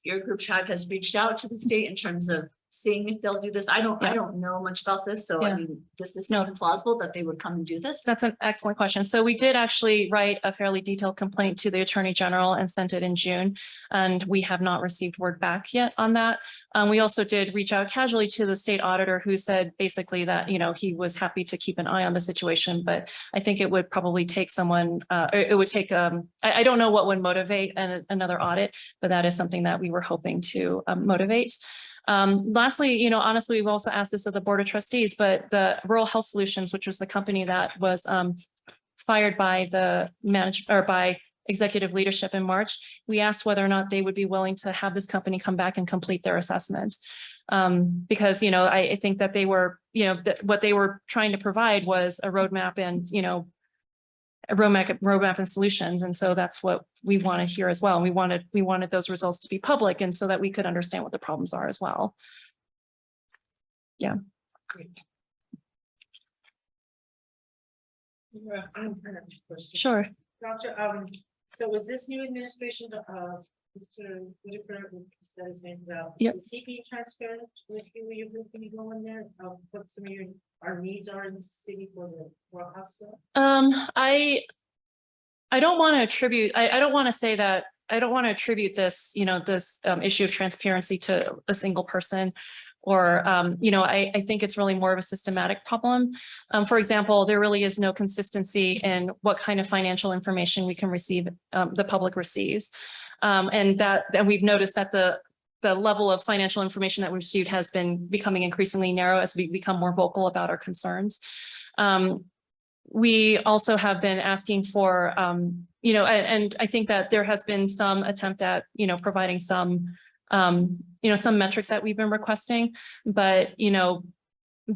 your group chat has reached out to the state in terms of seeing if they'll do this. I don't know much about this. So I mean, does this seem plausible that they would come and do this? That's an excellent question. So we did actually write a fairly detailed complaint to the Attorney General and sent it in June, and we have not received word back yet on that. We also did reach out casually to the state auditor, who said basically that, you know, he was happy to keep an eye on the situation, but I think it would probably take someone, it would take, I don't know what would motivate another audit, but that is something that we were hoping to motivate. Lastly, you know, honestly, we've also asked this of the Board of Trustees, but the Rural Health Solutions, which was the company that was fired by by executive leadership in March, we asked whether or not they would be willing to have this company come back and complete their assessment. Because, you know, I think that they were, you know, what they were trying to provide was a roadmap and, you know, a roadmap and solutions. And so that's what we want to hear as well. We wanted those results to be public, and so that we could understand what the problems are as well. Yeah. Great. Sure. Doctor, so is this new administration, Mr. Whitaker said his name about, is he being transparent with you, you're going to go in there, what some of our needs are in the city for the hospital? I don't want to attribute, I don't want to say that, I don't want to attribute this, you know, this issue of transparency to a single person. Or, you know, I think it's really more of a systematic problem. For example, there really is no consistency in what kind of financial information we can receive, the public receives. And we've noticed that the level of financial information that we've received has been becoming increasingly narrow as we become more vocal about our concerns. We also have been asking for, you know, and I think that there has been some attempt at, you know, providing some, you know, some metrics that we've been requesting, but, you know,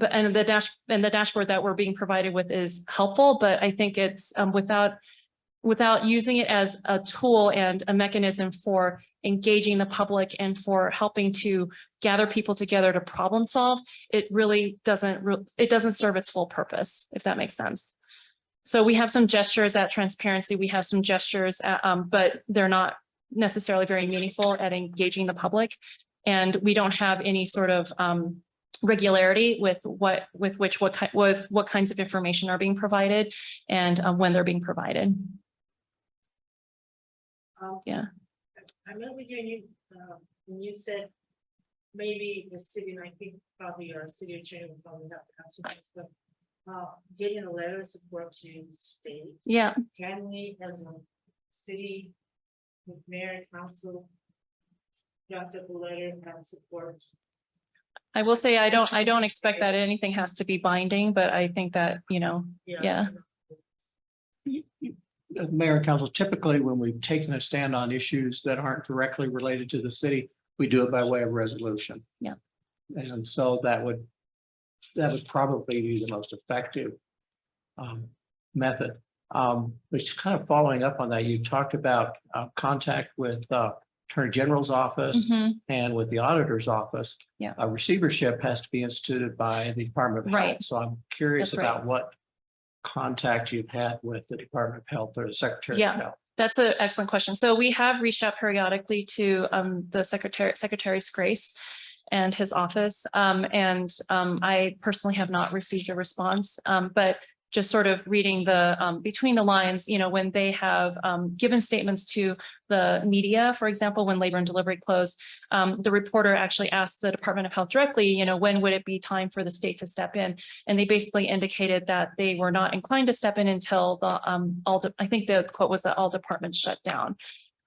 and the dashboard that we're being provided with is helpful, but I think it's without using it as a tool and a mechanism for engaging the public and for helping to gather people together to problem solve, it really doesn't serve its full purpose, if that makes sense. So we have some gestures at transparency, we have some gestures at, but they're not necessarily very meaningful at engaging the public. And we don't have any sort of regularity with what kinds of information are being provided and when they're being provided. Yeah. I remember hearing you when you said maybe the city, and I think probably our city attorney will probably have to have some stuff. getting a letter of support to the state. Yeah. Can we, as a city, with mayor and council, draft up a letter and support? I will say, I don't expect that anything has to be binding, but I think that, you know, yeah. Mayor and council, typically when we've taken a stand on issues that aren't directly related to the city, we do it by way of resolution. Yeah. And so that would probably be the most effective method. But kind of following up on that, you talked about contact with Attorney General's office Mhm. and with the auditor's office. Yeah. A receivership has to be instituted by the Department of Health. Right. So I'm curious That's right. about what contact you've had with the Department of Health or the Secretary Yeah. of Health. That's an excellent question. So we have reached out periodically to the Secretary Grace and his office. I personally have not received a response, but just sort of reading the between the lines, you know, when they have given statements to the media, for example, when labor and delivery closed, the reporter actually asked the Department of Health directly, you know, when would it be time for the state to step in? And they basically indicated that they were not inclined to step in until the I think the quote was that all departments shut down.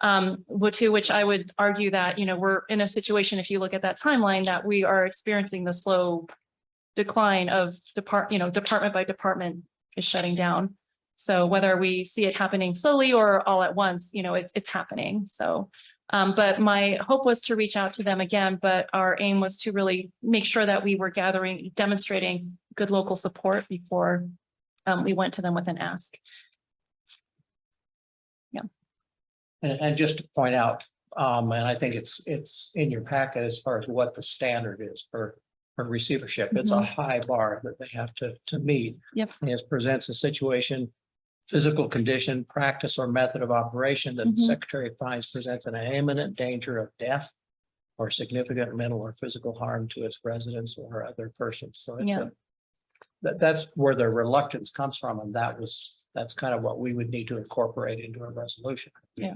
To which I would argue that, you know, we're in a situation, if you look at that timeline, that we are experiencing the slow decline of department by department is shutting down. So whether we see it happening slowly or all at once, you know, it's happening. So, but my hope was to reach out to them again, but our aim was to really make sure that we were demonstrating good local support before we went to them with an ask. Yeah. And just to point out, and I think it's in your packet as far as what the standard is for receivership. It's a high bar that they have to meet. Yep. And it presents a situation, physical condition, practice, or method of operation that the secretary finds presents an imminent danger of death or significant mental or physical harm to its residents or other persons. So it's that's where the reluctance comes from, and that's kind of what we would need to incorporate into a resolution. Yeah.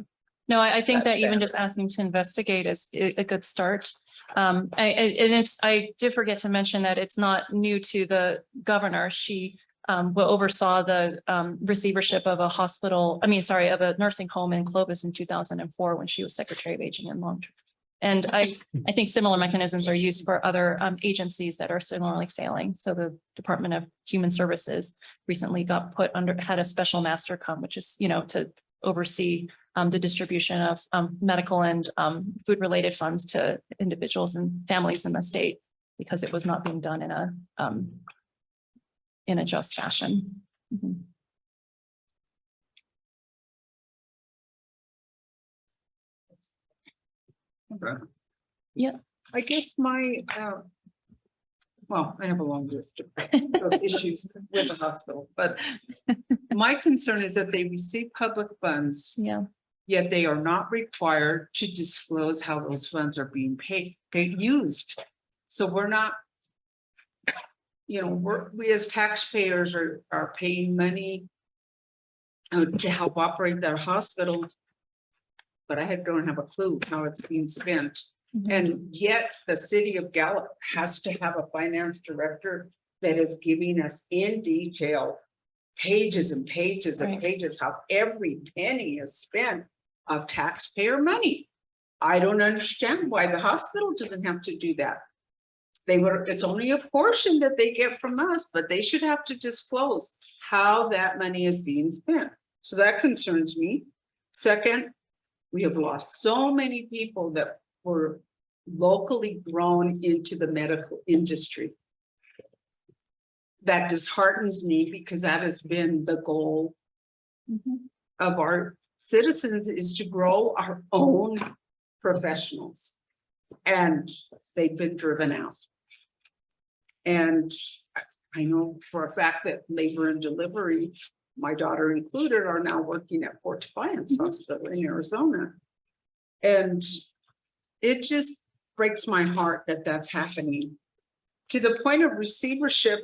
No, I think That's that even standard. just asking to investigate is a good start. I did forget to mention that it's not new to the governor. She oversaw the receivership of of a nursing home in Clovis in 2004 when she was Secretary of Aging and Long-Term. And I think similar mechanisms are used for other agencies that are similarly failing. So the Department of Human Services recently had a special master come, which is, you know, to oversee the distribution of medical and food-related funds to individuals and families in the state because it was not being done in a just fashion. Yeah. I guess my, well, I have a long list of issues with the hospital, but my concern is that they receive public funds. Yeah. Yet they are not required to disclose how those funds are being used. So we're not, you know, we as taxpayers are paying money to help operate that hospital. But I don't have a clue how it's being spent. And yet the city of Gallup has to have a finance director that is giving us in detail pages and pages and pages how every penny is spent of taxpayer money. I don't understand why the hospital doesn't have to do that. It's only a portion that they get from us, but they should have to disclose how that money is being spent. So that concerns me. Second, we have lost so many people that were locally grown into the medical industry. That disheartens me because that has been the goal of our citizens, is to grow our own professionals, and they've been driven out. And I know for a fact that labor and delivery, my daughter included, are now working at Fort Defiance Hospital in Arizona. And it just breaks my heart that that's happening. To the point of receivership,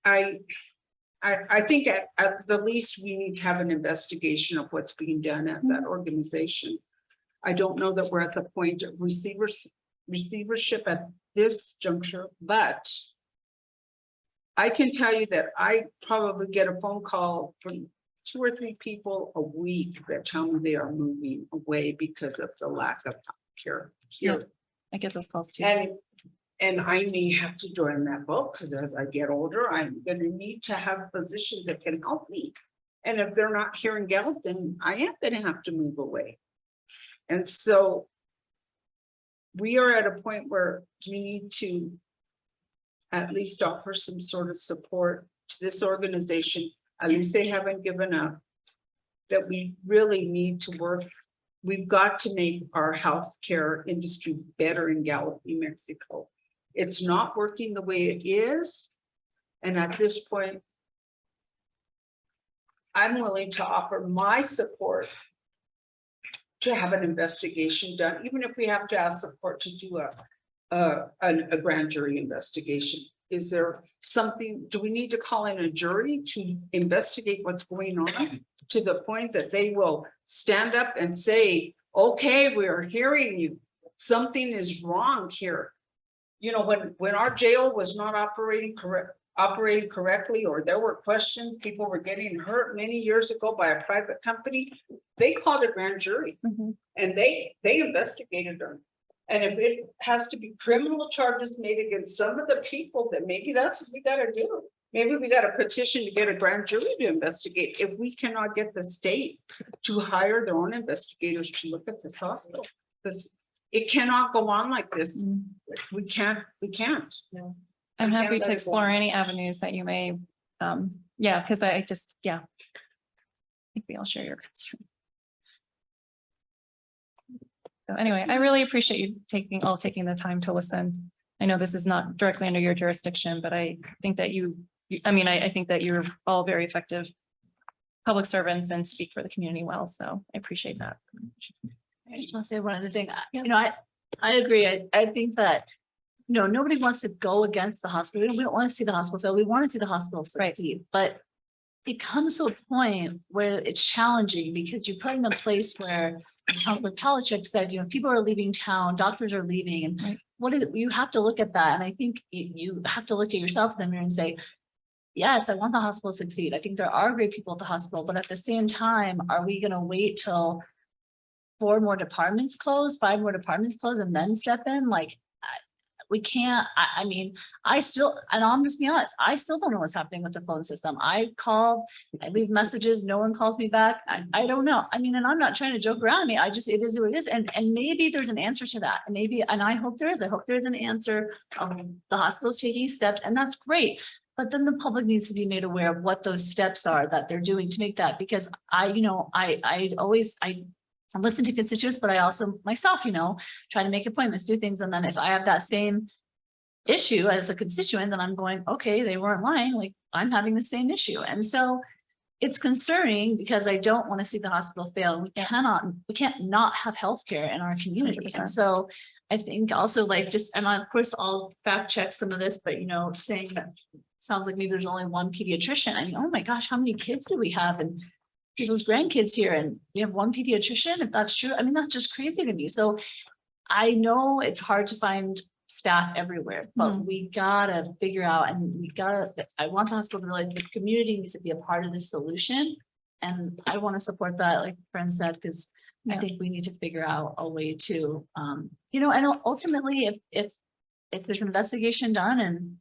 I think at the least we need to have an investigation of what's being done at that organization. I don't know that we're at the point of receivership at this juncture, but I can tell you that I probably get a phone call from 2 or 3 people a week that tell me they are moving away because of the lack of care Yeah. here. I get those calls too. And I may have to join that boat because as I get older, I'm gonna need to have physicians that can help me. And if they're not here in Gallatin, I am gonna have to move away. And so we are at a point where we need to at least offer some sort of support to this organization. At least they haven't given up. That we really need to work. We've got to make our healthcare industry better in Gallup, New Mexico. It's not working the way it is. And at this point, I'm willing to offer my support to have an investigation done, even if we have to ask support to do a grand jury investigation. Is there something, do we need to call in a jury to investigate what's going on to the point that they will stand up and say, okay, we are hearing you. Something is wrong here. You know, when our jail was not operating correctly, or there were questions, people were getting hurt many years ago by a private company, they called a grand jury and they investigated them. And if it has to be criminal charges made against some of the people, then maybe that's what we gotta do. Maybe we got a petition to get a grand jury to investigate if we cannot get the state to hire their own investigators to look at this hospital. It cannot go on like this. We can't. I'm We happy can't to let it go explore on. any avenues that you may, yeah, because I just, yeah. I think we all share your concern. So anyway, I really appreciate you taking the time to listen. I know this is not directly under your jurisdiction, but I think that I think that you're all very effective public servants and speak for the community well, so I appreciate that. I just want to say one other thing. You know, I agree. I think that, you know, nobody wants to go against the hospital. We don't want to see the hospital fail. We want to see the hospital succeed, but it comes to a point where it's challenging because you're put in a place where Counselor Palachuk said, you know, people are leaving town, doctors are leaving, and what is it? You have to look at that. And I think you have to look at yourself in the mirror and say, yes, I want the hospital to succeed. I think there are great people at the hospital, but at the same time, are we going to wait till 4 more departments close, 5 more departments close, and then step in? Like, we can't, I mean, and I'll just be honest, I still don't know what's happening with the phone system. I call, I leave messages, no one calls me back. I don't know. I mean, and I'm not trying to joke around. It is what it is. And maybe there's an answer to that. And maybe, and I hope there is. I hope there's an answer. The hospital's taking steps, and that's great. But then the public needs to be made aware of what those steps are that they're doing to make that, because I listen to constituents, but I also myself, try to make appointments, do things. And then if I have that same issue as a constituent, then I'm going, okay, they weren't lying. Like, I'm having the same issue. And so it's concerning because I don't want to see the hospital fail. We can't not have healthcare in our community. 100%. And so I think also and of course I'll fact check some of this, but saying that sounds like maybe there's only one pediatrician. I mean, oh my gosh, how many kids do we have? And people's grandkids here, and we have one pediatrician. If that's true, I mean, that's just crazy to me. So I know it's hard to find staff everywhere, but we gotta figure out, and I want the hospital to realize the community needs to be a part of this solution. And I want to support that, like Fran said, because I think we need to figure out a way to, and ultimately if there's an investigation done and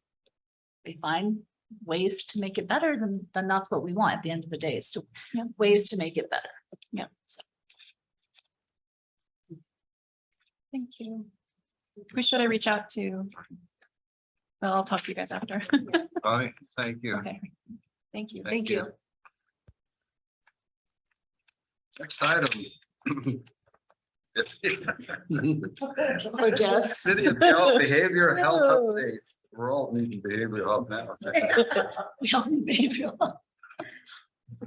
they find ways to make it better, then that's what we want at the end of the day, is to ways to make it better. Yeah. So. Thank you. Who should I reach out to? Well, I'll talk to you guys after. All right, thank you. Okay. Thank you. Thank you. Next item. For Jeff. City of Gallup Behavioral Health Update. We're all needing behavioral health now. We all need behavioral health.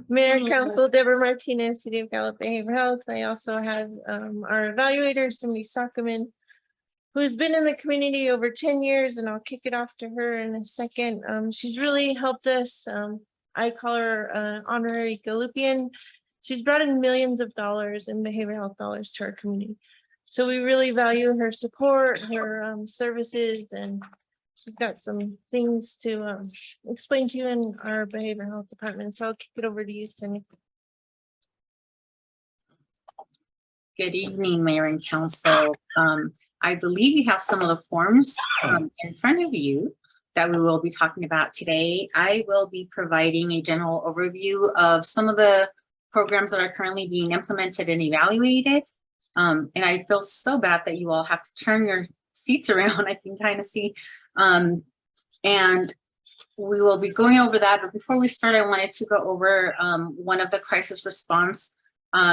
Mayor and Council, Deborah Martinez, City of Gallup Behavioral Health. I also have our evaluator, Cindy Sockerman, who's been in the community over 10 years, and I'll kick it off to her in a second. She's really helped us. I call her honorary Gallupian. She's brought in millions of dollars in behavioral health dollars to our community. So we really value her support, her services, and She's got some things to explain to you in our behavioral health department, so I'll kick it over to you, Cindy. Good evening, Mayor and Council. I believe you have some of the forms in front of you that we will be talking about today. I will be providing a general overview of some of the programs that are currently being implemented and evaluated. And I feel so bad that you all have to turn your seats around. I can kind of see. And we will be going over that. But before we start, I wanted to go over one of the crisis response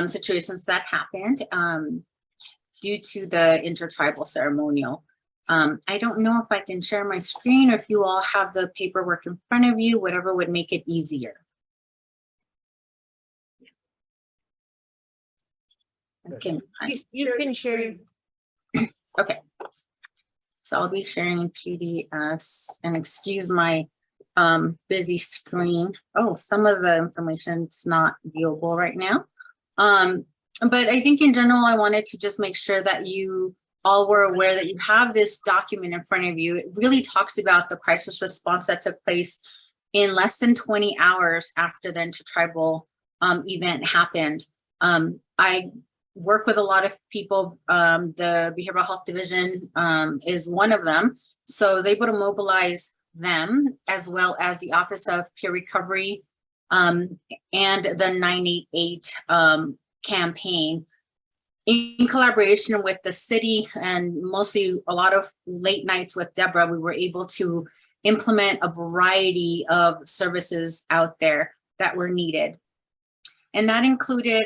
situations that happened due to the intertribal ceremonial. I don't know if I can share my screen or if you all have the paperwork in front of you, whatever would make it easier. You can share. Okay. So I'll be sharing PDFs and excuse my busy screen. Oh, some of the information is not viewable right now. But I think in general, I wanted to just make sure that you all were aware that you have this document in front of you. It really talks about the crisis response that took place in less than 20 hours after the intertribal event happened. I work with a lot of people. The Behavioral Health Division is one of them. So I was able to mobilize them as well as the Office of Peer Recovery and the 988 campaign in collaboration with the city, and mostly a lot of late nights with Deborah. We were able to implement a variety of services out there that were needed. And that included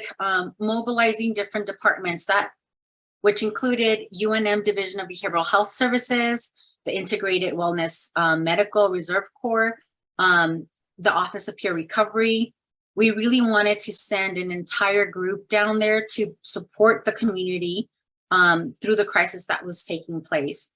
mobilizing different departments, which included UNM Division of Behavioral Health Services, the Integrated Wellness Medical Reserve Corps, the Office of Peer Recovery. We really wanted to send an entire group down there to support the community through the crisis that was taking place.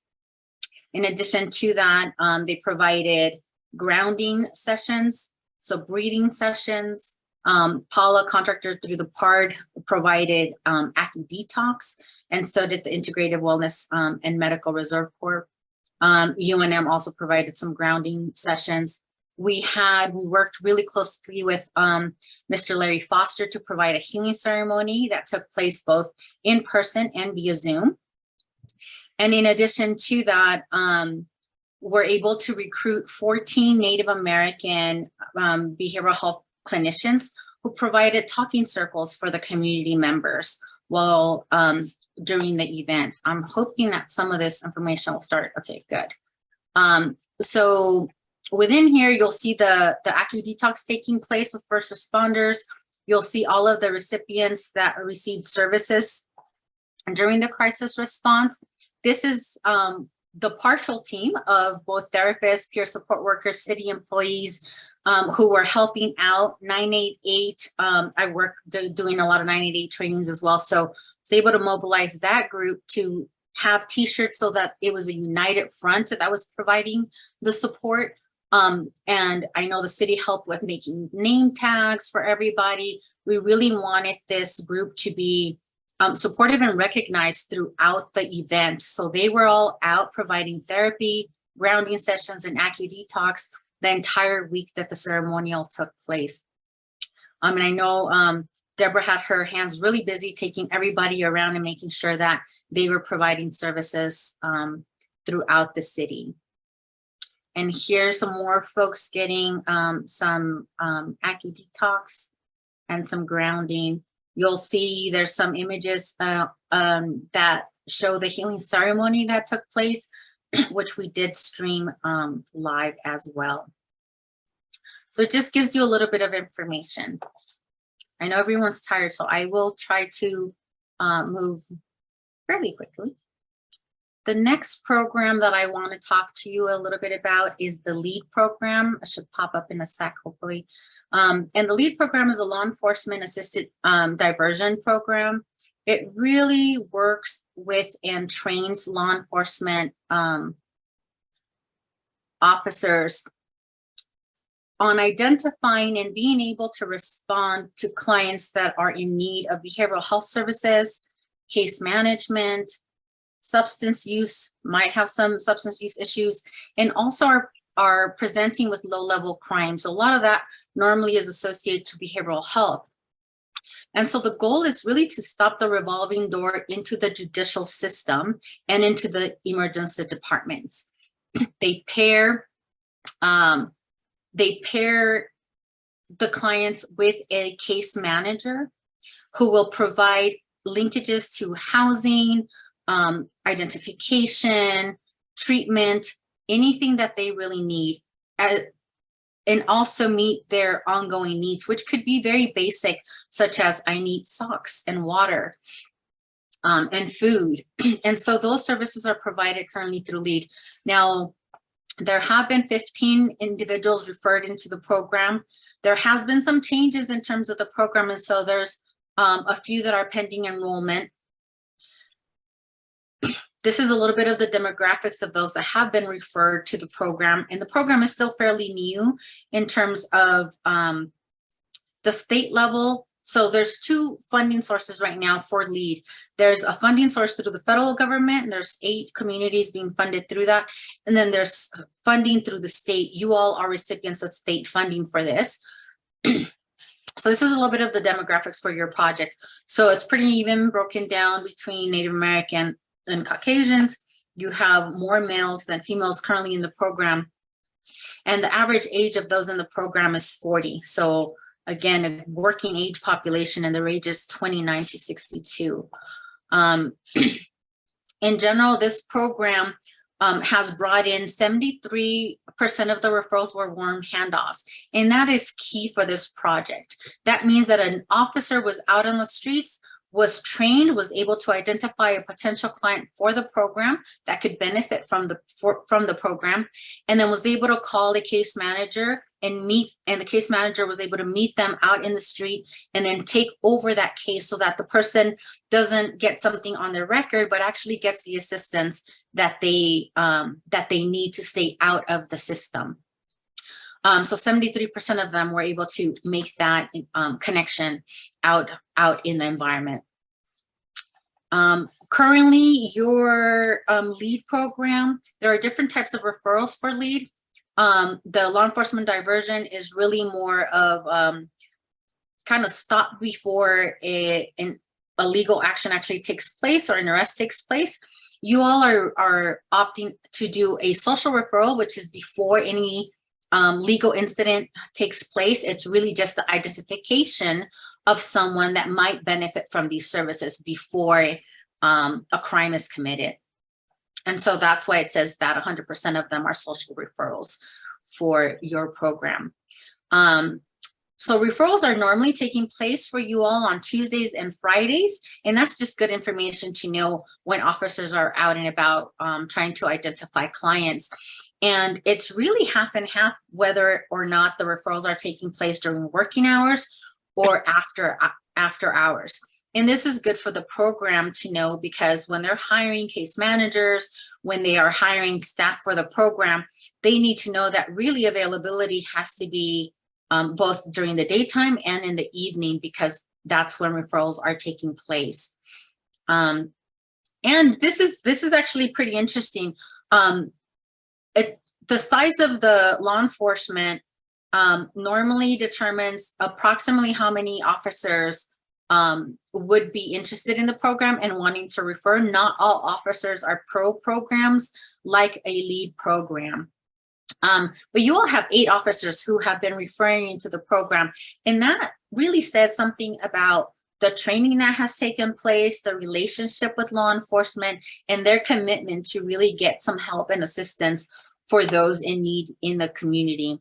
In addition to that, they provided grounding sessions, so breathing sessions. Paula, contractor through the PARD, provided AccuDetox, and so did the Integrated Wellness and Medical Reserve Corps. UNM also provided some grounding sessions. We worked really closely with Mr. Larry Foster to provide a healing ceremony that took place both in person and via Zoom. And in addition to that, we're able to recruit 14 Native American behavioral health clinicians who provided talking circles for the community members while during the event. I'm hoping that some of this information will start. Okay, good. So within here, you'll see the AccuDetox taking place with first responders. You'll see all of the recipients that received services during the crisis response. This is the partial team of both therapists, peer support workers, city employees who were helping out 988. I work doing a lot of 988 trainings as well. So I was able to mobilize that group to have t-shirts so that it was a united front that was providing the support. And I know the city helped with making name tags for everybody. We really wanted this group to be supportive and recognized throughout the event. So they were all out providing therapy, grounding sessions, and AccuDetox the entire week that the ceremonial took place. And I know Deborah had her hands really busy taking everybody around and making sure that they were providing services throughout the city. And here's some more folks getting some AccuDetox and some grounding. You'll see there's some images that show the healing ceremony that took place, which we did stream live as well. So it just gives you a little bit of information. I know everyone's tired, so I will try to move fairly quickly. The next program that I want to talk to you a little bit about is the LEAD program. It should pop up in a sec, hopefully. And the LEAD program is a law enforcement assisted diversion program. It really works with and trains law enforcement officers on identifying and being able to respond to clients that are in need of behavioral health services, case management, substance use, might have some substance use issues, and also are presenting with low-level crime. So a lot of that normally is associated to behavioral health. And so the goal is really to stop the revolving door into the judicial system and into the emergency departments. They pair the clients with a case manager who will provide linkages to housing, identification, treatment, anything that they really need, and also meet their ongoing needs, which could be very basic, such as I need socks and water and food. And so those services are provided currently through LEAD. Now, there have been 15 individuals referred into the program. There has been some changes in terms of the program, and so there's a few that are pending enrollment. This is a little bit of the demographics of those that have been referred to the program, and the program is still fairly new in terms of the state level. So there's two funding sources right now for LEAD. There's a funding source through the federal government, and there's 8 communities being funded through that. And then there's funding through the state. You all are recipients of state funding for this. So this is a little bit of the demographics for your project. So it's pretty even broken down between Native American and Caucasians. You have more males than females currently in the program. And the average age of those in the program is 40. So again, a working age population, and the range is 29 to 62. In general, this program has brought in 73% of the referrals were warm handoffs. And that is key for this project. That means that an officer was out on the streets, was trained, was able to identify a potential client for the program that could benefit from the program, and then was able to call the case manager and the case manager was able to meet them out in the street and then take over that case, so that the person doesn't get something on their record, but actually gets the assistance that they need to stay out of the system. So 73% of them were able to make that connection out in the environment. Currently, your LEAD program, there are different types of referrals for LEAD. The law enforcement diversion is really more of kind of stop before a legal action actually takes place or an arrest takes place. You all are opting to do a social referral, which is before any legal incident takes place. It's really just the identification of someone that might benefit from these services before a crime is committed. And so that's why it says that 100% of them are social referrals for your program. So referrals are normally taking place for you all on Tuesdays and Fridays, and that's just good information to know when officers are out and about trying to identify clients. And it's really half and half whether or not the referrals are taking place during working hours or after hours. And this is good for the program to know, because when they're hiring case managers, when they are hiring staff for the program, they need to know that really availability has to be both during the daytime and in the evening, because that's when referrals are taking place. And this is actually pretty interesting. The size of the law enforcement normally determines approximately how many officers would be interested in the program and wanting to refer. Not all officers are pro programs like a LEAD program. But you all have 8 officers who have been referring into the program, and that really says something about the training that has taken place, the relationship with law enforcement, and their commitment to really get some help and assistance for those in need in the community.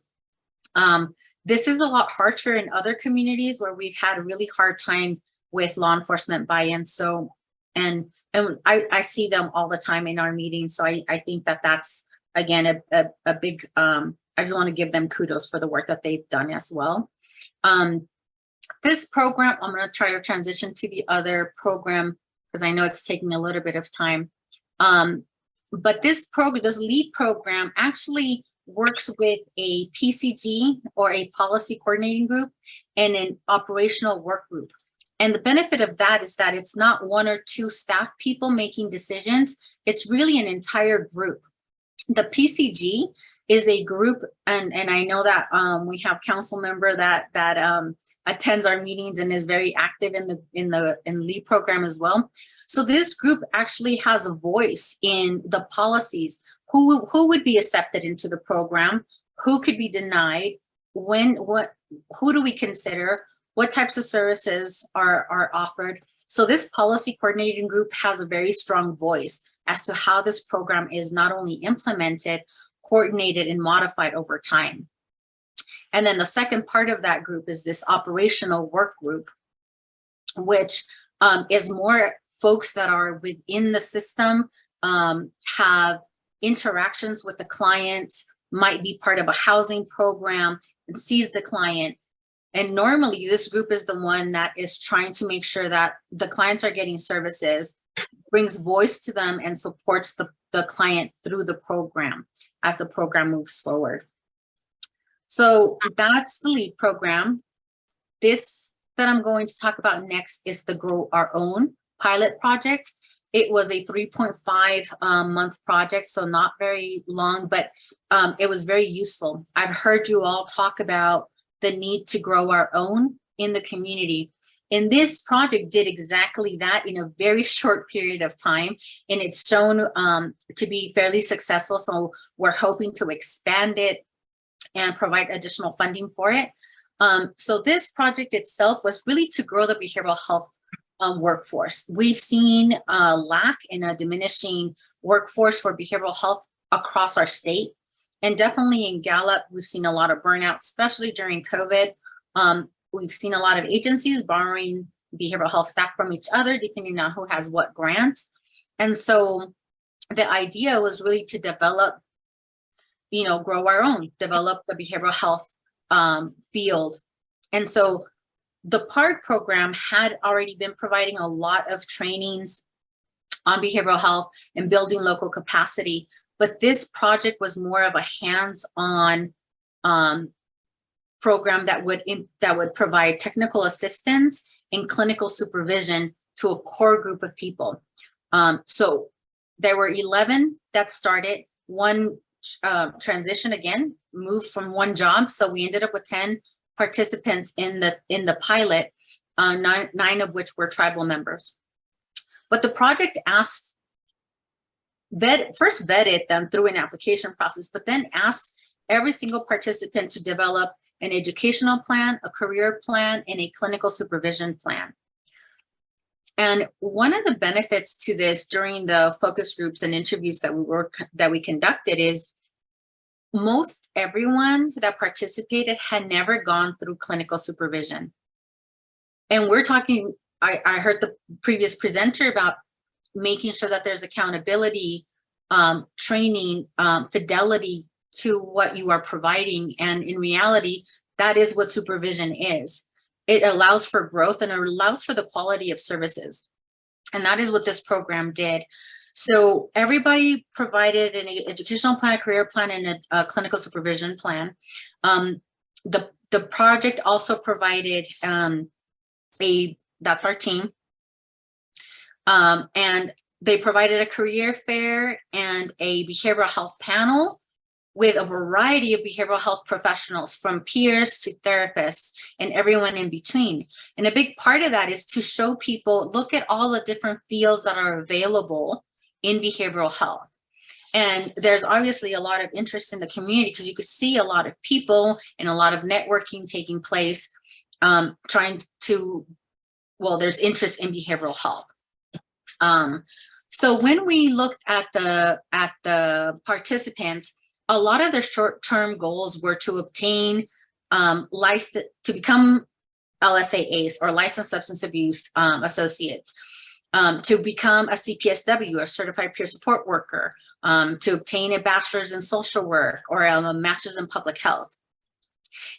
This is a lot harsher in other communities where we've had a really hard time with law enforcement buy-in. So, and I see them all the time in our meetings. So I think that that's, again, a big, I just want to give them kudos for the work that they've done as well. This program, I'm going to try to transition to the other program because I know it's taking a little bit of time. But this program, this LEAD program, actually works with a PCG or a policy coordinating group and an operational work group. And the benefit of that is that it's not one or two staff people making decisions. It's really an entire group. The PCG is a group, and I know that we have council member that attends our meetings and is very active in the LEAD program as well. So this group actually has a voice in the policies. Who would be accepted into the program? Who could be denied? Who do we consider? What types of services are offered? So this policy coordinating group has a very strong voice as to how this program is not only implemented, coordinated, and modified over time. And then the second part of that group is this operational work group, which is more folks that are within the system, have interactions with the clients, might be part of a housing program and sees the client. And normally this group is the one that is trying to make sure that the clients are getting services, brings voice to them, and supports the client through the program as the program moves forward. So that's the LEAD program. This that I'm going to talk about next is the Grow Our Own pilot project. It was a 3.5 month project, so not very long, but it was very useful. I've heard you all talk about the need to grow our own in the community. And this project did exactly that in a very short period of time, and it's shown to be fairly successful. So we're hoping to expand it and provide additional funding for it. So this project itself was really to grow the behavioral health workforce. We've seen a lack in a diminishing workforce for behavioral health across our state. And definitely in Gallup, we've seen a lot of burnout, especially during COVID. We've seen a lot of agencies borrowing behavioral health staff from each other, depending on who has what grant. And so the idea was really to develop, grow our own, develop the behavioral health field. And so the PART program had already been providing a lot of trainings on behavioral health and building local capacity. But this project was more of a hands-on program that would provide technical assistance and clinical supervision to a core group of people. So there were 11 that started. One transition again, moved from one job. So we ended up with 10 participants in the pilot, nine of which were tribal members. But the project first vetted them through an application process, but then asked every single participant to develop an educational plan, a career plan, and a clinical supervision plan. And one of the benefits to this during the focus groups and interviews that we conducted is most everyone that participated had never gone through clinical supervision. And we're talking, I heard the previous presenter about making sure that there's accountability, training, fidelity to what you are providing. And in reality, that is what supervision is. It allows for growth and it allows for the quality of services. And that is what this program did. So everybody provided an educational plan, a career plan, and a clinical supervision plan. The project also provided that's our team. And they provided a career fair and a behavioral health panel with a variety of behavioral health professionals, from peers to therapists and everyone in between. And a big part of that is to show people, look at all the different fields that are available in behavioral health. And there's obviously a lot of interest in the community because you could see a lot of people and a lot of networking taking place, there's interest in behavioral health. So when we looked at the participants, a lot of their short-term goals were to obtain to become LSAs, or licensed substance abuse associates, to become a CPSW, a certified peer support worker, to obtain a bachelor's in social work or a master's in public health.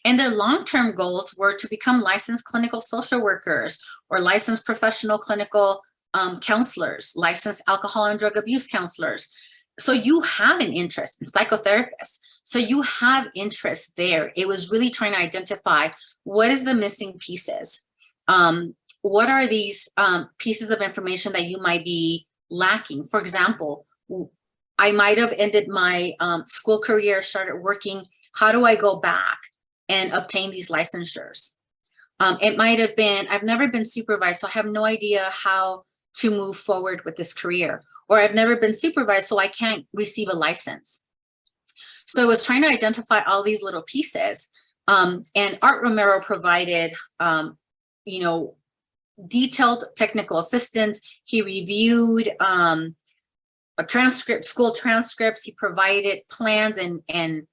And their long-term goals were to become licensed clinical social workers or licensed professional clinical counselors, licensed alcohol and drug abuse counselors. So you have an interest in psychotherapists. So you have interest there. It was really trying to identify what is the missing pieces. what are these pieces of information that you might be lacking? For example, I might have ended my school career, started working. How do I go back and obtain these licensures? It might have been, I've never been supervised, so I have no idea how to move forward with this career. Or I've never been supervised, so I can't receive a license. So I was trying to identify all these little pieces. And Art Romero provided, you know, detailed technical assistance. He reviewed a transcript, school transcripts. He provided plans and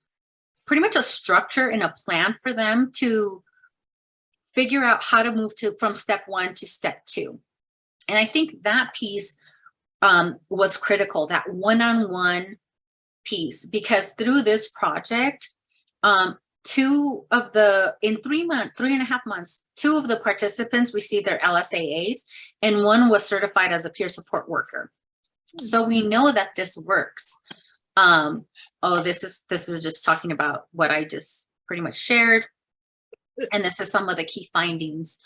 pretty much a structure and a plan for them to figure out how to move from step 1 to step 2. And I think that piece was critical, that one-on-one piece, because through this project, in 3.5 months, 2 of the participants received their LSAAs and 1 was certified as a peer support worker. So we know that this works. This is just talking about what I just pretty much shared. And this is some of the key findings.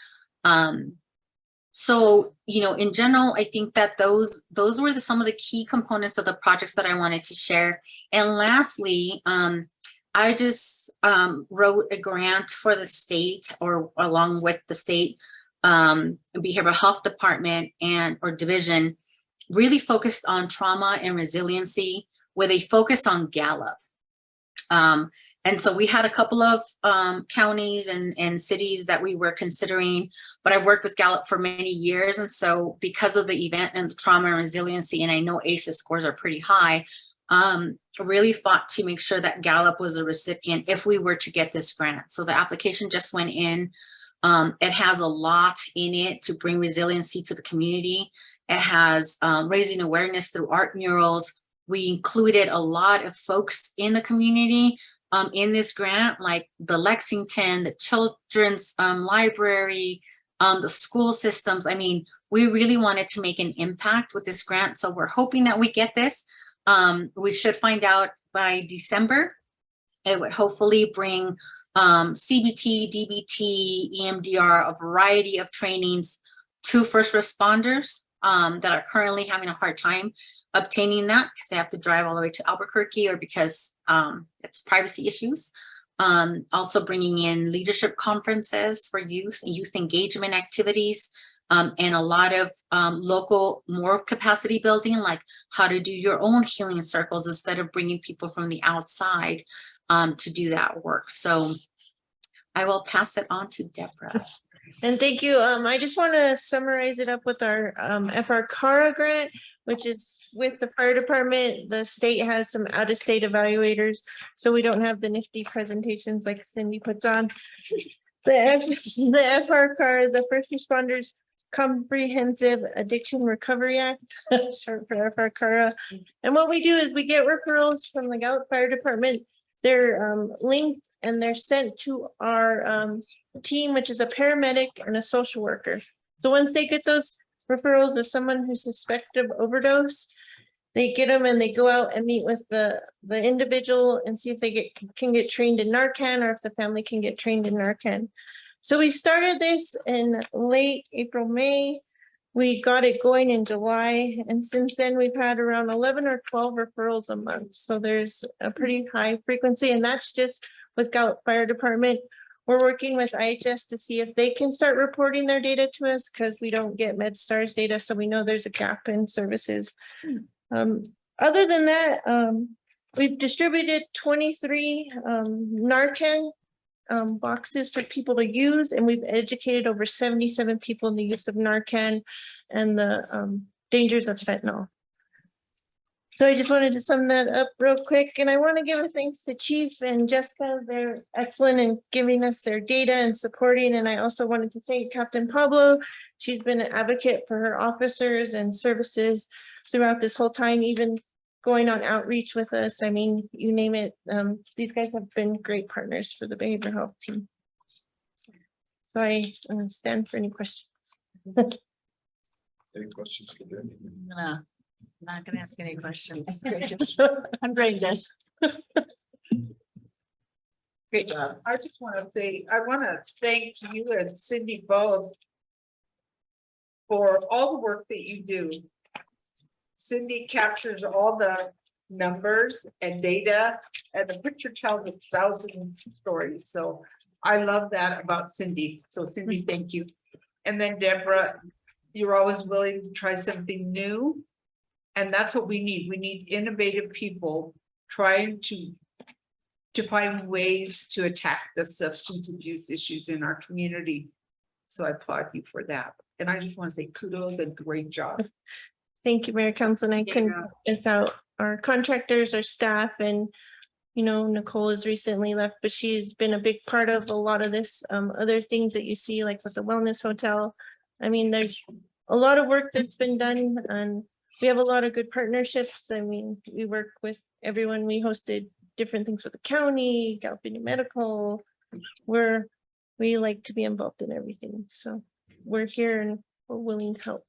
So, you know, in general, I think that those were some of the key components of the projects that I wanted to share. And lastly, I just wrote a grant for the state, or along with the state behavioral health department or division, really focused on trauma and resiliency with a focus on Gallup. And so we had a couple of counties and cities that we were considering, but I've worked with Gallup for many years. And so because of the event and the trauma and resiliency, and I know ACEs scores are pretty high, really fought to make sure that Gallup was a recipient if we were to get this grant. So the application just went in. It has a lot in it to bring resiliency to the community. It has raising awareness through art murals. We included a lot of folks in the community in this grant, like the Lexington, the children's library, the school systems. I mean, we really wanted to make an impact with this grant. So we're hoping that we get this. We should find out by December. It would hopefully bring CBT, DBT, EMDR, a variety of trainings to first responders that are currently having a hard time obtaining that because they have to drive all the way to Albuquerque, or because it's privacy issues. Also bringing in leadership conferences for youth and youth engagement activities, and a lot of local more capacity building, like how to do your own healing circles instead of bringing people from the outside to do that work. So I will pass it on to Deborah. And thank you. I just want to summarize it up with our FR CARA grant, which is with the fire department. The state has some out-of-state evaluators, so we don't have the nifty presentations like Cindy puts on. The FR CARA is the First Responders Comprehensive Addiction Recovery Act, short for FR CARA. And what we do is we get referrals from the Gallup Fire Department. They're linked and they're sent to our team, which is a paramedic and a social worker. So once they get those referrals of someone who's suspected of overdose, they get them and they go out and meet with the individual and see if they can get trained in Narcan, or if the family can get trained in Narcan. So we started this in late April, May. We got it going in July, and since then we've had around 11 or 12 referrals a month. So there's a pretty high frequency, and that's just with Gallup Fire Department. We're working with IHS to see if they can start reporting their data to us, because we don't get MedStars data, so we know there's a gap in services. Other than that, we've distributed 23 Narcan boxes for people to use, and we've educated over 77 people in the use of Narcan and the dangers of fentanyl. So I just wanted to sum that up real quick, and I want to give a thanks to Chief and Jessica. They're excellent in giving us their data and supporting, and I also wanted to thank Captain Pablo. She's been an advocate for her officers and services throughout this whole time, even going on outreach with us. I mean, you name it. These guys have been great partners for the behavioral health team. So I stand for any questions. Any questions for them? I'm not gonna ask any questions. I'm brain dead. Great job. I just want to say, I want to thank you and Cindy both for all the work that you do. Cindy captures all the numbers and data, and the picture tells 1,000 stories. So I love that about Cindy. So Cindy, thank you. And then Deborah, you're always willing to try something new. And that's what we need. We need innovative people trying to find ways to attack the substance abuse issues in our community. So I applaud you for that. And I just want to say kudos and great job. Thank you, Mayor, Council, and I couldn't, without our contractors, our staff, and Nicole has recently left, but she's been a big part of a lot of this, other things that you see, like with the wellness hotel. I mean, there's a lot of work that's been done, and we have a lot of good partnerships. I mean, we work with everyone. We hosted different things with the county, Gallup New Medical. We like to be involved in everything. So we're here and we're willing to help.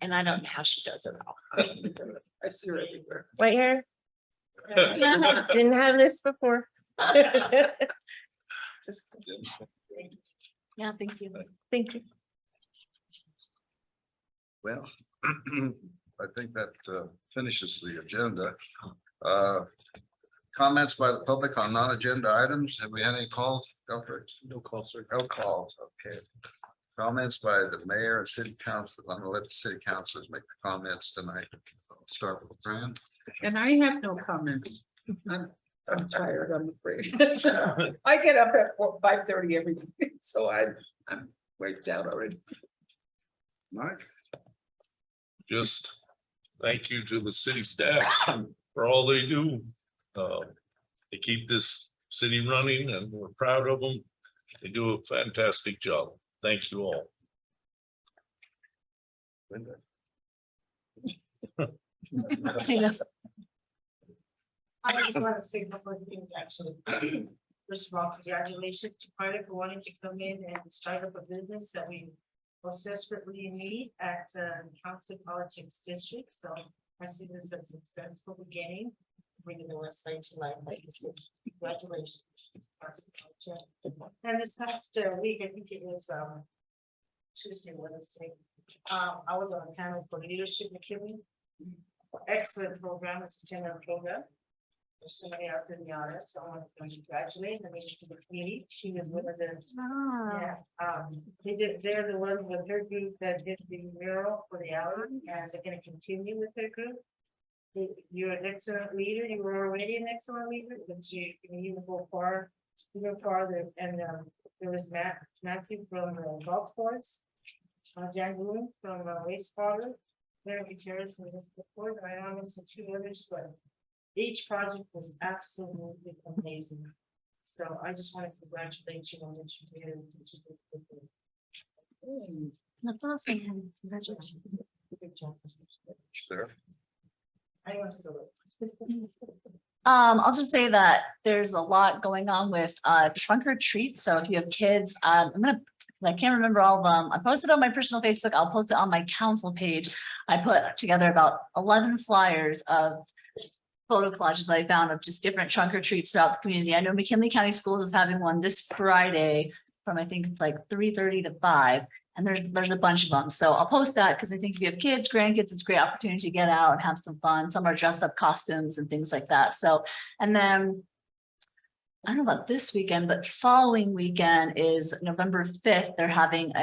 And I don't know how she does it all. I see her everywhere. White hair. Didn't have this before. Just- Yeah, thank you. Thank you. Well, I think that finishes the agenda. Comments by the public on non-agenda items. Have we had any calls? Alfred? No call, sir. No calls, okay. Comments by the mayor and city council. I'm gonna let the city councilors make the comments tonight. I'll start with Fran. And I have no comments. I'm tired, I'm afraid. I get up at 5:30 every day, so I'm wiped out already. Mike? Just thank you to the city staff for all they do. They keep this city running and we're proud of them. They do a fantastic job. Thank you all. I just want to say a couple of things, actually. First of all, congratulations to Carter for wanting to come in and start up a business that we most desperately need at Council Politics District. So I see this as a successful beginning, bringing the West Side to life, like you said. Congratulations. And this past week, I think it was Tuesday, Wednesday, I was on a panel for Leadership McKinley. Excellent program. It's a 10-hour program. There's somebody out in the audience, so I want to congratulate her to the committee. She was one of the, they're the ones with her group that did the mural for the hours, and they're gonna continue with their group. You're an excellent leader. You were already an excellent leader, but you go far, farther. And there was Matthew from the golf course, Jan Boone from wastewater, Larry Gutierrez from the support, and I honestly two others, but each project was absolutely amazing. So I just want to congratulate you on what you did. That's awesome. Congratulations. Good job. Sure. I want to. I'll just say that there's a lot going on with trunk or treat. So if you have kids, I can't remember all of them. I posted on my personal Facebook. I'll post it on my council page. I put together about 11 flyers of photo collages that I found of just different trunk or treats throughout the community. I know McKinley County Schools is having one this Friday from I think it's like 3:30 to 5. And there's a bunch of them. So I'll post that because I think if you have kids, grandkids, it's a great opportunity to get out and have some fun. Some are dressed up costumes and things like that. So, and then I don't know about this weekend, but following weekend is November 5th. They're having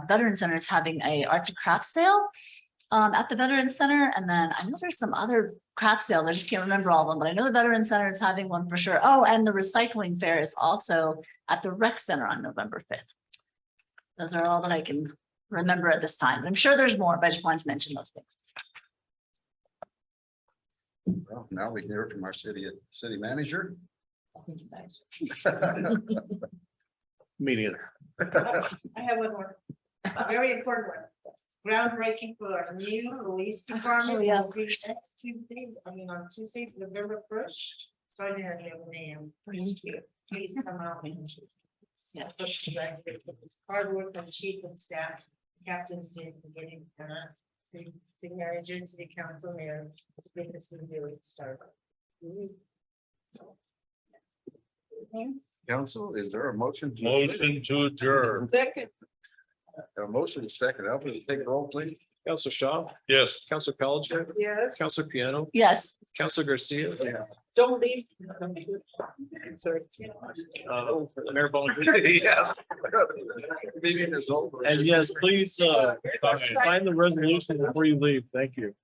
Veterans Center is having a arts and crafts sale at the Veterans Center. And then I know there's some other craft sales. I just can't remember all of them, but I know the Veterans Center is having one for sure. Oh, and the recycling fair is also at the rec center on November 5th. Those are all that I can remember at this time. I'm sure there's more, but I just wanted to mention those things. Well, now we hear from our city manager. Thank you guys. Me neither. I have one more, a very important one. Groundbreaking for our new police department. Oh, yes. Will be next Tuesday, on Tuesday, November 1st, starting at 11 a.m. Please come out and. Yes, it's hard work on chief and staff, captains did getting city manager, city council mayor to make this new building start. Council, is there a motion? Motion to adjourn. Second. A motion is second. I'll take a roll, please. Counselor Shaw? Yes. Counselor Pelletier? Yes. Counselor Piano? Yes. Counselor Garcia? Yeah. Don't leave. Sorry. Mayor Baldwin? Yes. Meeting is over. And yes, please, sign the resolution before you leave. Thank you.